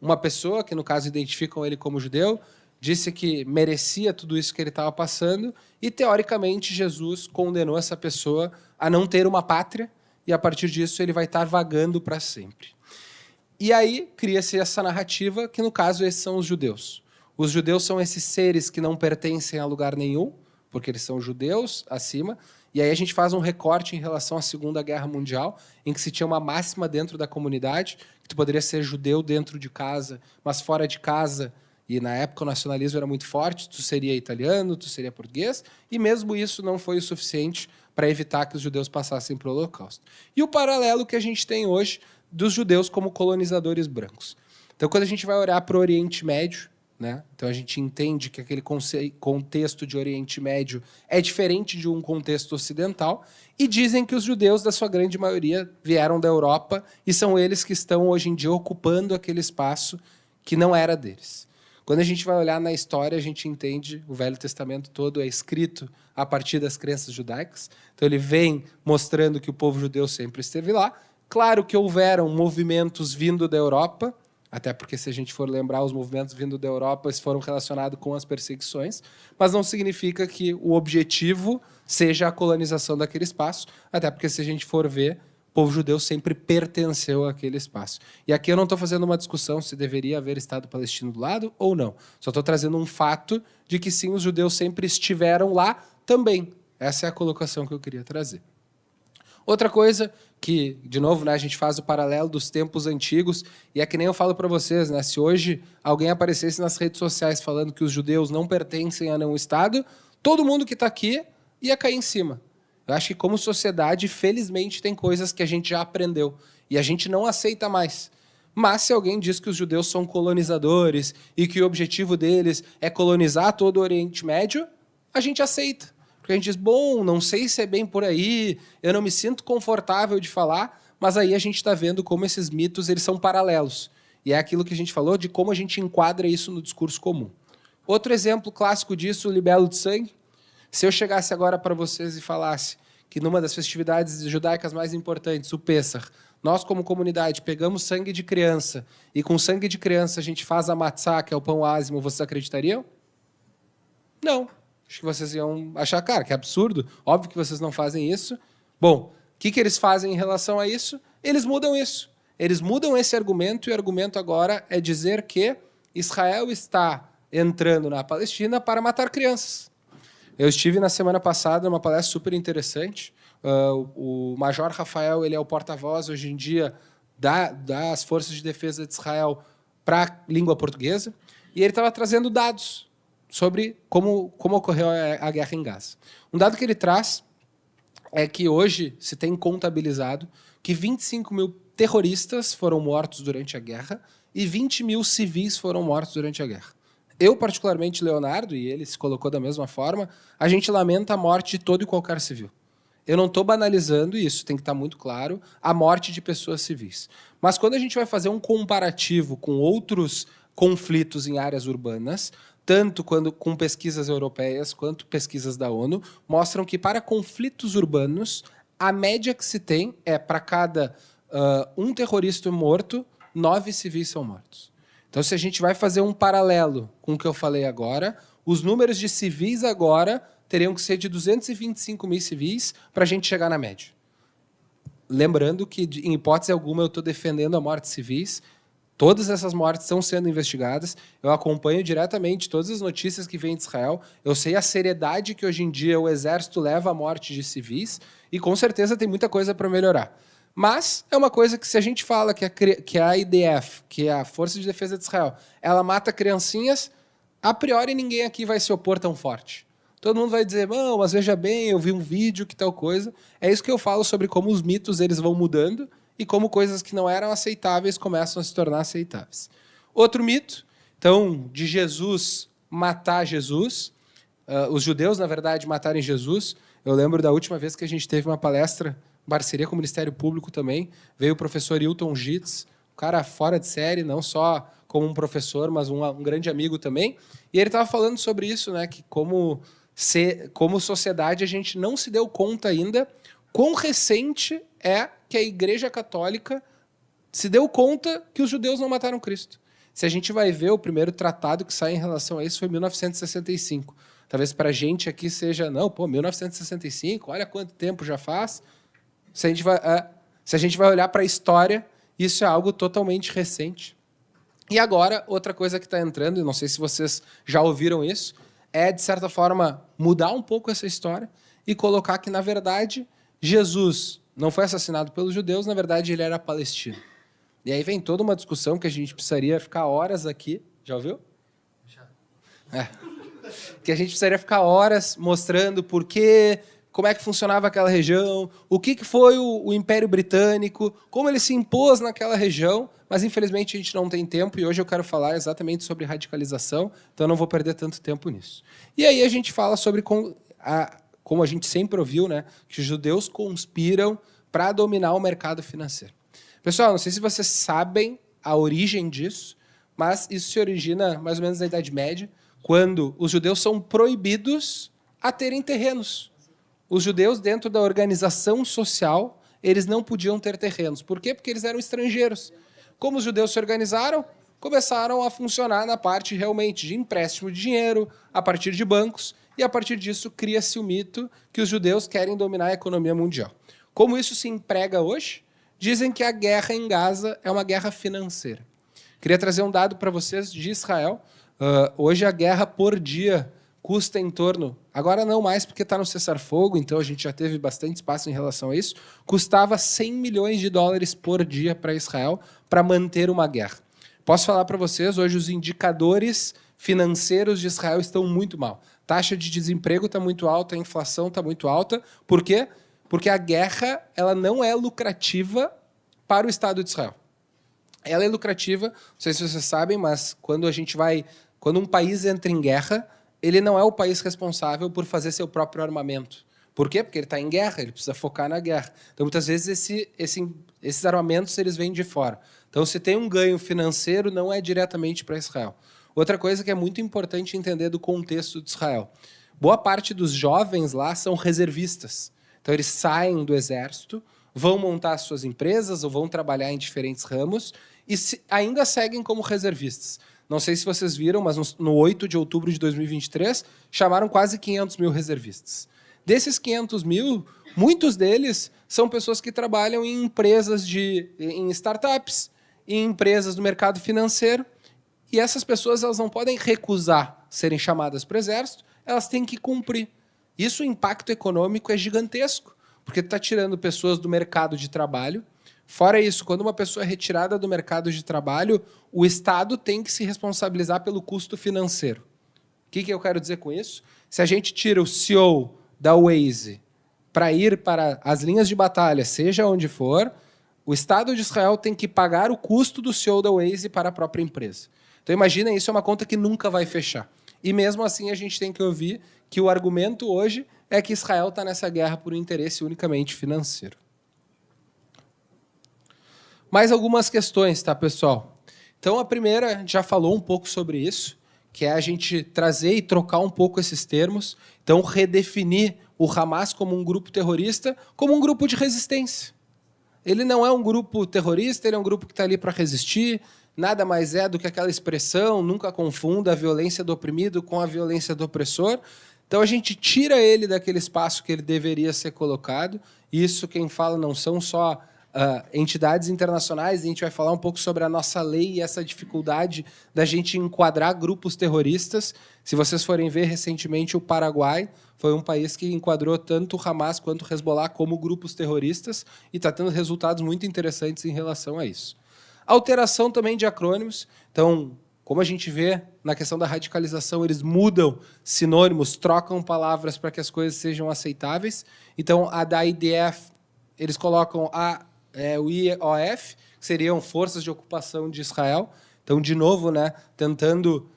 uma pessoa, que no caso identificam ele como judeu, disse que merecia tudo isso que ele estava passando e, teoricamente, Jesus condenou essa pessoa a não ter uma pátria e, a partir disso, ele vai estar vagando para sempre. E aí cria-se essa narrativa que, no caso, esses são os judeus. Os judeus são esses seres que não pertencem a lugar nenhum, porque eles são judeus acima. E aí a gente faz um recorte em relação à Segunda Guerra Mundial, em que se tinha uma máxima dentro da comunidade, que tu poderia ser judeu dentro de casa, mas fora de casa, e na época o nacionalismo era muito forte, tu seria italiano, tu seria português, e mesmo isso não foi o suficiente para evitar que os judeus passassem para o Holocausto. E o paralelo que a gente tem hoje dos judeus como colonizadores brancos. Então, quando a gente vai olhar para o Oriente Médio, né? Então a gente entende que aquele contexto de Oriente Médio é diferente de um contexto ocidental e dizem que os judeus, da sua grande maioria, vieram da Europa e são eles que estão hoje em dia ocupando aquele espaço que não era deles. Quando a gente vai olhar na história, a gente entende o Velho Testamento todo é escrito a partir das crenças judaicas. Então ele vem mostrando que o povo judeu sempre esteve lá. Claro que houveram movimentos vindo da Europa, até porque, se a gente for lembrar, os movimentos vindo da Europa foram relacionados com as perseguições, mas não significa que o objetivo seja a colonização daquele espaço, até porque, se a gente for ver, o povo judeu sempre pertenceu àquele espaço. E aqui eu não estou fazendo uma discussão se deveria haver Estado palestino do lado ou não. Só estou trazendo um fato de que, sim, os judeus sempre estiveram lá também. Essa é a colocação que eu queria trazer. Outra coisa que, de novo, né, a gente faz o paralelo dos tempos antigos, e é que nem eu falo para vocês, né, se hoje alguém aparecesse nas redes sociais falando que os judeus não pertencem a nenhum Estado, todo mundo que está aqui ia cair em cima. Eu acho que, como sociedade, felizmente, tem coisas que a gente já aprendeu, e a gente não aceita mais. Mas, se alguém diz que os judeus são colonizadores e que o objetivo deles é colonizar todo o Oriente Médio, a gente aceita. Porque a gente diz, bom, não sei se é bem por aí, eu não me sinto confortável de falar, mas aí a gente está vendo como esses mitos eles são paralelos. E é aquilo que a gente falou de como a gente enquadra isso no discurso comum. Outro exemplo clássico disso, o libelo de sangue. Se eu chegasse agora para vocês e falasse que numa das festividades judaicas mais importantes, o Pêssar, nós como comunidade pegamos sangue de criança e com sangue de criança a gente faz a matzá, que é o pão ázimo, vocês acreditariam? Não. Acho que vocês iam achar, cara, que absurdo. Óbvio que vocês não fazem isso. Bom, o que eles fazem em relação a isso? Eles mudam isso. Eles mudam esse argumento, e o argumento agora é dizer que Israel está entrando na Palestina para matar crianças. Eu estive na semana passada numa palestra super interessante. O Major Rafael, ele é o porta-voz hoje em dia das Forças de Defesa de Israel para a língua portuguesa, e ele estava trazendo dados sobre como ocorreu a guerra em Gaza. Um dado que ele traz é que hoje se tem contabilizado que 25 mil terroristas foram mortos durante a guerra e 20 mil civis foram mortos durante a guerra. Eu, particularmente, Leonardo, e ele se colocou da mesma forma, a gente lamenta a morte de todo e qualquer civil. Eu não estou banalizando, e isso tem que estar muito claro, a morte de pessoas civis. Mas quando a gente vai fazer um comparativo com outros conflitos em áreas urbanas, tanto com pesquisas europeias quanto pesquisas da ONU, mostram que para conflitos urbanos, A média que se tem é, para cada um terrorista morto, 9 civis são mortos. Então, se a gente vai fazer um paralelo com o que eu falei agora, os números de civis agora teriam que ser de 225 mil civis para a gente chegar na média. Lembrando que, em hipótese alguma, eu estou defendendo a morte de civis. Todas essas mortes estão sendo investigadas. Eu acompanho diretamente todas as notícias que vêm de Israel. Eu sei a seriedade que hoje em dia o exército leva à morte de civis e, com certeza, tem muita coisa para melhorar. Mas é uma coisa que, se a gente fala que a IDF, que é a Força de Defesa de Israel, ela mata criancinhas, a priori ninguém aqui vai se opor tão forte. Todo mundo vai dizer, não, mas veja bem, eu vi um vídeo, que tal coisa. É isso que eu falo sobre como os mitos eles vão mudando e como coisas que não eram aceitáveis começam a se tornar aceitáveis. Outro mito, então, de Jesus matar Jesus, os judeus, na verdade, matarem Jesus. Eu lembro da última vez que a gente teve uma palestra, parceria com o Ministério Público também, veio o professor Hilton Gitz, um cara fora de série, não só como um professor, mas um grande amigo também, e ele estava falando sobre isso, né, que como sociedade a gente não se deu conta ainda quão recente é que a Igreja Católica se deu conta que os judeus não mataram Cristo. Se a gente vai ver, o primeiro tratado que sai em relação a isso foi em 1965. Talvez para a gente aqui seja, não, 1965, olha quanto tempo já faz. Se a gente vai olhar para a história, isso é algo totalmente recente. E agora, outra coisa que está entrando, e não sei se vocês já ouviram isso, é, de certa forma, mudar um pouco essa história e colocar que, na verdade, Jesus não foi assassinado pelos judeus, na verdade, ele era palestino. E aí vem toda uma discussão que a gente precisaria ficar horas aqui. Já ouviu? Já. Que a gente precisaria ficar horas mostrando por quê, como é que funcionava aquela região, o que foi o Império Britânico, como ele se impôs naquela região, mas infelizmente a gente não tem tempo e hoje eu quero falar exatamente sobre radicalização, então eu não vou perder tanto tempo nisso. E aí a gente fala sobre como a gente sempre ouviu, né, que os judeus conspiram para dominar o mercado financeiro. Pessoal, não sei se vocês sabem a origem disso, mas isso se origina mais ou menos na Idade Média, quando os judeus são proibidos a terem terrenos. Os judeus, dentro da organização social, eles não podiam ter terrenos. Por quê? Porque eles eram estrangeiros. Como os judeus se organizaram, começaram a funcionar na parte realmente de empréstimo de dinheiro, a partir de bancos, e a partir disso cria-se o mito que os judeus querem dominar a economia mundial. Como isso se emprega hoje? Dizem que a guerra em Gaza é uma guerra financeira. Queria trazer um dado para vocês de Israel. Hoje a guerra por dia custa em torno, agora não mais porque está no cessar-fogo, então a gente já teve bastante espaço em relação a isso, custava 100 milhões de dólares por dia para Israel para manter uma guerra. Posso falar para vocês, hoje os indicadores financeiros de Israel estão muito mal. Taxa de desemprego está muito alta, a inflação está muito alta. Por quê? Porque a guerra ela não é lucrativa para o Estado de Israel. Ela é lucrativa, não sei se vocês sabem, mas quando um país entra em guerra, ele não é o país responsável por fazer seu próprio armamento. Por quê? Porque ele está em guerra, ele precisa focar na guerra. Então, muitas vezes, esses armamentos eles vêm de fora. Então, se tem um ganho financeiro, não é diretamente para Israel. Outra coisa que é muito importante entender do contexto de Israel. Boa parte dos jovens lá são reservistas. Então, eles saem do exército, vão montar suas empresas ou vão trabalhar em diferentes ramos e ainda seguem como reservistas. Não sei se vocês viram, mas no 8 de outubro de 2023, chamaram quase 500 mil reservistas. Desses 500 mil, muitos deles são pessoas que trabalham em empresas, em startups, em empresas do mercado financeiro, e essas pessoas elas não podem recusar serem chamadas para o exército, elas têm que cumprir. Isso, o impacto econômico é gigantesco, porque está tirando pessoas do mercado de trabalho. Fora isso, quando uma pessoa é retirada do mercado de trabalho, o Estado tem que se responsabilizar pelo custo financeiro. O que eu quero dizer com isso? Se a gente tira o CEO da Waze para ir para as linhas de batalha, seja onde for, o Estado de Israel tem que pagar o custo do CEO da Waze para a própria empresa. Então, imaginem, isso é uma conta que nunca vai fechar. E mesmo assim, a gente tem que ouvir que o argumento hoje é que Israel está nessa guerra por um interesse unicamente financeiro. Mais algumas questões, tá, pessoal? Então, a primeira, a gente já falou um pouco sobre isso, que é a gente trazer e trocar um pouco esses termos, então redefinir o Hamas como um grupo terrorista, como um grupo de resistência. Ele não é um grupo terrorista, ele é um grupo que está ali para resistir, nada mais é do que aquela expressão, nunca confunda a violência do oprimido com a violência do opressor. Então a gente tira ele daquele espaço que ele deveria ser colocado. Isso quem fala não são só entidades internacionais, a gente vai falar um pouco sobre a nossa lei e essa dificuldade da gente enquadrar grupos terroristas. Se vocês forem ver, recentemente o Paraguai foi um país que enquadrou tanto o Hamas quanto o Hezbollah como grupos terroristas e está tendo resultados muito interessantes em relação a isso. Alteração também de acrônimos. Então, como a gente vê na questão da radicalização, eles mudam sinônimos, trocam palavras para que as coisas sejam aceitáveis. Então, a da IDF, eles colocam o IOF, que seriam Forças de Ocupação de Israel. Então, de novo, né, tentando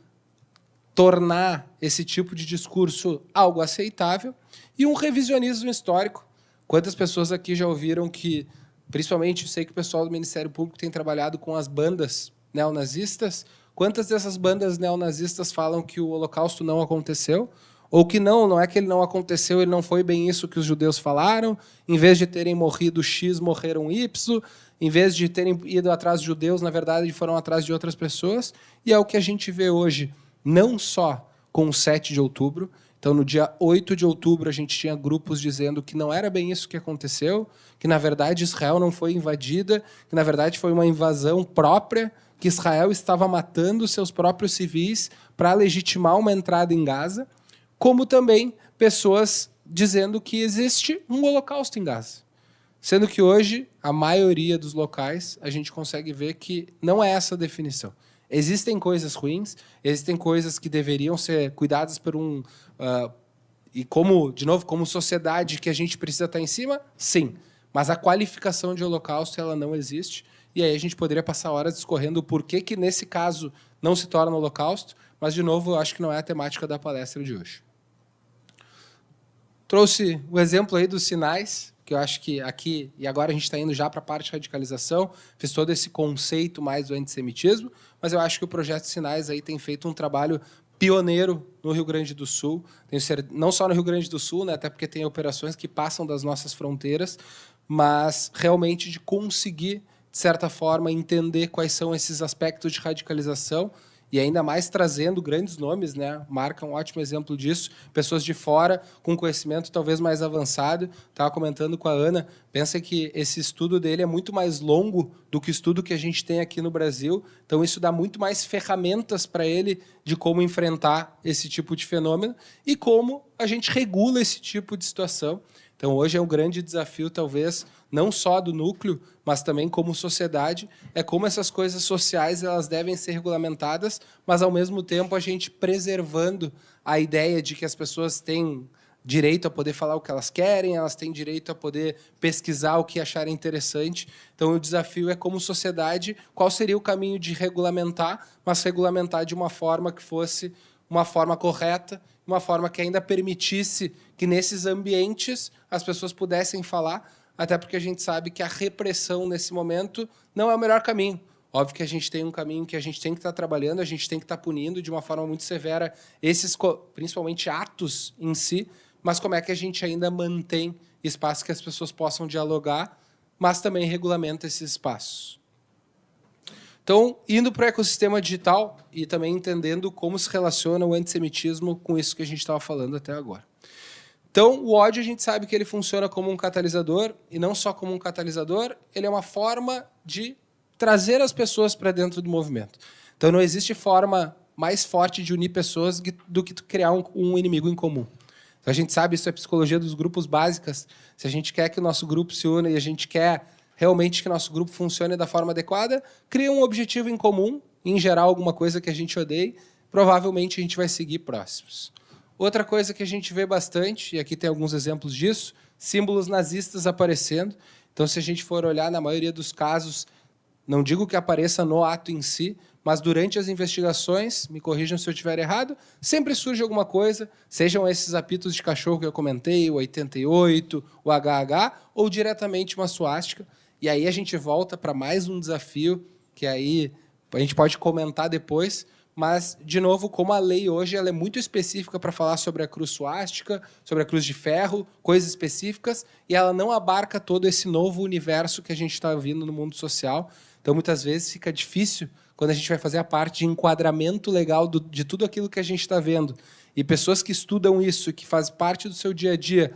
tornar esse tipo de discurso algo aceitável. E um revisionismo histórico. Quantas pessoas aqui já ouviram que, principalmente, eu sei que o pessoal do Ministério Público tem trabalhado com as bandas neonazistas. Quantas dessas bandas neonazistas falam que o Holocausto não aconteceu? Ou que não é que ele não aconteceu, ele não foi bem isso que os judeus falaram. Em vez de terem morrido X, morreram Y. Em vez de terem ido atrás de judeus, na verdade, foram atrás de outras pessoas. E é o que a gente vê hoje, não só com o 7 de outubro. Então, no dia 8 de outubro, a gente tinha grupos dizendo que não era bem isso que aconteceu, que, na verdade, Israel não foi invadida, que, na verdade, foi uma invasão própria, que Israel estava matando seus próprios civis para legitimar uma entrada em Gaza, como também pessoas dizendo que existe um holocausto em Gaza. Sendo que hoje, a maioria dos locais, a gente consegue ver que não é essa a definição. Existem coisas ruins, existem coisas que deveriam ser cuidadas por e como, de novo, como sociedade que a gente precisa estar em cima, sim. Mas a qualificação de holocausto, ela não existe. E aí a gente poderia passar horas discorrendo o porquê que, nesse caso, não se torna holocausto. Mas, de novo, eu acho que não é a temática da palestra de hoje. Trouxe o exemplo aí dos sinais, que eu acho que aqui, e agora a gente está indo já para a parte de radicalização, fiz todo esse conceito mais do antissemitismo, mas eu acho que o Projeto Sinais aí tem feito um trabalho pioneiro no Rio Grande do Sul, não só no Rio Grande do Sul, né, até porque tem operações que passam das nossas fronteiras, mas realmente de conseguir, de certa forma, entender quais são esses aspectos de radicalização, e ainda mais trazendo grandes nomes, né? Marca um ótimo exemplo disso, pessoas de fora com conhecimento talvez mais avançado. Estava comentando com a Ana, pensa que esse estudo dele é muito mais longo do que o estudo que a gente tem aqui no Brasil, então isso dá muito mais ferramentas para ele de como enfrentar esse tipo de fenômeno e como a gente regula esse tipo de situação. Então, hoje é um grande desafio, talvez, não só do núcleo, mas também como sociedade, é como essas coisas sociais elas devem ser regulamentadas, mas, ao mesmo tempo, a gente preservando a ideia de que as pessoas têm direito a poder falar o que elas querem, elas têm direito a poder pesquisar o que acharem interessante. Então, o desafio é, como sociedade, qual seria o caminho de regulamentar, mas regulamentar de uma forma que fosse uma forma correta, uma forma que ainda permitisse que nesses ambientes as pessoas pudessem falar, até porque a gente sabe que a repressão nesse momento não é o melhor caminho. Óbvio que a gente tem um caminho que a gente tem que estar trabalhando, a gente tem que estar punindo de uma forma muito severa esses, principalmente, atos em si, mas como é que a gente ainda mantém espaço que as pessoas possam dialogar, mas também regulamenta esses espaços. Então, indo para o ecossistema digital e também entendendo como se relaciona o antissemitismo com isso que a gente estava falando até agora. Então, o ódio, a gente sabe que ele funciona como um catalisador, e não só como um catalisador, ele é uma forma de trazer as pessoas para dentro do movimento. Então, não existe forma mais forte de unir pessoas do que criar um inimigo em comum. Então, a gente sabe, isso é psicologia dos grupos básicas. Se a gente quer que o nosso grupo se una e a gente quer realmente que nosso grupo funcione da forma adequada, cria um objetivo em comum, em geral alguma coisa que a gente odeie, provavelmente a gente vai seguir próximos. Outra coisa que a gente vê bastante, e aqui tem alguns exemplos disso, símbolos nazistas aparecendo. Então, se a gente for olhar, na maioria dos casos, não digo que apareça no ato em si, mas durante as investigações, me corrijam se eu estiver errado, sempre surge alguma coisa, sejam esses apitos de cachorro que eu comentei, o 88, o HH, ou diretamente uma suástica. E aí a gente volta para mais um desafio, que aí a gente pode comentar depois, mas, de novo, como a lei hoje ela é muito específica para falar sobre a cruz suástica, sobre a cruz de ferro, coisas específicas, e ela não abarca todo esse novo universo que a gente está vendo no mundo social. Então, muitas vezes, fica difícil quando a gente vai fazer a parte de enquadramento legal de tudo aquilo que a gente está vendo. E pessoas que estudam isso, que fazem parte do seu dia a dia,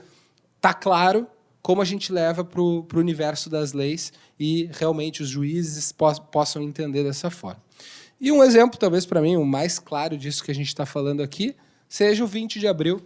está claro como a gente leva para o universo das leis e realmente os juízes possam entender dessa forma. E um exemplo, talvez para mim, o mais claro disso que a gente está falando aqui, seja o 20 de abril.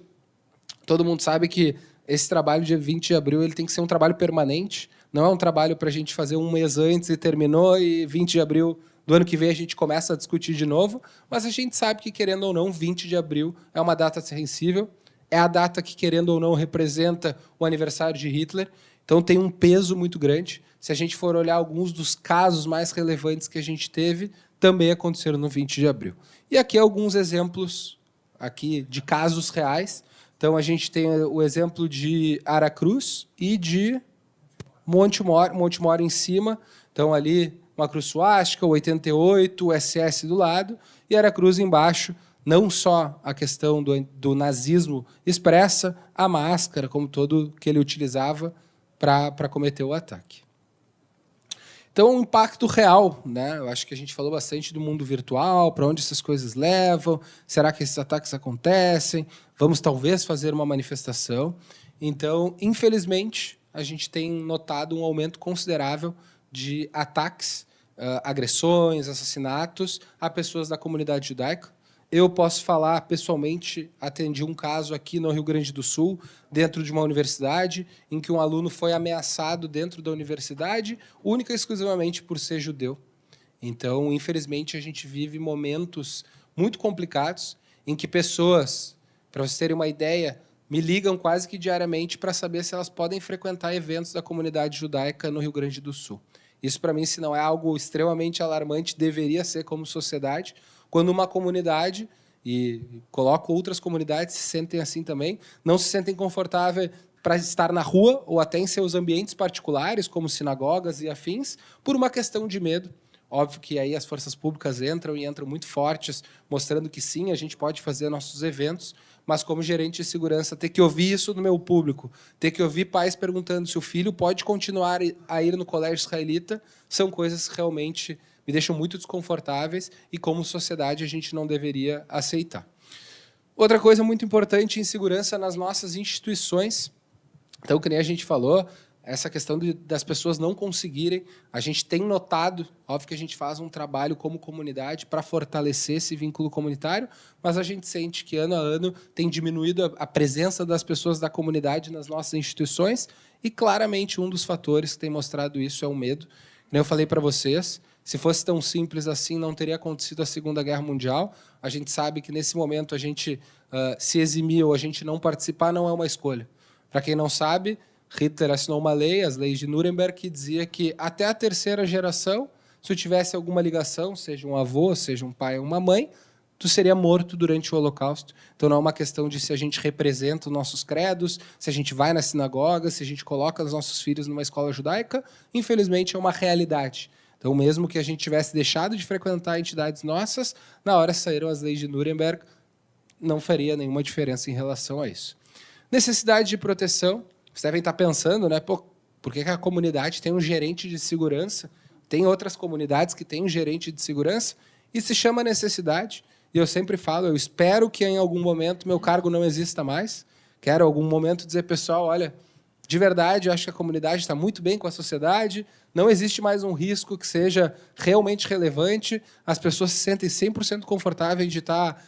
Todo mundo sabe que esse trabalho de 20 de abril ele tem que ser um trabalho permanente, não é um trabalho para a gente fazer um mês antes e terminou, e 20 de abril do ano que vem a gente começa a discutir de novo, mas a gente sabe que, querendo ou não, 20 de abril é uma data sensível, é a data que, querendo ou não, representa o aniversário de Hitler, então tem um peso muito grande. Se a gente for olhar alguns dos casos mais relevantes que a gente teve, também aconteceram no 20 de abril. E aqui alguns exemplos aqui de casos reais. Então, a gente tem o exemplo de Aracruz e de Montemor em cima. Então, ali, uma cruz suástica, o 88, o SS do lado, e Aracruz embaixo. Não só a questão do nazismo expressa, a máscara, como todo que ele utilizava para cometer o ataque. Então, o impacto real, né? Eu acho que a gente falou bastante do mundo virtual, para onde essas coisas levam, será que esses ataques acontecem? Vamos, talvez, fazer uma manifestação. Então, infelizmente, a gente tem notado um aumento considerável de ataques, agressões, assassinatos a pessoas da comunidade judaica. Eu posso falar, pessoalmente, atendi um caso aqui no Rio Grande do Sul, dentro de uma universidade, em que um aluno foi ameaçado dentro da universidade, única e exclusivamente por ser judeu. Então, infelizmente, a gente vive momentos muito complicados, em que pessoas, para vocês terem uma ideia, me ligam quase que diariamente para saber se elas podem frequentar eventos da comunidade judaica no Rio Grande do Sul. Isso, para mim, se não é algo extremamente alarmante, deveria ser como sociedade, quando uma comunidade, e coloco outras comunidades, se sentem assim também, não se sentem confortáveis para estar na rua ou até em seus ambientes particulares, como sinagogas e afins, por uma questão de medo. Óbvio que aí as forças públicas entram e entram muito fortes, mostrando que sim, a gente pode fazer nossos eventos, mas como gerente de segurança, ter que ouvir isso no meu público, ter que ouvir pais perguntando se o filho pode continuar a ir no colégio israelita, são coisas que realmente me deixam muito desconfortáveis e, como sociedade, a gente não deveria aceitar. Outra coisa muito importante em segurança nas nossas instituições, então, que nem a gente falou, essa questão das pessoas não conseguirem, a gente tem notado, óbvio que a gente faz um trabalho como comunidade para fortalecer esse vínculo comunitário, mas a gente sente que, ano a ano, tem diminuído a presença das pessoas da comunidade nas nossas instituições e, claramente, um dos fatores que tem mostrado isso é o medo. Como eu falei para vocês, se fosse tão simples assim, não teria acontecido a Segunda Guerra Mundial. A gente sabe que, nesse momento, a gente se eximir ou a gente não participar não é uma escolha. Para quem não sabe, Hitler assinou uma lei, as leis de Nuremberg, que dizia que até a terceira geração, se tu tivesse alguma ligação, seja um avô, seja um pai ou uma mãe, tu seria morto durante o Holocausto. Então, não é uma questão de se a gente representa os nossos credos, se a gente vai na sinagoga, se a gente coloca os nossos filhos numa escola judaica. Infelizmente, é uma realidade. Então, mesmo que a gente tivesse deixado de frequentar entidades nossas, na hora que saíram as leis de Nuremberg, não faria nenhuma diferença em relação a isso. Necessidade de proteção. Vocês devem estar pensando, né? Pô, por que a comunidade tem um gerente de segurança? Tem outras comunidades que têm um gerente de segurança? E se chama necessidade. E eu sempre falo, eu espero que em algum momento meu cargo não exista mais. Quero em algum momento dizer, pessoal, olha, de verdade, eu acho que a comunidade está muito bem com a sociedade, não existe mais um risco que seja realmente relevante, as pessoas se sentem 100% confortáveis de estar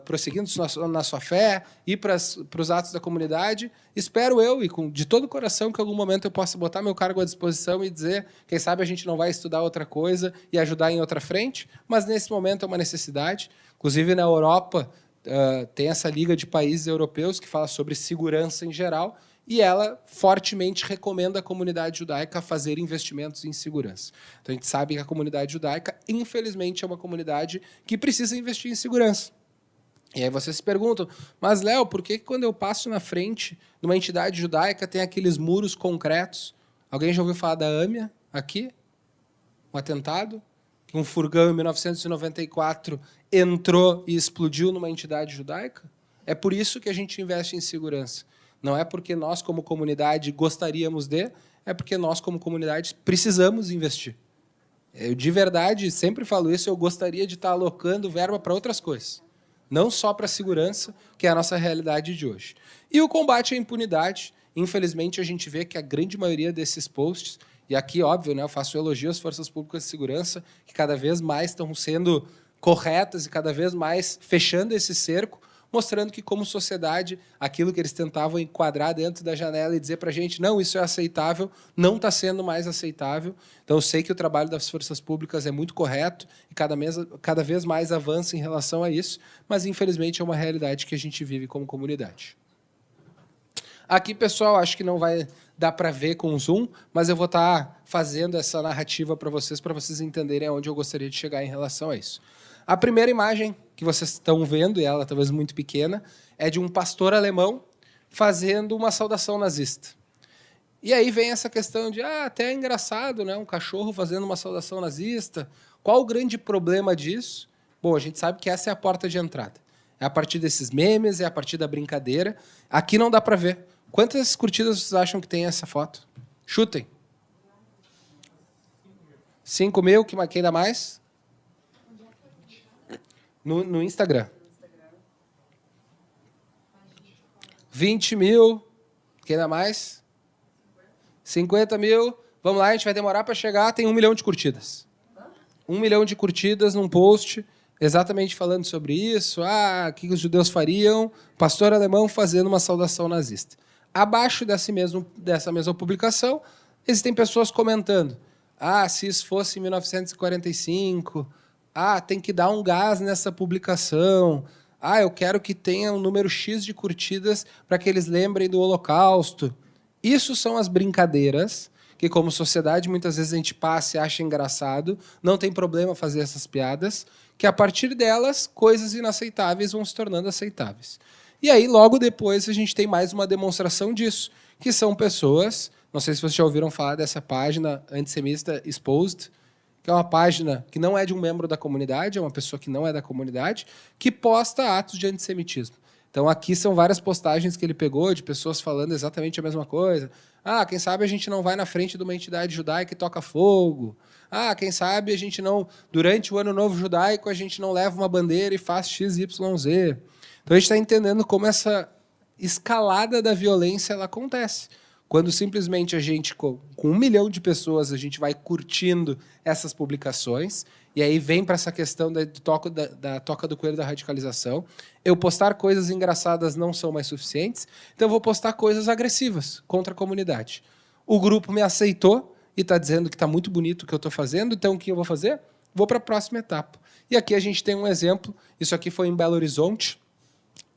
prosseguindo na sua fé, ir para os atos da comunidade. Espero eu, e de todo o coração, que em algum momento eu possa botar meu cargo à disposição e dizer, quem sabe a gente não vai estudar outra coisa e ajudar em outra frente, mas nesse momento é uma necessidade. Inclusive, na Europa, tem essa liga de países europeus que fala sobre segurança em geral, e ela fortemente recomenda à comunidade judaica a fazer investimentos em segurança. Então, a gente sabe que a comunidade judaica, infelizmente, é uma comunidade que precisa investir em segurança. E aí vocês se perguntam, mas, Léo, por que quando eu passo na frente de uma entidade judaica tem aqueles muros concretos? Alguém já ouviu falar da AMIA aqui? Um atentado? que um furgão em 1994 entrou e explodiu numa entidade judaica? É por isso que a gente investe em segurança. Não é porque nós, como comunidade, gostaríamos de, é porque nós, como comunidade, precisamos investir. Eu, de verdade, sempre falo isso, eu gostaria de estar alocando verba para outras coisas. Não só para a segurança, que é a nossa realidade de hoje. E o combate à impunidade, infelizmente, a gente vê que a grande maioria desses posts, e aqui, óbvio, né, eu faço elogio às forças públicas de segurança, que cada vez mais estão sendo corretas e cada vez mais fechando esse cerco, mostrando que, como sociedade, aquilo que eles tentavam enquadrar dentro da janela e dizer para a gente, não, isso é aceitável, não está sendo mais aceitável. Então, eu sei que o trabalho das forças públicas é muito correto e cada vez mais avança em relação a isso, mas, infelizmente, é uma realidade que a gente vive como comunidade. Aqui, pessoal, acho que não vai dar para ver com o zoom, mas eu vou estar fazendo essa narrativa para vocês entenderem aonde eu gostaria de chegar em relação a isso. A primeira imagem que vocês estão vendo, e ela talvez muito pequena, é de um pastor alemão fazendo uma saudação nazista. E aí vem essa questão de, até é engraçado, né? Um cachorro fazendo uma saudação nazista. Qual o grande problema disso? Bom, a gente sabe que essa é a porta de entrada. É a partir desses memes, é a partir da brincadeira. Aqui não dá para ver. Quantas curtidas vocês acham que tem essa foto? Chutem. 5 mil, quem dá mais? No Instagram. 20 mil. Quem dá mais? 50 mil. Vamos lá, a gente vai demorar para chegar. Tem 1 milhão de curtidas. 1 milhão de curtidas num post exatamente falando sobre isso. O que os judeus fariam? Pastor alemão fazendo uma saudação nazista. Abaixo dessa mesma publicação, existem pessoas comentando. Se isso fosse em 1945... tem que dar um gás nessa publicação. Eu quero que tenha um número X de curtidas para que eles lembrem do Holocausto. Isso são as brincadeiras que, como sociedade, muitas vezes a gente passa e acha engraçado. Não tem problema fazer essas piadas, que a partir delas, coisas inaceitáveis vão se tornando aceitáveis. E aí, logo depois, a gente tem mais uma demonstração disso, que são pessoas, não sei se vocês já ouviram falar dessa página antissemita Exposed, que é uma página que não é de um membro da comunidade, é uma pessoa que não é da comunidade, que posta atos de antissemitismo. Então, aqui são várias postagens que ele pegou de pessoas falando exatamente a mesma coisa. Quem sabe a gente não vai na frente de uma entidade judaica e toca fogo. Quem sabe a gente não, durante o Ano Novo Judaico, a gente não leva uma bandeira e faz XYZ. Então, a gente está entendendo como essa escalada da violência ela acontece. Quando simplesmente a gente, com 1 milhão de pessoas, a gente vai curtindo essas publicações, e aí vem para essa questão da toca do coelho da radicalização. Eu postar coisas engraçadas não são mais suficientes, então eu vou postar coisas agressivas contra a comunidade. O grupo me aceitou e está dizendo que está muito bonito o que eu estou fazendo, então o que eu vou fazer? Vou para a próxima etapa. E aqui a gente tem um exemplo, isso aqui foi em Belo Horizonte,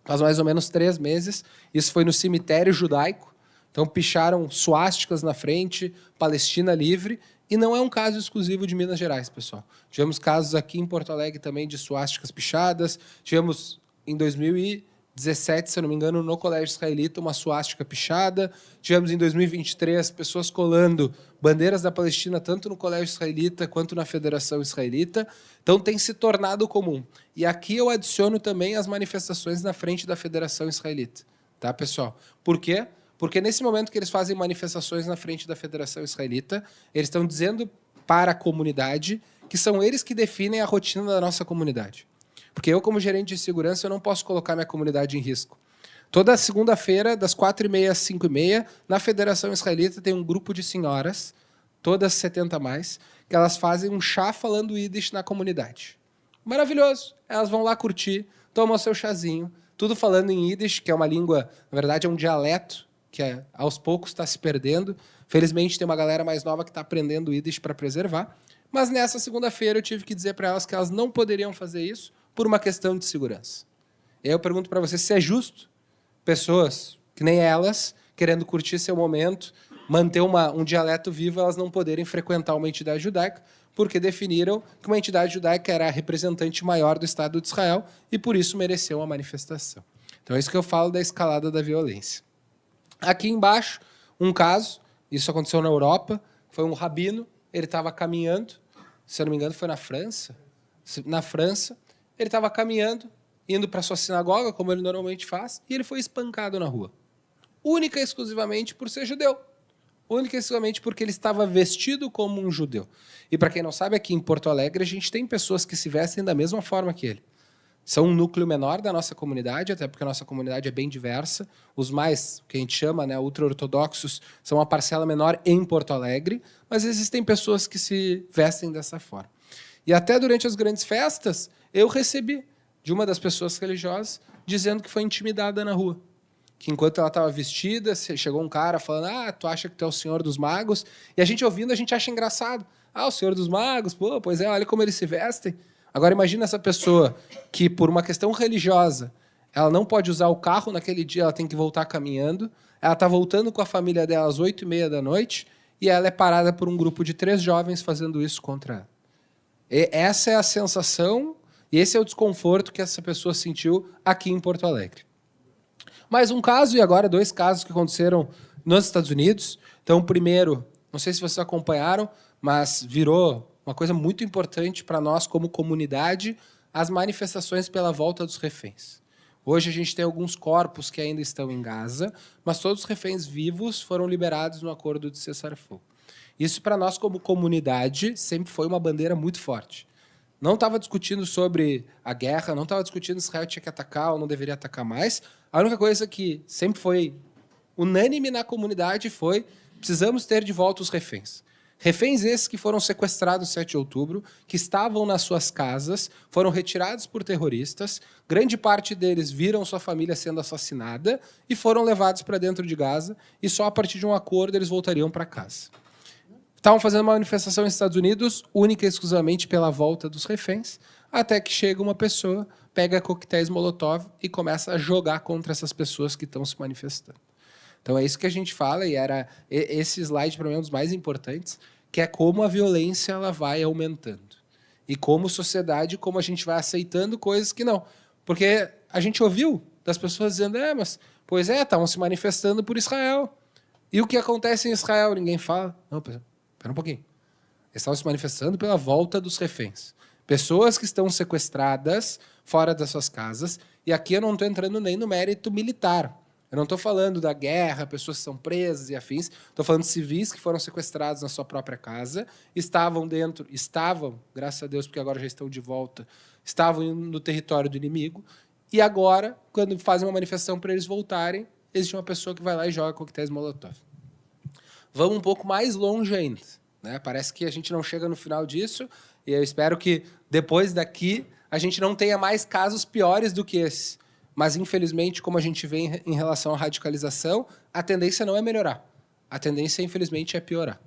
faz mais ou menos 3 meses, isso foi no cemitério judaico. Então, picharam suásticas na frente, Palestina livre, e não é um caso exclusivo de Minas Gerais, pessoal. Tivemos casos aqui em Porto Alegre também de suásticas pichadas, tivemos em 2017, se eu não me engano, no Colégio Israelita, uma suástica pichada, tivemos em 2023 pessoas colando bandeiras da Palestina tanto no Colégio Israelita quanto na Federação Israelita. Então, tem se tornado comum. E aqui eu adiciono também as manifestações na frente da Federação Israelita. Tá, pessoal? Por quê? Porque nesse momento que eles fazem manifestações na frente da Federação Israelita, eles estão dizendo para a comunidade que são eles que definem a rotina da nossa comunidade. Porque eu, como gerente de segurança, eu não posso colocar minha comunidade em risco. Toda segunda-feira, das 4h30 às 5h30, na Federação Israelita tem um grupo de senhoras, todas 70 a mais, que elas fazem um chá falando Yiddish na comunidade. Maravilhoso. Elas vão lá curtir, tomam seu chazinho, tudo falando em Yiddish, que é uma língua, na verdade é um dialeto, que aos poucos está se perdendo. Felizmente, tem uma galera mais nova que está aprendendo o Yiddish para preservar. Mas nessa segunda-feira eu tive que dizer para elas que elas não poderiam fazer isso por uma questão de segurança. E aí eu pergunto para vocês se é justo pessoas que nem elas, querendo curtir seu momento, manter um dialeto vivo, elas não poderem frequentar uma entidade judaica, porque definiram que uma entidade judaica era a representante maior do Estado de Israel e, por isso, mereceu uma manifestação. Então é isso que eu falo da escalada da violência. Aqui embaixo, um caso, isso aconteceu na Europa, foi um rabino, ele estava caminhando se eu não me engano foi na França. Na França, ele estava caminhando, indo para sua sinagoga, como ele normalmente faz, e ele foi espancado na rua. Única e exclusivamente por ser judeu. Única e exclusivamente porque ele estava vestido como um judeu. E para quem não sabe, aqui em Porto Alegre, a gente tem pessoas que se vestem da mesma forma que ele. São um núcleo menor da nossa comunidade, até porque a nossa comunidade é bem diversa. Os mais, que a gente chama, né, ultra-ortodoxos, são uma parcela menor em Porto Alegre, mas existem pessoas que se vestem dessa forma. E até durante as grandes festas, eu recebi de uma das pessoas religiosas dizendo que foi intimidada na rua. Que enquanto ela estava vestida, chegou um cara falando, tu acha que tu é o Senhor dos Magos? E a gente ouvindo, a gente acha engraçado. O Senhor dos Magos, pô, pois é, olha como eles se vestem. Agora imagina essa pessoa que, por uma questão religiosa, ela não pode usar o carro naquele dia, ela tem que voltar caminhando, ela está voltando com a família dela às 8h30 da noite e ela é parada por um grupo de 3 jovens fazendo isso contra ela. E essa é a sensação e esse é o desconforto que essa pessoa sentiu aqui em Porto Alegre. Mais um caso, e agora 2 casos que aconteceram nos Estados Unidos. Então, o primeiro, não sei se vocês acompanharam, mas virou uma coisa muito importante para nós como comunidade, as manifestações pela volta dos reféns. Hoje a gente tem alguns corpos que ainda estão em Gaza, mas todos os reféns vivos foram liberados no acordo de cessar-fogo. Isso, para nós como comunidade, sempre foi uma bandeira muito forte. Não estava discutindo sobre a guerra, não estava discutindo se Israel tinha que atacar ou não deveria atacar mais. A única coisa que sempre foi unânime na comunidade foi: precisamos ter de volta os reféns. Reféns esses que foram sequestrados no 7 de outubro, que estavam nas suas casas, foram retirados por terroristas, grande parte deles viram sua família sendo assassinada e foram levados para dentro de Gaza, e só a partir de um acordo eles voltariam para casa. Estavam fazendo uma manifestação nos Estados Unidos, única e exclusivamente pela volta dos reféns, até que chega uma pessoa, pega coquetéis Molotov e começa a jogar contra essas pessoas que estão se manifestando. Então é isso que a gente fala, e era esse slide para mim é um dos mais importantes, que é como a violência ela vai aumentando. E como sociedade, como a gente vai aceitando coisas que não. Porque a gente ouviu das pessoas dizendo, mas, pois é, estavam se manifestando por Israel. E o que acontece em Israel? Ninguém fala. Não, pera um pouquinho. Eles estavam se manifestando pela volta dos reféns. Pessoas que estão sequestradas fora das suas casas, e aqui eu não estou entrando nem no mérito militar. Eu não estou falando da guerra, pessoas que são presas e afins. Estou falando de civis que foram sequestrados na sua própria casa, estavam, graças a Deus, porque agora já estão de volta, estavam no território do inimigo, e agora, quando fazem uma manifestação para eles voltarem, existe uma pessoa que vai lá e joga coquetéis Molotov. Vamos um pouco mais longe ainda, né? Parece que a gente não chega no final disso, e eu espero que depois daqui a gente não tenha mais casos piores do que esse. Mas, infelizmente, como a gente vê em relação à radicalização, a tendência não é melhorar. A tendência, infelizmente, é piorar.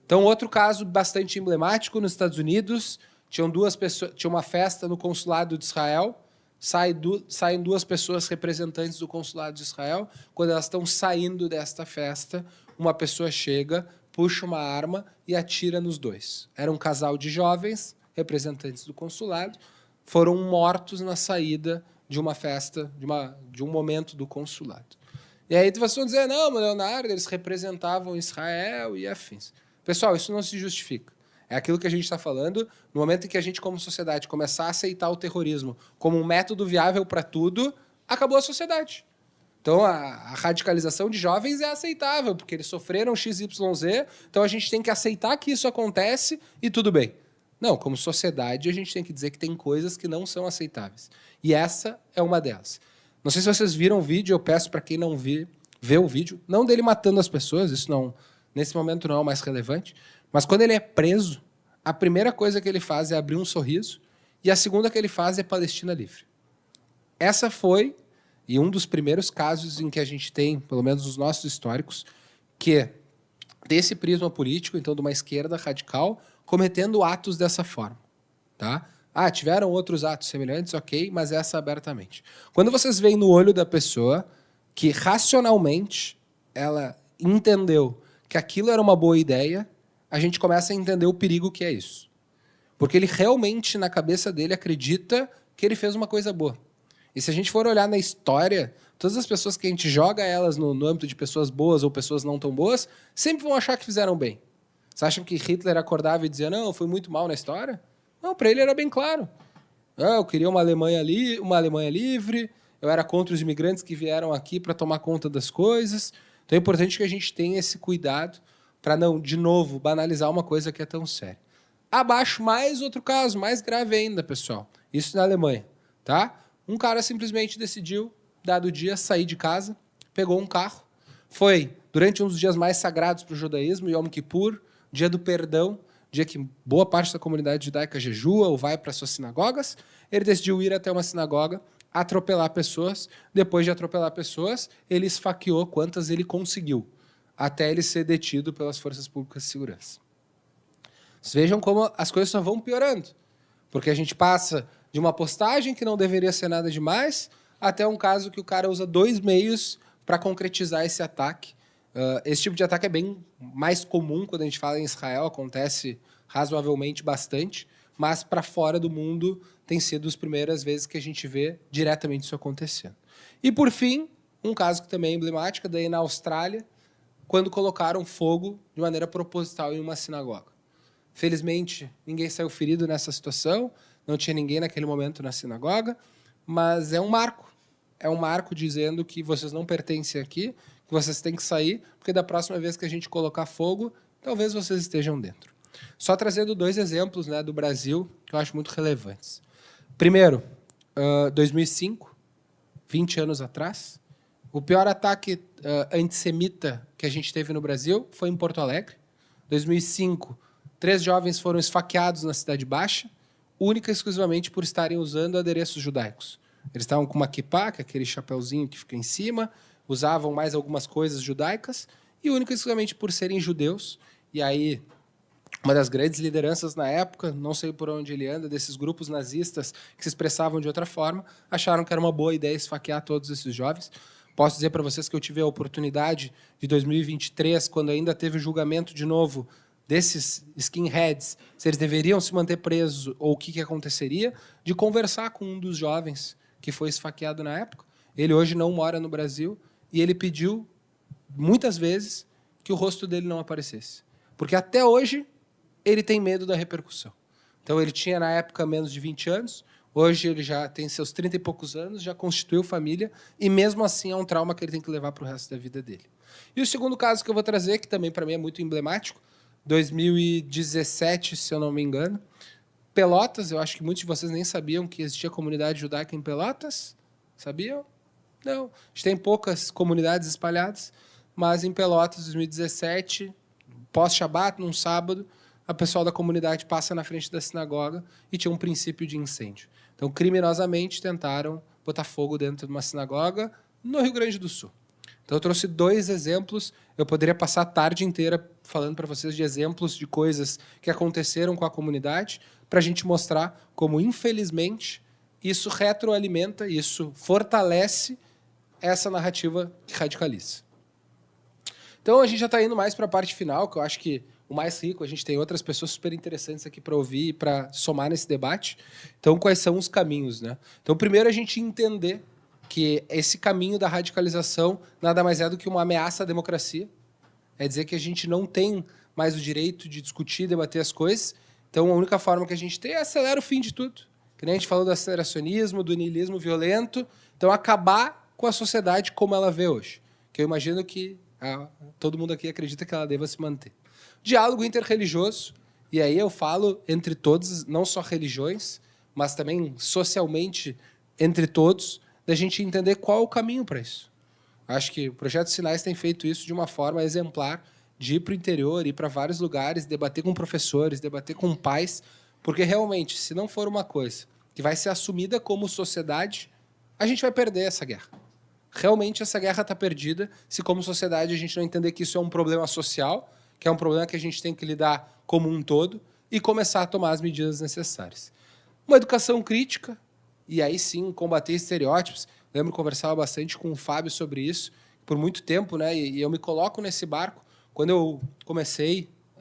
Então, outro caso bastante emblemático, nos Estados Unidos, tinha uma festa no consulado de Israel, saem 2 pessoas representantes do consulado de Israel. Quando elas estão saindo desta festa, uma pessoa chega, puxa uma arma e atira nos 2. Era um casal de jovens, representantes do consulado, foram mortos na saída de uma festa, de um momento do consulado. E aí vocês vão dizer, não, Leonardo, eles representavam Israel e afins. Pessoal, isso não se justifica. É aquilo que a gente está falando, no momento em que a gente, como sociedade, começar a aceitar o terrorismo como um método viável para tudo, acabou a sociedade. Então, a radicalização de jovens é aceitável, porque eles sofreram XYZ, então a gente tem que aceitar que isso acontece e tudo bem. Não, como sociedade, a gente tem que dizer que tem coisas que não são aceitáveis. E essa é uma delas. Não sei se vocês viram o vídeo, eu peço para quem não ver o vídeo, não dele matando as pessoas, isso não, nesse momento não é o mais relevante, mas quando ele é preso, a primeira coisa que ele faz é abrir um sorriso e a segunda que ele faz é Palestina livre. Essa foi, e um dos primeiros casos em que a gente tem, pelo menos os nossos históricos, que desse prisma político, então de uma esquerda radical, cometendo atos dessa forma. Tá? Tiveram outros atos semelhantes, ok, mas essa abertamente. Quando vocês veem no olho da pessoa que racionalmente ela entendeu que aquilo era uma boa ideia, a gente começa a entender o perigo que é isso. Porque ele realmente, na cabeça dele, acredita que ele fez uma coisa boa. E se a gente for olhar na história, todas as pessoas que a gente joga elas no âmbito de pessoas boas ou pessoas não tão boas, sempre vão achar que fizeram bem. Vocês acham que Hitler acordava e dizia, não, eu fui muito mal na história? Não, para ele era bem claro. Eu queria uma Alemanha livre, eu era contra os imigrantes que vieram aqui para tomar conta das coisas. Então é importante que a gente tenha esse cuidado para não, de novo, banalizar uma coisa que é tão séria. Abaixo, mais outro caso, mais grave ainda, pessoal. Isso na Alemanha, tá? Um cara simplesmente decidiu, dado o dia, sair de casa, pegou um carro, foi durante um dos dias mais sagrados para o judaísmo, Yom Kippur, dia do perdão, dia que boa parte da comunidade judaica jejua ou vai para suas sinagogas, ele decidiu ir até uma sinagoga, atropelar pessoas. Depois de atropelar pessoas, ele esfaqueou quantas ele conseguiu, até ele ser detido pelas forças públicas de segurança. Vocês vejam como as coisas só vão piorando, porque a gente passa de uma postagem que não deveria ser nada demais, até um caso que o cara usa 2 meios para concretizar esse ataque. Esse tipo de ataque é bem mais comum quando a gente fala em Israel, acontece razoavelmente bastante, mas para fora do mundo tem sido as primeiras vezes que a gente vê diretamente isso acontecendo. E, por fim, um caso que também é emblemático, daí na Austrália, quando colocaram fogo de maneira proposital em uma sinagoga. Felizmente, ninguém saiu ferido nessa situação, não tinha ninguém naquele momento na sinagoga, mas é um marco. É um marco dizendo que vocês não pertencem aqui, que vocês têm que sair, porque da próxima vez que a gente colocar fogo, talvez vocês estejam dentro. Só trazendo 2 exemplos, né, do Brasil que eu acho muito relevantes. Primeiro, 2005, 20 anos atrás, o pior ataque antissemita que a gente teve no Brasil foi em Porto Alegre. 2005, 3 jovens foram esfaqueados na Cidade Baixa, única e exclusivamente por estarem usando adereços judaicos. Eles estavam com uma kippá, que é aquele chapeuzinho que fica em cima, usavam mais algumas coisas judaicas, e única e exclusivamente por serem judeus. E aí, uma das grandes lideranças na época, não sei por onde ele anda, desses grupos nazistas que se expressavam de outra forma, acharam que era uma boa ideia esfaquear todos esses jovens. Posso dizer para vocês que eu tive a oportunidade de 2023, quando ainda teve o julgamento de novo desses skinheads, se eles deveriam se manter presos ou o que aconteceria, de conversar com um dos jovens que foi esfaqueado na época. Ele hoje não mora no Brasil e ele pediu, muitas vezes, que o rosto dele não aparecesse. Porque até hoje ele tem medo da repercussão. Então ele tinha, na época, menos de 20 anos, hoje ele já tem seus 30 e poucos anos, já constituiu família, e mesmo assim é um trauma que ele tem que levar para o resto da vida dele. E o segundo caso que eu vou trazer, que também para mim é muito emblemático, 2017, se eu não me engano, Pelotas, eu acho que muitos de vocês nem sabiam que existia comunidade judaica em Pelotas. Sabiam? Não. A gente tem poucas comunidades espalhadas, mas em Pelotas, 2017, pós-Shabat, num sábado, a pessoal da comunidade passa na frente da sinagoga e tinha um princípio de incêndio. Então, criminosamente, tentaram botar fogo dentro de uma sinagoga no Rio Grande do Sul. Então, eu trouxe 2 exemplos. Eu poderia passar a tarde inteira falando para vocês de exemplos de coisas que aconteceram com a comunidade, para a gente mostrar como, infelizmente, isso retroalimenta, isso fortalece essa narrativa que radicaliza. Então, a gente já está indo mais para a parte final, que eu acho que o mais rico, a gente tem outras pessoas super interessantes aqui para ouvir e para somar nesse debate. Então, quais são os caminhos, né? Então, primeiro, a gente entender que esse caminho da radicalização nada mais é do que uma ameaça à democracia. É dizer que a gente não tem mais o direito de discutir, debater as coisas. Então, a única forma que a gente tem é acelerar o fim de tudo. Que nem a gente falou do aceleracionismo, do niilismo violento. Então, acabar com a sociedade como ela vê hoje. Que eu imagino que todo mundo aqui acredita que ela deva se manter. Diálogo interreligioso. E aí eu falo entre todos, não só religiões, mas também socialmente entre todos, da gente entender qual é o caminho para isso. Acho que o Projeto Sinais tem feito isso de uma forma exemplar, de ir para o interior, ir para vários lugares, debater com professores, debater com pais, porque realmente, se não for uma coisa que vai ser assumida como sociedade, a gente vai perder essa guerra. Realmente essa guerra está perdida se, como sociedade, a gente não entender que isso é um problema social, que é um problema que a gente tem que lidar como um todo e começar a tomar as medidas necessárias. Uma educação crítica, e aí sim, combater estereótipos. Lembro que conversava bastante com o Fábio sobre isso, por muito tempo, né? E eu me coloco nesse barco. Quando eu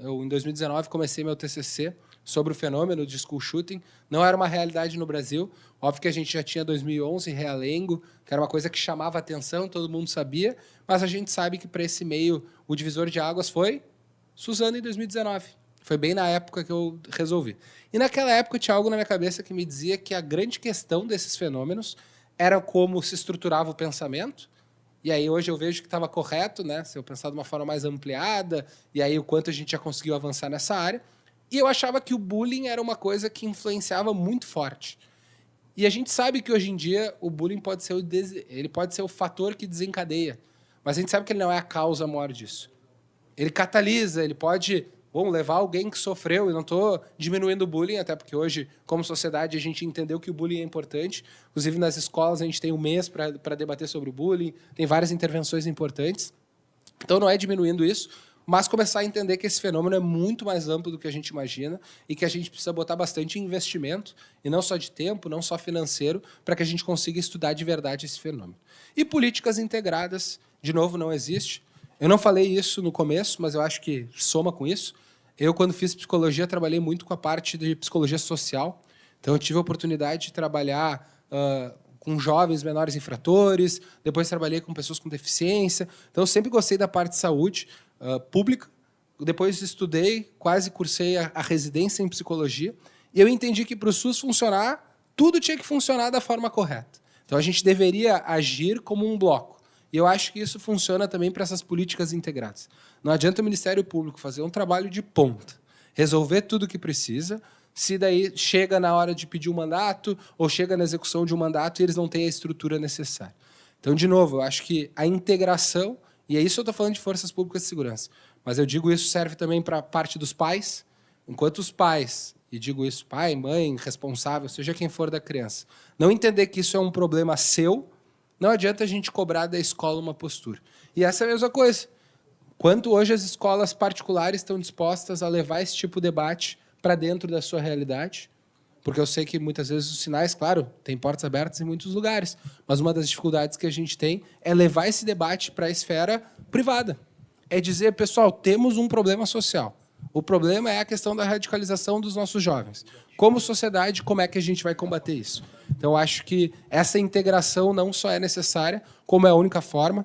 em 2019, comecei meu TCC sobre o fenômeno de school shooting. Não era uma realidade no Brasil. Óbvio que a gente já tinha 2011, Realengo, que era uma coisa que chamava atenção, todo mundo sabia, mas a gente sabe que para esse meio o divisor de águas foi Suzano, em 2019. Foi bem na época que eu resolvi. E naquela época tinha algo na minha cabeça que me dizia que a grande questão desses fenômenos era como se estruturava o pensamento. E aí hoje eu vejo que estava correto, né? Se eu pensar de uma forma mais ampliada, e aí o quanto a gente já conseguiu avançar nessa área. E eu achava que o bullying era uma coisa que influenciava muito forte. E a gente sabe que hoje em dia o bullying pode ser ele pode ser o fator que desencadeia, mas a gente sabe que ele não é a causa maior disso. Ele catalisa, ele pode levar alguém que sofreu, e não estou diminuindo o bullying, até porque hoje, como sociedade, a gente entendeu que o bullying é importante. Inclusive, nas escolas, a gente tem um mês para debater sobre o bullying, tem várias intervenções importantes. Então, não é diminuindo isso, mas começar a entender que esse fenômeno é muito mais amplo do que a gente imagina e que a gente precisa botar bastante investimento, e não só de tempo, não só financeiro, para que a gente consiga estudar de verdade esse fenômeno. E políticas integradas, de novo, não existe. Eu não falei isso no começo, mas eu acho que soma com isso. Eu, quando fiz psicologia, trabalhei muito com a parte de psicologia social. Então, eu tive a oportunidade de trabalhar com jovens menores infratores, depois trabalhei com pessoas com deficiência. Então, eu sempre gostei da parte de saúde pública. Depois estudei, quase cursei a residência em psicologia. E eu entendi que, para o SUS funcionar, tudo tinha que funcionar da forma correta. Então, a gente deveria agir como um bloco. E eu acho que isso funciona também para essas políticas integradas. Não adianta o Ministério Público fazer um trabalho de ponta, resolver tudo o que precisa, se daí chega na hora de pedir um mandato ou chega na execução de um mandato e eles não têm a estrutura necessária. Então, de novo, eu acho que a integração, e é isso que eu estou falando de forças públicas de segurança, mas eu digo isso serve também para a parte dos pais, enquanto os pais, e digo isso, pai, mãe, responsável, seja quem for da criança, não entender que isso é um problema seu, não adianta a gente cobrar da escola uma postura. E essa é a mesma coisa. Quanto hoje as escolas particulares estão dispostas a levar esse tipo de debate para dentro da sua realidade? Porque eu sei que muitas vezes os sinais, claro, tem portas abertas em muitos lugares, mas uma das dificuldades que a gente tem é levar esse debate para a esfera privada. É dizer, pessoal, temos um problema social. O problema é a questão da radicalização dos nossos jovens. Como sociedade, como é que a gente vai combater isso? Então, eu acho que essa integração não só é necessária, como é a única forma.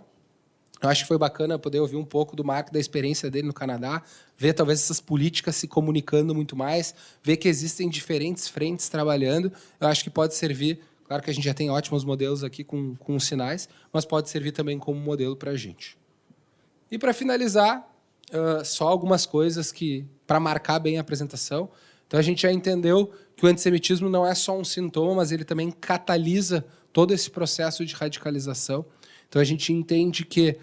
Eu acho que foi bacana poder ouvir um pouco do Marc, da experiência dele no Canadá, ver talvez essas políticas se comunicando muito mais, ver que existem diferentes frentes trabalhando. Eu acho que pode servir, claro que a gente já tem ótimos modelos aqui com os sinais, mas pode servir também como modelo para a gente. E, para finalizar, só algumas coisas para marcar bem a apresentação. Então, a gente já entendeu que o antissemitismo não é só um sintoma, mas ele também catalisa todo esse processo de radicalização. Então, a gente entende que,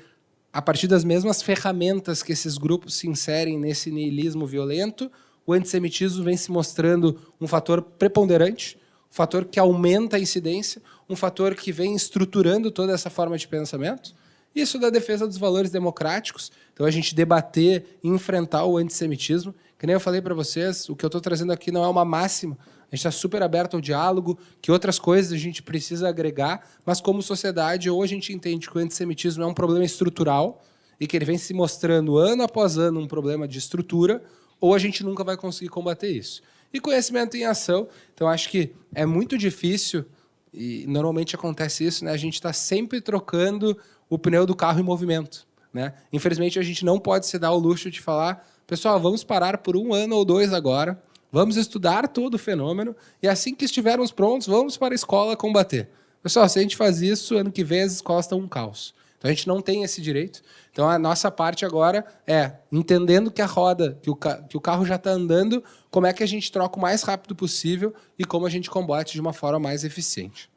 a partir das mesmas ferramentas que esses grupos se inserem nesse niilismo violento, o antissemitismo vem se mostrando um fator preponderante, um fator que aumenta a incidência, um fator que vem estruturando toda essa forma de pensamento. Isso da defesa dos valores democráticos. Então, a gente debater e enfrentar o antissemitismo. Que nem eu falei para vocês, o que eu estou trazendo aqui não é uma máxima. A gente está super aberto ao diálogo, que outras coisas a gente precisa agregar, mas como sociedade, ou a gente entende que o antissemitismo é um problema estrutural e que ele vem se mostrando ano após ano um problema de estrutura, ou a gente nunca vai conseguir combater isso. E conhecimento em ação. Então, acho que é muito difícil, e normalmente acontece isso, né? A gente está sempre trocando o pneu do carro em movimento, né? Infelizmente, a gente não pode se dar o luxo de falar, pessoal, vamos parar por 1 ano ou 2 agora, vamos estudar todo o fenômeno e assim que estivermos prontos, vamos para a escola combater. Pessoal, se a gente faz isso, ano que vem as escolas estão um caos. Então, a gente não tem esse direito. Então, a nossa parte agora é, entendendo que a roda, que o carro já está andando, como é que a gente troca o mais rápido possível e como a gente combate de uma forma mais eficiente.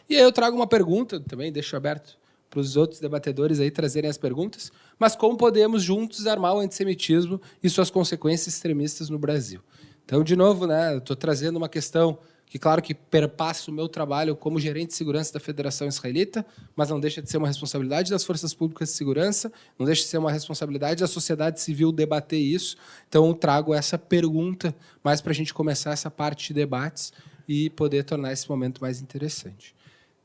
E aí eu trago uma pergunta, também deixo aberto para os outros debatedores aí trazerem as perguntas, mas como podemos juntos desarmar o antissemitismo e suas consequências extremistas no Brasil? Então, de novo, né, eu estou trazendo uma questão que, claro, que perpassa o meu trabalho como gerente de segurança da Federação Israelita, mas não deixa de ser uma responsabilidade das forças públicas de segurança, não deixa de ser uma responsabilidade da sociedade civil debater isso. Então, eu trago essa pergunta mais para a gente começar essa parte de debates e poder tornar esse momento mais interessante.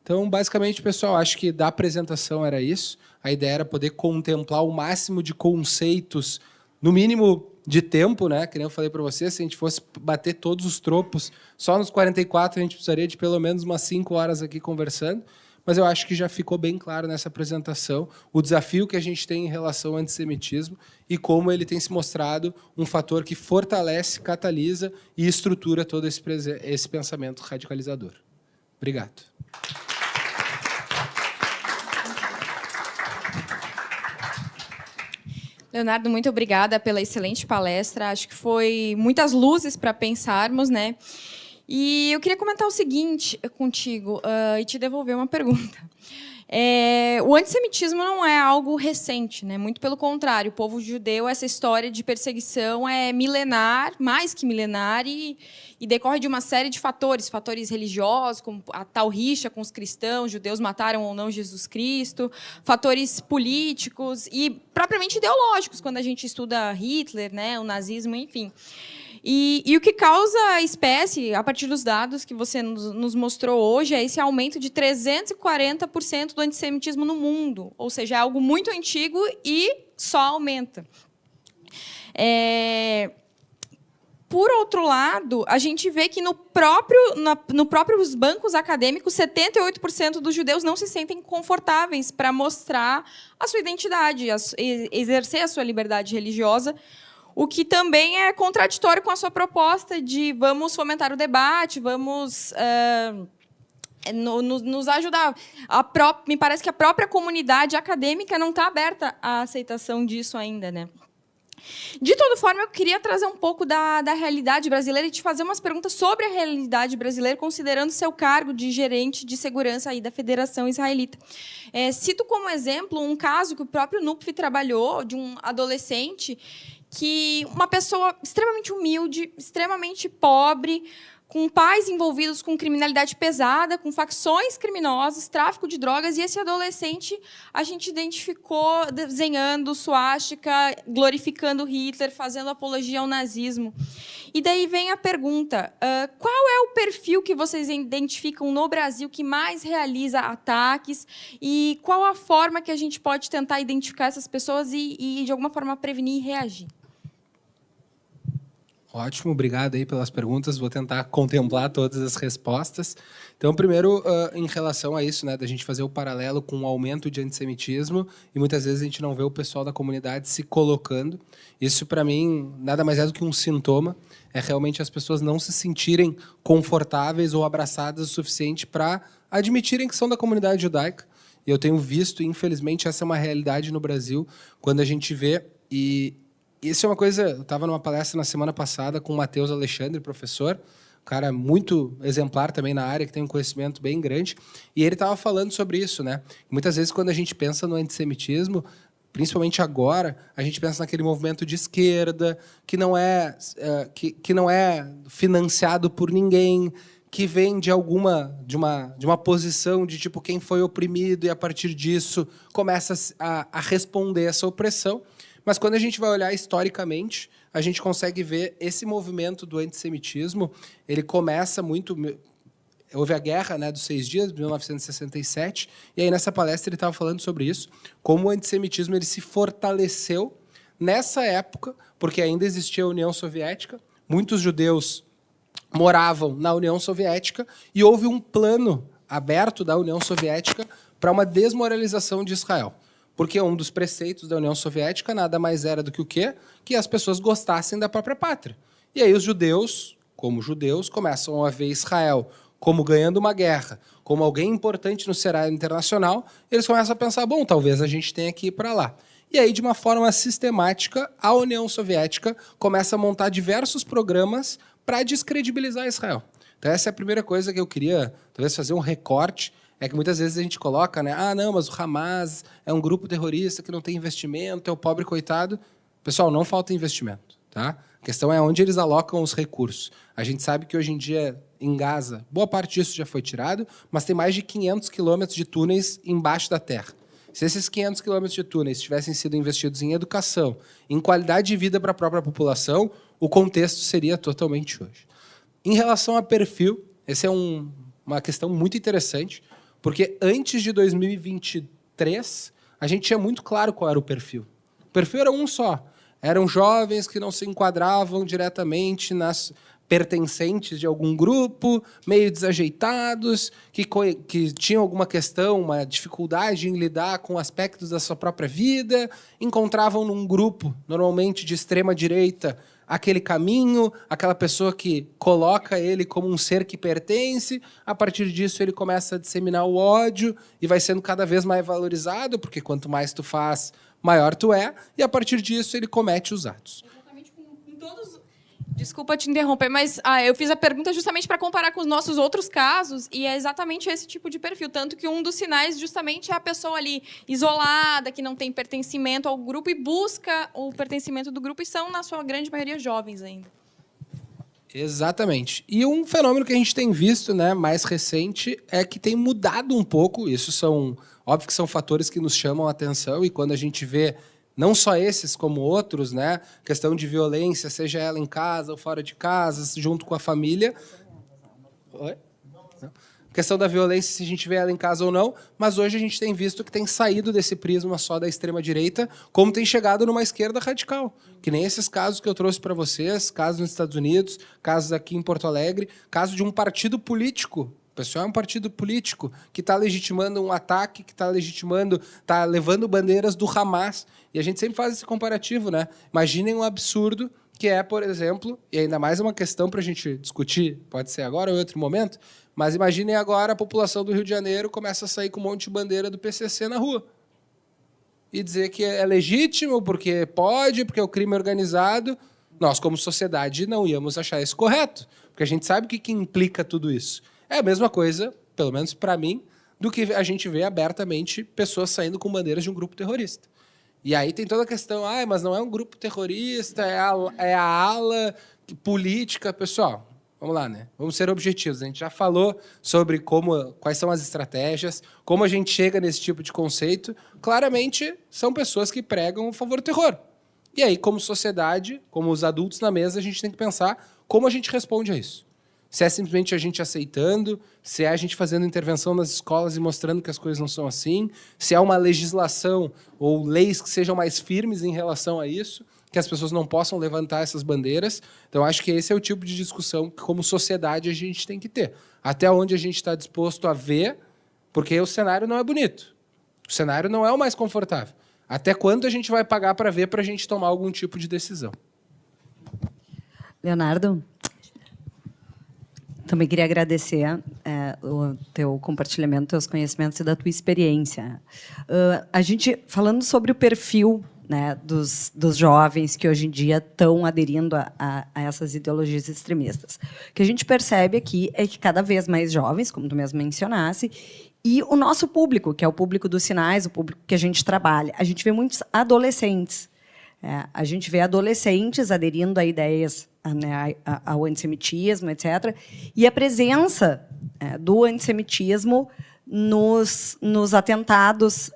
Então, basicamente, pessoal, acho que da apresentação era isso. A ideia era poder contemplar o máximo de conceitos, no mínimo de tempo, né? Que nem eu falei para vocês, se a gente fosse bater todos os tropos, só nos 44 a gente precisaria de pelo menos umas 5 horas aqui conversando. mas eu acho que já ficou bem claro nessa apresentação o desafio que a gente tem em relação ao antissemitismo e como ele tem se mostrado um fator que fortalece, catalisa e estrutura todo esse pensamento radicalizador. Obrigado. Leonardo, muito obrigada pela excelente palestra. Acho que foi muitas luzes para pensarmos, né? E eu queria comentar o seguinte contigo e te devolver uma pergunta. O antissemitismo não é algo recente, né? Muito pelo contrário, o povo judeu, essa história de perseguição é milenar, mais que milenar, e decorre de uma série de fatores religiosos, como a tal rixa com os cristãos, judeus mataram ou não Jesus Cristo, fatores políticos e propriamente ideológicos, quando a gente estuda Hitler, né, o nazismo, enfim. E o que causa a espécie, a partir dos dados que você nos mostrou hoje, é esse aumento de 340% do antissemitismo no mundo. Ou seja, é algo muito antigo e só aumenta. Por outro lado, a gente vê que no próprios bancos acadêmicos, 78% dos judeus não se sentem confortáveis para mostrar a sua identidade, exercer a sua liberdade religiosa, o que também é contraditório com a sua proposta de vamos fomentar o debate, vamos nos ajudar. Me parece que a própria comunidade acadêmica não está aberta à aceitação disso ainda, né? De toda forma, eu queria trazer um pouco da realidade brasileira e te fazer umas perguntas sobre a realidade brasileira, considerando seu cargo de gerente de segurança aí da Federação Israelita. Cito como exemplo um caso que o próprio NUPVE trabalhou, de um adolescente que uma pessoa extremamente humilde, extremamente pobre, com pais envolvidos com criminalidade pesada, com facções criminosas, tráfico de drogas, e esse adolescente a gente identificou desenhando suástica, glorificando Hitler, fazendo apologia ao nazismo. E daí vem a pergunta, qual é o perfil que vocês identificam no Brasil que mais realiza ataques e qual a forma que a gente pode tentar identificar essas pessoas e de alguma forma, prevenir e reagir? Ótimo, obrigado aí pelas perguntas. Vou tentar contemplar todas as respostas. Então, primeiro, em relação a isso, né, da gente fazer o paralelo com o aumento de antissemitismo, e muitas vezes a gente não vê o pessoal da comunidade se colocando. Isso, para mim, nada mais é do que um sintoma. É realmente as pessoas não se sentirem confortáveis ou abraçadas o suficiente para admitirem que são da comunidade judaica. E eu tenho visto, infelizmente, essa é uma realidade no Brasil, quando a gente vê... Isso é uma coisa... Eu estava numa palestra na semana passada com o Matheus Alexandre, professor, um cara muito exemplar também na área, que tem um conhecimento bem grande, e ele estava falando sobre isso, né? Muitas vezes, quando a gente pensa no antissemitismo, principalmente agora, a gente pensa naquele movimento de esquerda, que não é financiado por ninguém, que vem de uma posição de tipo quem foi oprimido e, a partir disso, começa a responder essa opressão. Mas quando a gente vai olhar historicamente, a gente consegue ver esse movimento do antissemitismo, ele começa muito... Houve a guerra, né, dos 6 dias, de 1967, e aí nessa palestra ele estava falando sobre isso, como o antissemitismo ele se fortaleceu nessa época, porque ainda existia a União Soviética, muitos judeus moravam na União Soviética, e houve um plano aberto da União Soviética para uma desmoralização de Israel. Porque um dos preceitos da União Soviética nada mais era do que o quê? Que as pessoas gostassem da própria pátria. E aí os judeus, como judeus, começam a ver Israel como ganhando uma guerra, como alguém importante no cenário internacional, eles começam a pensar, bom, talvez a gente tenha que ir para lá. E aí, de uma forma sistemática, a União Soviética começa a montar diversos programas para descredibilizar Israel. Então essa é a primeira coisa que eu queria, talvez, fazer um recorte. É que muitas vezes a gente coloca, né? Ah, não, mas o Hamas é um grupo terrorista que não tem investimento, é o pobre coitado. Pessoal, não falta investimento, tá? A questão é onde eles alocam os recursos. A gente sabe que hoje em dia, em Gaza, boa parte disso já foi tirado, mas tem mais de 500 quilômetros de túneis embaixo da terra. Se esses 500 quilômetros de túneis tivessem sido investidos em educação, em qualidade de vida para a própria população, o contexto seria totalmente hoje. Em relação a perfil, essa é uma questão muito interessante, porque antes de 2023, a gente tinha muito claro qual era o perfil. O perfil era um só. Eram jovens que não se enquadravam diretamente pertencentes de algum grupo, meio desajeitados, que tinham alguma questão, uma dificuldade em lidar com aspectos da sua própria vida, encontravam num grupo, normalmente de extrema-direita, aquele caminho, aquela pessoa que coloca ele como um ser que pertence, a partir disso ele começa a disseminar o ódio e vai sendo cada vez mais valorizado, porque quanto mais tu faz, maior tu é, e a partir disso ele comete os atos. Exatamente com todos... Desculpa te interromper, mas eu fiz a pergunta justamente para comparar com os nossos outros casos, e é exatamente esse tipo de perfil. Tanto que um dos sinais justamente é a pessoa ali isolada, que não tem pertencimento ao grupo e busca o pertencimento do grupo, e são, na sua grande maioria, jovens ainda. Exatamente. E um fenômeno que a gente tem visto, né, mais recente, é que tem mudado um pouco. Isso são, óbvio que são fatores que nos chamam a atenção, e quando a gente vê não só esses como outros, né, questão de violência, seja ela em casa ou fora de casa, junto com a família. Oi? Não. Questão da violência, se a gente vê ela em casa ou não, mas hoje a gente tem visto que tem saído desse prisma só da extrema-direita, como tem chegado numa esquerda radical. Que nem esses casos que eu trouxe para vocês, casos nos Estados Unidos, casos aqui em Porto Alegre, caso de um partido político. O pessoal é um partido político que está legitimando um ataque, que está legitimando, está levando bandeiras do Hamas. E a gente sempre faz esse comparativo, né? Imaginem um absurdo que é, por exemplo, e ainda mais uma questão para a gente discutir, pode ser agora ou em outro momento, mas imaginem agora a população do Rio de Janeiro começa a sair com um monte de bandeira do PCC na rua. E dizer que é legítimo, porque pode, porque é o crime organizado. Nós, como sociedade, não íamos achar isso correto, porque a gente sabe o que implica tudo isso. É a mesma coisa, pelo menos para mim, do que a gente vê abertamente pessoas saindo com bandeiras de um grupo terrorista. E aí tem toda a questão, mas não é um grupo terrorista, é a ala política. Pessoal, vamos lá, né? Vamos ser objetivos. A gente já falou sobre quais são as estratégias, como a gente chega nesse tipo de conceito. Claramente, são pessoas que pregam a favor do terror. E aí, como sociedade, como os adultos na mesa, a gente tem que pensar como a gente responde a isso. Se é simplesmente a gente aceitando, se é a gente fazendo intervenção nas escolas e mostrando que as coisas não são assim, se é uma legislação ou leis que sejam mais firmes em relação a isso, que as pessoas não possam levantar essas bandeiras. Então, acho que esse é o tipo de discussão que, como sociedade, a gente tem que ter. Até onde a gente está disposto a ver, porque o cenário não é bonito. O cenário não é o mais confortável. Até quanto a gente vai pagar para ver, para a gente tomar algum tipo de decisão. Leonardo? Também queria agradecer o teu compartilhamento, teus conhecimentos e da tua experiência. A gente, falando sobre o perfil, né, dos jovens que hoje em dia estão aderindo a essas ideologias extremistas, o que a gente percebe aqui é que cada vez mais jovens, como tu mesmo mencionasse, e o nosso público, que é o público dos sinais, o público que a gente trabalha, a gente vê muitos adolescentes. A gente vê adolescentes aderindo a ideias, né, ao antissemitismo, etc. E a presença do antissemitismo nos atentados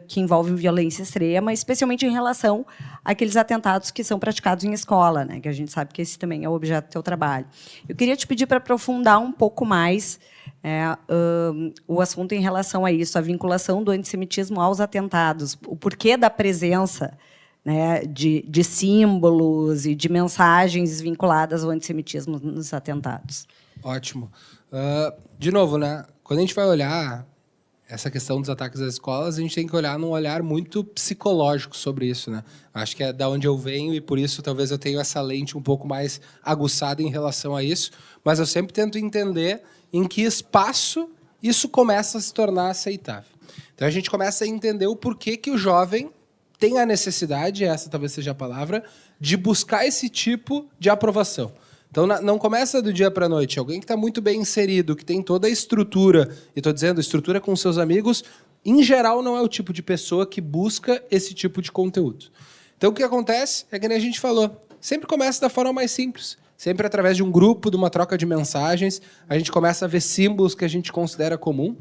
que envolvem violência extrema, especialmente em relação àqueles atentados que são praticados em escola, né, que a gente sabe que esse também é o objeto do teu trabalho. Eu queria te pedir para aprofundar um pouco mais o assunto em relação a isso, a vinculação do antissemitismo aos atentados, o porquê da presença, né, de símbolos e de mensagens vinculadas ao antissemitismo nos atentados. Ótimo. De novo, né, quando a gente vai olhar essa questão dos ataques às escolas, a gente tem que olhar num olhar muito psicológico sobre isso, né? Acho que é da onde eu venho e, por isso, talvez eu tenha essa lente um pouco mais aguçada em relação a isso, mas eu sempre tento entender em que espaço isso começa a se tornar aceitável. Então, a gente começa a entender o porquê que o jovem tem a necessidade, essa talvez seja a palavra, de buscar esse tipo de aprovação. Então, não começa do dia para a noite. Alguém que está muito bem inserido, que tem toda a estrutura, e estou dizendo estrutura com seus amigos, em geral, não é o tipo de pessoa que busca esse tipo de conteúdo. Então, o que acontece é que nem a gente falou, sempre começa da forma mais simples. Sempre através de um grupo, de uma troca de mensagens, a gente começa a ver símbolos que a gente considera comum,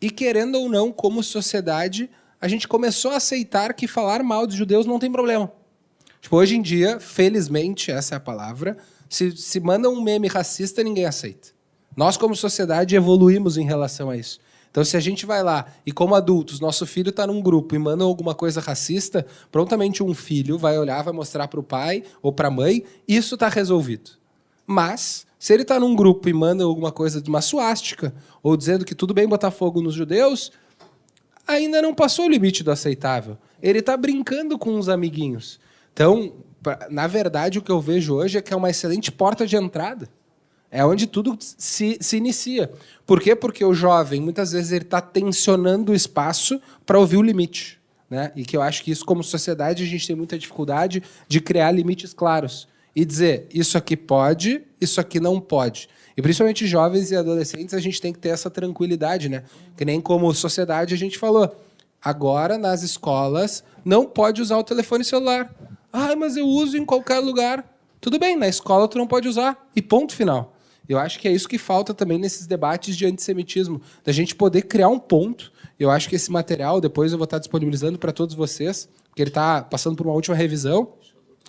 e, querendo ou não, como sociedade, a gente começou a aceitar que falar mal dos judeus não tem problema. Tipo, hoje em dia, felizmente, essa é a palavra, se manda um meme racista, ninguém aceita. Nós, como sociedade, evoluímos em relação a isso. Então, se a gente vai lá e, como adultos, nosso filho está num grupo e manda alguma coisa racista, prontamente um filho vai olhar, vai mostrar para o pai ou para a mãe, isso está resolvido. Mas, Se ele está num grupo e manda alguma coisa de uma suástica, ou dizendo que tudo bem botar fogo nos judeus, ainda não passou o limite do aceitável. Ele está brincando com os amiguinhos. Então, na verdade, o que eu vejo hoje é que é uma excelente porta de entrada. É onde tudo se inicia. Por quê? Porque o jovem, muitas vezes, ele está tensionando o espaço para ouvir o limite. Né? E que eu acho que isso, como sociedade, a gente tem muita dificuldade de criar limites claros. E dizer, isso aqui pode, isso aqui não pode. E principalmente jovens e adolescentes, a gente tem que ter essa tranquilidade, né? Que nem como sociedade a gente falou. Agora, nas escolas, não pode usar o telefone celular. Ah, mas eu uso em qualquer lugar. Tudo bem, na escola tu não pode usar. E ponto final. Eu acho que é isso que falta também nesses debates de antissemitismo. Da gente poder criar um ponto. Eu acho que esse material, depois eu vou estar disponibilizando para todos vocês, porque ele está passando por uma última revisão.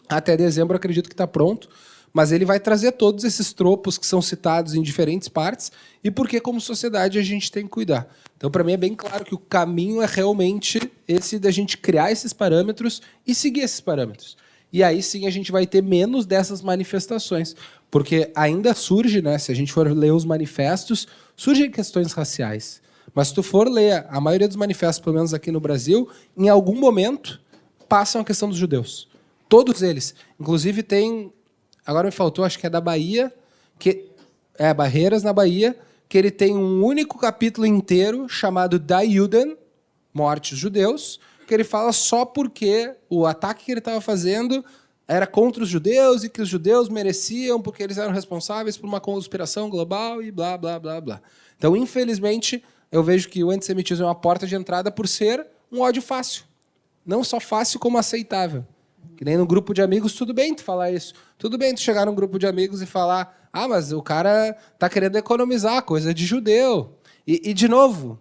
Até dezembro, acredito que está pronto. Mas ele vai trazer todos esses tropos que são citados em diferentes partes e porque, como sociedade, a gente tem que cuidar. Então, para mim, é bem claro que o caminho é realmente esse da gente criar esses parâmetros e seguir esses parâmetros. E aí, sim, a gente vai ter menos dessas manifestações. Porque ainda surge, né, se a gente for ler os manifestos, surgem questões raciais. Mas se tu for ler a maioria dos manifestos, pelo menos aqui no Brasil, em algum momento, passam a questão dos judeus. Todos eles. Inclusive, tem... Agora me faltou, acho que é da Bahia, que é Barreiras, na Bahia, que ele tem um único capítulo inteiro chamado Da Juden, Morte Judeus, que ele fala só porque o ataque que ele estava fazendo era contra os judeus e que os judeus mereciam porque eles eram responsáveis por uma conspiração global e blá, blá, blá, blá. Então, infelizmente, eu vejo que o antissemitismo é uma porta de entrada por ser um ódio fácil. Não só fácil, como aceitável. Que nem no grupo de amigos, tudo bem tu falar isso. Tudo bem tu chegar num grupo de amigos e falar mas o cara tá querendo economizar, coisa de judeu. E de novo,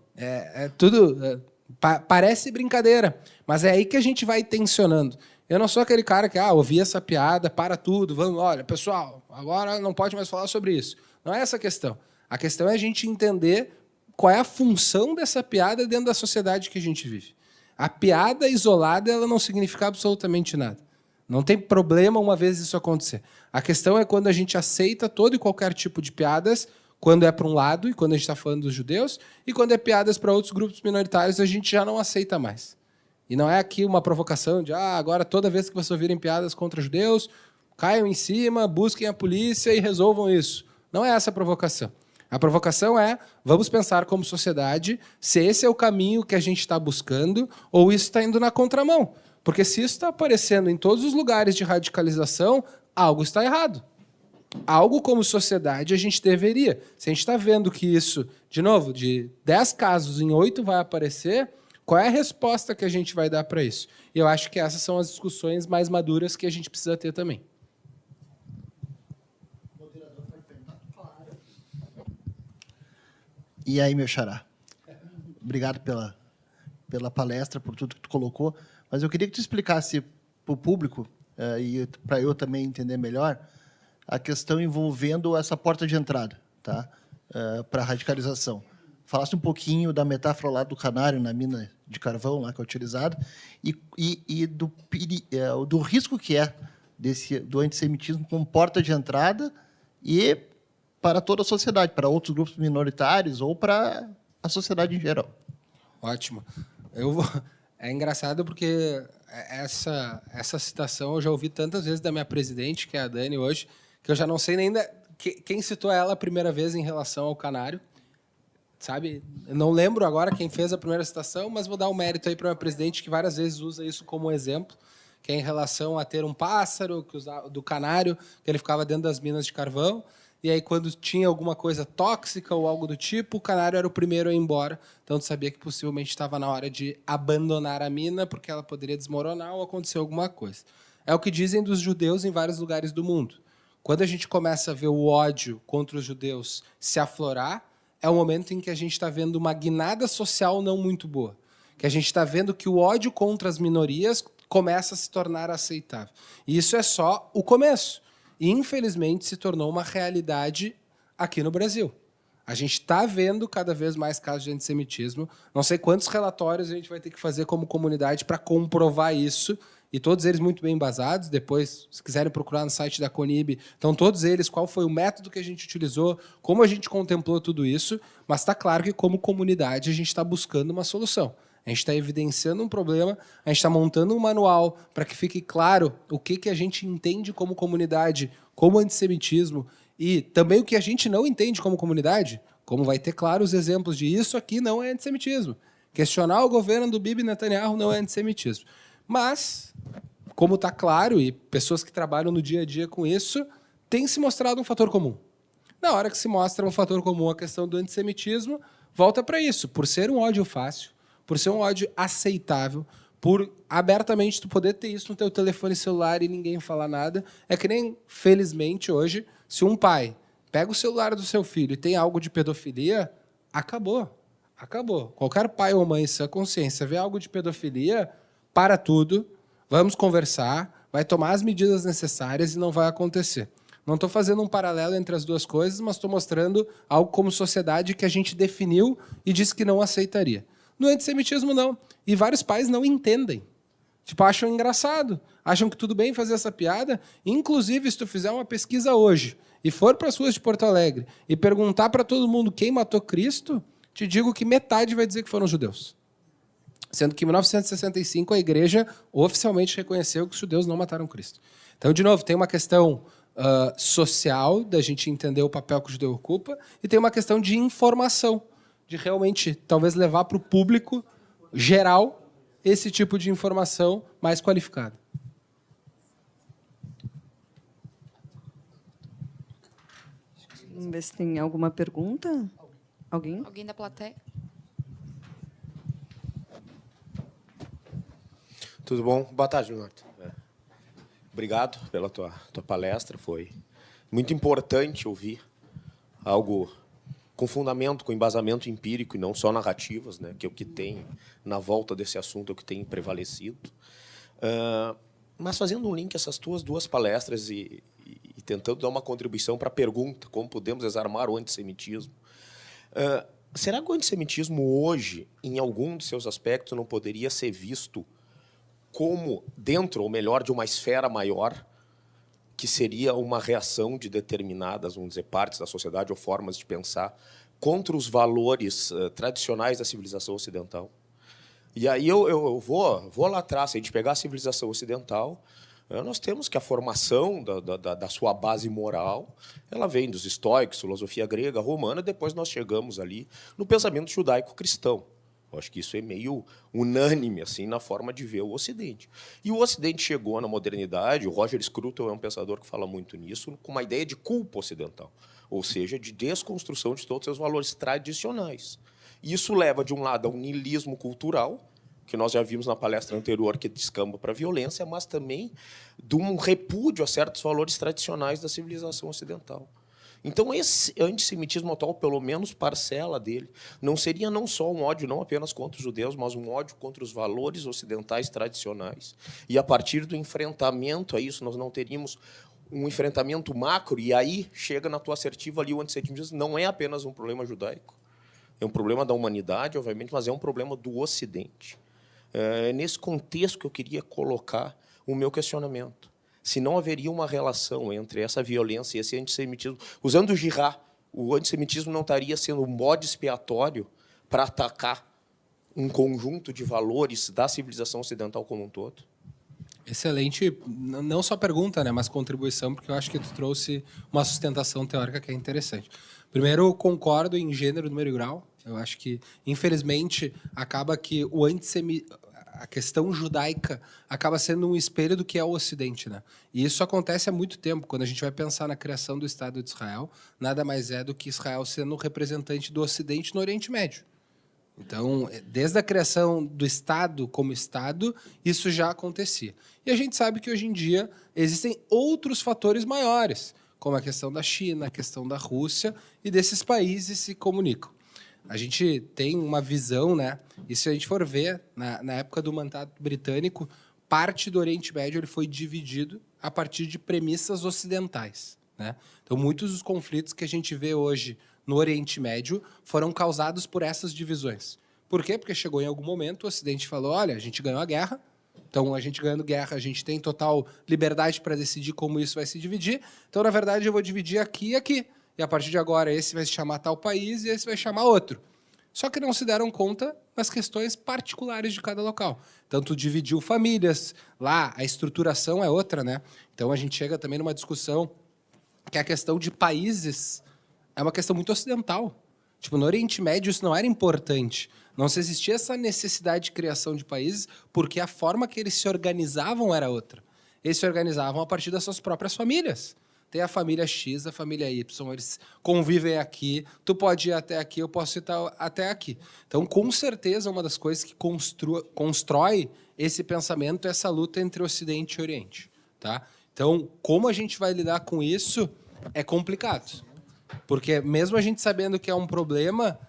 parece brincadeira, mas é aí que a gente vai tensionando. Eu não sou aquele cara que, ouvi essa piada, para tudo, vamos, olha, pessoal, agora não pode mais falar sobre isso. Não é essa a questão. A questão é a gente entender qual é a função dessa piada dentro da sociedade que a gente vive. A piada isolada, ela não significa absolutamente nada. Não tem problema uma vez isso acontecer. A questão é quando a gente aceita todo e qualquer tipo de piadas, quando é para um lado, e quando a gente está falando dos judeus, e quando é piadas para outros grupos minoritários, a gente já não aceita mais. E não é aqui uma provocação de, agora toda vez que vocês ouvirem piadas contra judeus, caiam em cima, busquem a polícia e resolvam isso. Não é essa a provocação. A provocação é, vamos pensar como sociedade se esse é o caminho que a gente está buscando ou isso está indo na contramão. Porque se isso está aparecendo em todos os lugares de radicalização, algo está errado. Algo como sociedade a gente deveria. Se a gente está vendo que isso, de novo, de 10 casos em 8 vai aparecer, qual é a resposta que a gente vai dar para isso? E eu acho que essas são as discussões mais maduras que a gente precisa ter também. E aí, meu xará? Obrigado pela palestra, por tudo que tu colocou. Mas eu queria que tu explicasse para o público, e para eu também entender melhor, a questão envolvendo essa porta de entrada, tá? Para a radicalização. Falasse um pouquinho da metáfora lá do canário na mina de carvão, lá que é utilizada, e do risco que é do antissemitismo como porta de entrada e para toda a sociedade, para outros grupos minoritários ou para a sociedade em geral. Ótimo. É engraçado porque essa citação eu já ouvi tantas vezes da minha presidente, que é a Dani, hoje, que eu já não sei nem quem citou ela a primeira vez em relação ao canário. Sabe? Eu não lembro agora quem fez a primeira citação, mas vou dar um mérito aí para a minha presidente, que várias vezes usa isso como exemplo, que é em relação a ter um pássaro do canário, que ele ficava dentro das minas de carvão, e aí quando tinha alguma coisa tóxica ou algo do tipo, o canário era o primeiro a ir embora. Então tu sabia que possivelmente estava na hora de abandonar a mina, porque ela poderia desmoronar ou acontecer alguma coisa. É o que dizem dos judeus em vários lugares do mundo. Quando a gente começa a ver o ódio contra os judeus se aflorar, é o momento em que a gente está vendo uma guinada social não muito boa. Que a gente está vendo que o ódio contra as minorias começa a se tornar aceitável. E isso é só o começo. E, infelizmente, se tornou uma realidade aqui no Brasil. A gente está vendo cada vez mais casos de antissemitismo. Não sei quantos relatórios a gente vai ter que fazer como comunidade para comprovar isso. e todos eles muito bem embasados. Depois, se quiserem procurar no site da CONIB, estão todos eles, qual foi o método que a gente utilizou, como a gente contemplou tudo isso, mas está claro que, como comunidade, a gente está buscando uma solução. A gente está evidenciando um problema, a gente está montando um manual para que fique claro o que a gente entende como comunidade, como antissemitismo, e também o que a gente não entende como comunidade, como vai ter claros exemplos de isso aqui não é antissemitismo. Questionar o governo do Bibi Netanyahu não é antissemitismo. Mas, como está claro, e pessoas que trabalham no dia a dia com isso, tem se mostrado um fator comum. Na hora que se mostra um fator comum a questão do antissemitismo, volta para isso. Por ser um ódio fácil, por ser um ódio aceitável, por abertamente tu poder ter isso no teu telefone celular e ninguém falar nada, é que nem, felizmente, hoje, se um pai pega o celular do seu filho e tem algo de pedofilia, acabou. Acabou. Qualquer pai ou mãe, se a consciência vê algo de pedofilia, para tudo, vamos conversar, vai tomar as medidas necessárias e não vai acontecer. Não estou fazendo um paralelo entre as duas coisas, mas estou mostrando algo como sociedade que a gente definiu e disse que não aceitaria. No antissemitismo, não. E vários pais não entendem. Tipo, acham engraçado. Acham que tudo bem fazer essa piada. Inclusive, se tu fizer uma pesquisa hoje e for para as ruas de Porto Alegre e perguntar para todo mundo quem matou Cristo, te digo que metade vai dizer que foram judeus. Sendo que em 1965 a igreja oficialmente reconheceu que os judeus não mataram Cristo. Então, de novo, tem uma questão social, da gente entender o papel que o judeu ocupa, e tem uma questão de informação, de realmente talvez levar para o público geral esse tipo de informação mais qualificada. Vamos ver se tem alguma pergunta. Alguém? Alguém da plateia? Tudo bom? Boa tarde, Leonardo. Obrigado pela tua palestra. Foi muito importante ouvir algo com fundamento, com embasamento empírico e não só narrativas, né, que é o que tem na volta desse assunto, é o que tem prevalecido. Mas fazendo um link essas tuas duas palestras e tentando dar uma contribuição para a pergunta, como podemos desarmar o antissemitismo, será que o antissemitismo hoje, em algum de seus aspectos, não poderia ser visto como dentro, ou melhor, de uma esfera maior, que seria uma reação de determinadas, vamos dizer, partes da sociedade ou formas de pensar contra os valores tradicionais da civilização ocidental? E aí eu vou lá atrás. Se a gente pegar a civilização ocidental, nós temos que a formação da sua base moral ela vem dos estoicos, filosofia grega, romana, depois nós chegamos ali no pensamento judaico-cristão. Eu acho que isso é meio unânime assim, na forma de ver o Ocidente. E o Ocidente chegou na modernidade, o Roger Scruton é um pensador que fala muito nisso, com uma ideia de culpa ocidental, ou seja, de desconstrução de todos os seus valores tradicionais. E isso leva, de um lado, a um niilismo cultural, que nós já vimos na palestra anterior, que descamba para a violência, mas também de um repúdio a certos valores tradicionais da civilização ocidental. Então, esse antissemitismo atual, pelo menos parcela dele, não seria não só um ódio não apenas contra os judeus, mas um ódio contra os valores ocidentais tradicionais. E, a partir do enfrentamento a isso, nós não teríamos um enfrentamento macro, e aí chega na tua assertiva ali o antissemitismo não é apenas um problema judaico, é um problema da humanidade, obviamente, mas é um problema do Ocidente. É nesse contexto que eu queria colocar o meu questionamento. Se não haveria uma relação entre essa violência e esse antissemitismo. Usando o Girard, o antissemitismo não estaria sendo um bode expiatório para atacar um conjunto de valores da civilização ocidental como um todo? Excelente, não só pergunta, né, mas contribuição, porque eu acho que tu trouxe uma sustentação teórica que é interessante. Primeiro, eu concordo em gênero, número e grau. Eu acho que, infelizmente, acaba que a questão judaica acaba sendo um espelho do que é o Ocidente, né? E isso acontece há muito tempo. Quando a gente vai pensar na criação do Estado de Israel, nada mais é do que Israel sendo o representante do Ocidente no Oriente Médio. Então, desde a criação do Estado como Estado, isso já acontecia. E a gente sabe que, hoje em dia, existem outros fatores maiores, como a questão da China, a questão da Rússia, e desses países se comunicam. A gente tem uma visão, né? E se a gente for ver, na época do mandato britânico, parte do Oriente Médio ele foi dividido a partir de premissas ocidentais, né? Então, muitos dos conflitos que a gente vê hoje no Oriente Médio foram causados por essas divisões. Por quê? Porque chegou em algum momento, o Ocidente falou, olha, a gente ganhou a guerra, Então, a gente ganhando guerra, a gente tem total liberdade para decidir como isso vai se dividir. Então, na verdade, eu vou dividir aqui e aqui. E, a partir de agora, esse vai se chamar tal país e esse vai chamar outro. Só que não se deram conta das questões particulares de cada local. Tanto dividiu famílias, lá a estruturação é outra, né? Então, a gente chega também numa discussão que a questão de países é uma questão muito ocidental. Tipo, no Oriente Médio isso não era importante. Não se existia essa necessidade de criação de países porque a forma que eles se organizavam era outra. Eles se organizavam a partir das suas próprias famílias. Tem a família X, a família Y, eles convivem aqui, tu pode ir até aqui, eu posso ir até aqui. Então, com certeza, uma das coisas que constrói esse pensamento é essa luta entre Ocidente e Oriente. Tá? Então, como a gente vai lidar com isso é complicado. Porque mesmo a gente sabendo que é um problema,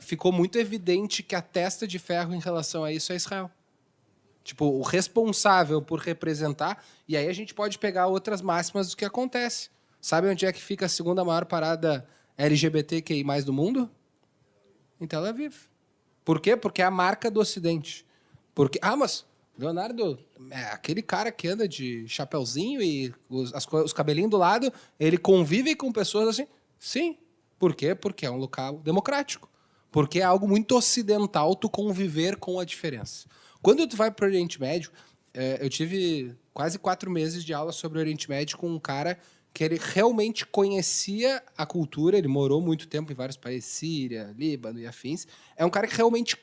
ficou muito evidente que a testa de ferro em relação a isso é Israel. Tipo, o responsável por representar... E aí a gente pode pegar outras máximas do que acontece. Sabe onde é que fica a segunda maior parada LGBTQI+ do mundo? Em Tel Aviv. Por quê? Porque é a marca do Ocidente. Porque, mas Leonardo, aquele cara que anda de chapeuzinho e os cabelinhos do lado, ele convive com pessoas assim? Sim. Por quê? Porque é um local democrático. Porque é algo muito ocidental tu conviver com a diferença. Quando tu vai para o Oriente Médio, eu tive quase 4 meses de aula sobre o Oriente Médio com um cara que ele realmente conhecia a cultura, ele morou muito tempo em vários países, Síria, Líbano e afins. É um cara que realmente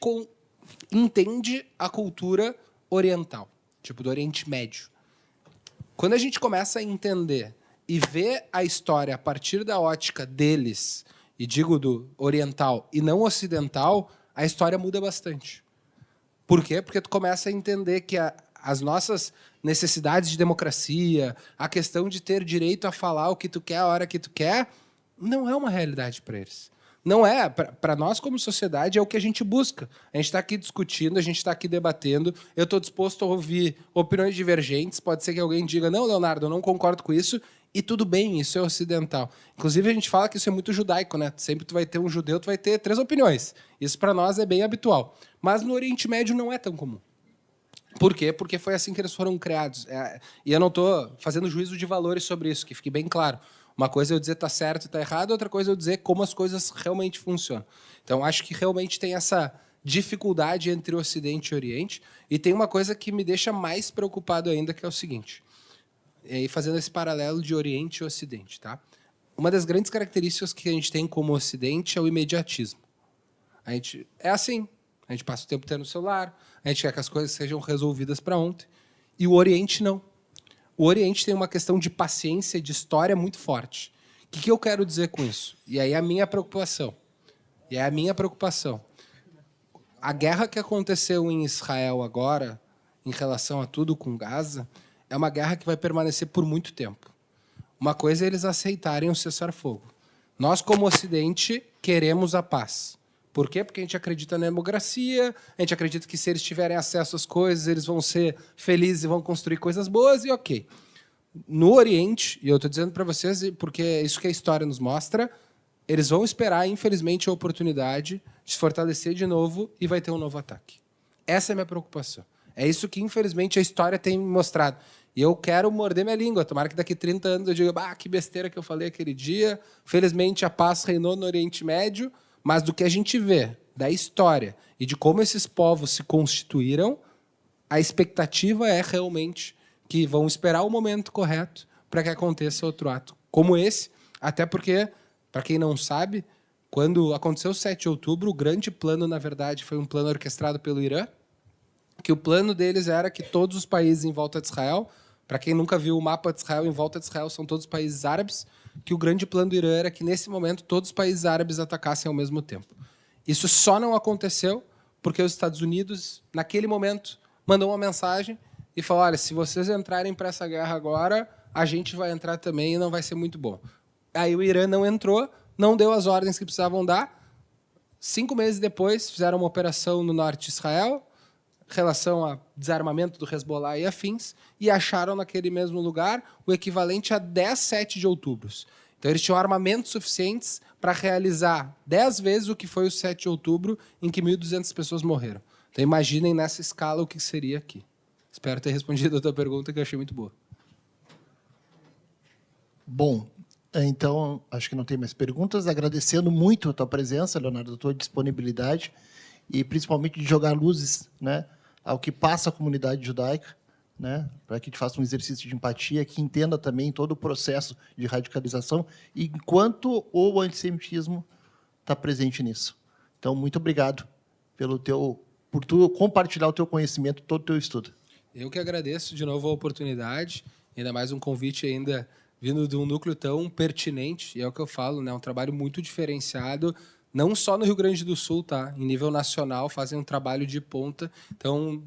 entende a cultura oriental, tipo do Oriente Médio. Quando a gente começa a entender e ver a história a partir da ótica deles, e digo do oriental e não ocidental, a história muda bastante. Por quê? Porque tu começa a entender que as nossas necessidades de democracia, a questão de ter direito a falar o que tu quer a hora que tu quer, não é uma realidade para eles. Não é. Para nós, como sociedade, é o que a gente busca. A gente está aqui discutindo, a gente está aqui debatendo. Eu estou disposto a ouvir opiniões divergentes. Pode ser que alguém diga, não, Leonardo, eu não concordo com isso. E tudo bem, isso é ocidental. Inclusive, a gente fala que isso é muito judaico, né? Sempre tu vai ter um judeu, tu vai ter 3 opiniões. Isso, para nós, é bem habitual. Mas no Oriente Médio não é tão comum. Por quê? Porque foi assim que eles foram criados. E eu não estou fazendo juízo de valores sobre isso, que fique bem claro. Uma coisa é eu dizer está certo e está errado, outra coisa é eu dizer como as coisas realmente funcionam. Então, acho que realmente tem essa dificuldade entre o Ocidente e o Oriente. E tem uma coisa que me deixa mais preocupado ainda, que é o seguinte. E aí, fazendo esse paralelo de Oriente e Ocidente. Tá? Uma das grandes características que a gente tem como Ocidente é o imediatismo. A gente é assim. A gente passa o tempo tendo no celular, a gente quer que as coisas sejam resolvidas para ontem. E o Oriente não. O Oriente tem uma questão de paciência, de história muito forte. O que eu quero dizer com isso? E aí a minha preocupação. A guerra que aconteceu em Israel agora, em relação a tudo com Gaza, é uma guerra que vai permanecer por muito tempo. Uma coisa é eles aceitarem o cessar-fogo. Nós, como Ocidente, queremos a paz. Por quê? Porque a gente acredita na democracia, a gente acredita que se eles tiverem acesso às coisas, eles vão ser felizes e vão construir coisas boas, e ok. No Oriente, e eu estou dizendo para vocês, porque é isso que a história nos mostra, eles vão esperar, infelizmente, a oportunidade de se fortalecer de novo e vai ter um novo ataque. Essa é a minha preocupação. É isso que, infelizmente, a história tem me mostrado. E eu quero morder minha língua. Tomara que daqui a 30 anos eu diga, que besteira que eu falei aquele dia. Felizmente, a paz reinou no Oriente Médio. Mas do que a gente vê da história e de como esses povos se constituíram, a expectativa é realmente que vão esperar o momento correto para que aconteça outro ato como esse. Até porque, para quem não sabe, quando aconteceu o 7 de outubro, o grande plano, na verdade, foi um plano orquestrado pelo Irã, que o plano deles era que todos os países em volta de Israel, para quem nunca viu o mapa de Israel, em volta de Israel são todos os países árabes, que o grande plano do Irã era que, nesse momento, todos os países árabes atacassem ao mesmo tempo. Isso só não aconteceu porque os Estados Unidos, naquele momento, mandou uma mensagem e falou, olha, se vocês entrarem para essa guerra agora, a gente vai entrar também e não vai ser muito bom. Aí o Irã não entrou, não deu as ordens que precisavam dar. 5 meses depois, fizeram uma operação no norte de Israel, em relação a desarmamento do Hezbollah e afins, e acharam naquele mesmo lugar o equivalente a 10 7 de outubros. Então, eles tinham armamentos suficientes para realizar 10 vezes o que foi o 7 de outubro, em que 1.200 pessoas morreram. Então, imaginem nessa escala o que seria aqui. Espero ter respondido a tua pergunta, que eu achei muito boa. Bom, então, acho que não tem mais perguntas. Agradecendo muito a tua presença, Leonardo, a tua disponibilidade e principalmente de jogar luzes, né, ao que passa a comunidade judaica, né, para que a gente faça um exercício de empatia, que entenda também todo o processo de radicalização, enquanto o antissemitismo está presente nisso. Então, muito obrigado por tu compartilhar o teu conhecimento, todo o teu estudo. Eu que agradeço de novo a oportunidade, ainda mais um convite ainda vindo de um núcleo tão pertinente, e é o que eu falo, né, um trabalho muito diferenciado, não só no Rio Grande do Sul, tá? Em nível nacional, fazem um trabalho de ponta. Então,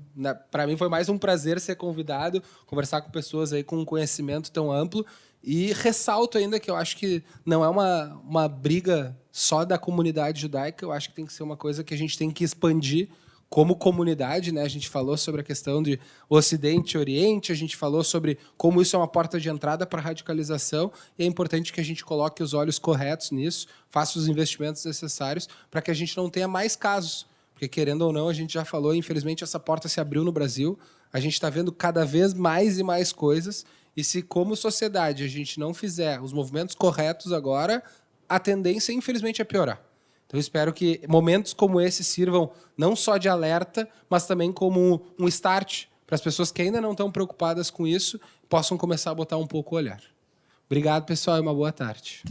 para mim foi mais um prazer ser convidado, conversar com pessoas aí com um conhecimento tão amplo. E ressalto ainda que eu acho que não é uma briga só da comunidade judaica, eu acho que tem que ser uma coisa que a gente tem que expandir como comunidade, né? A gente falou sobre a questão de Ocidente e Oriente, a gente falou sobre como isso é uma porta de entrada para a radicalização, e é importante que a gente coloque os olhos corretos nisso, faça os investimentos necessários para que a gente não tenha mais casos. Porque, querendo ou não, a gente já falou, infelizmente, essa porta se abriu no Brasil, a gente está vendo cada vez mais e mais coisas, e se, como sociedade, a gente não fizer os movimentos corretos agora, a tendência, infelizmente, é piorar. Então, eu espero que momentos como esse sirvam não só de alerta, mas também como um start para as pessoas que ainda não estão preocupadas com isso, possam começar a botar um pouco o olhar. Obrigado, pessoal, e uma boa tarde.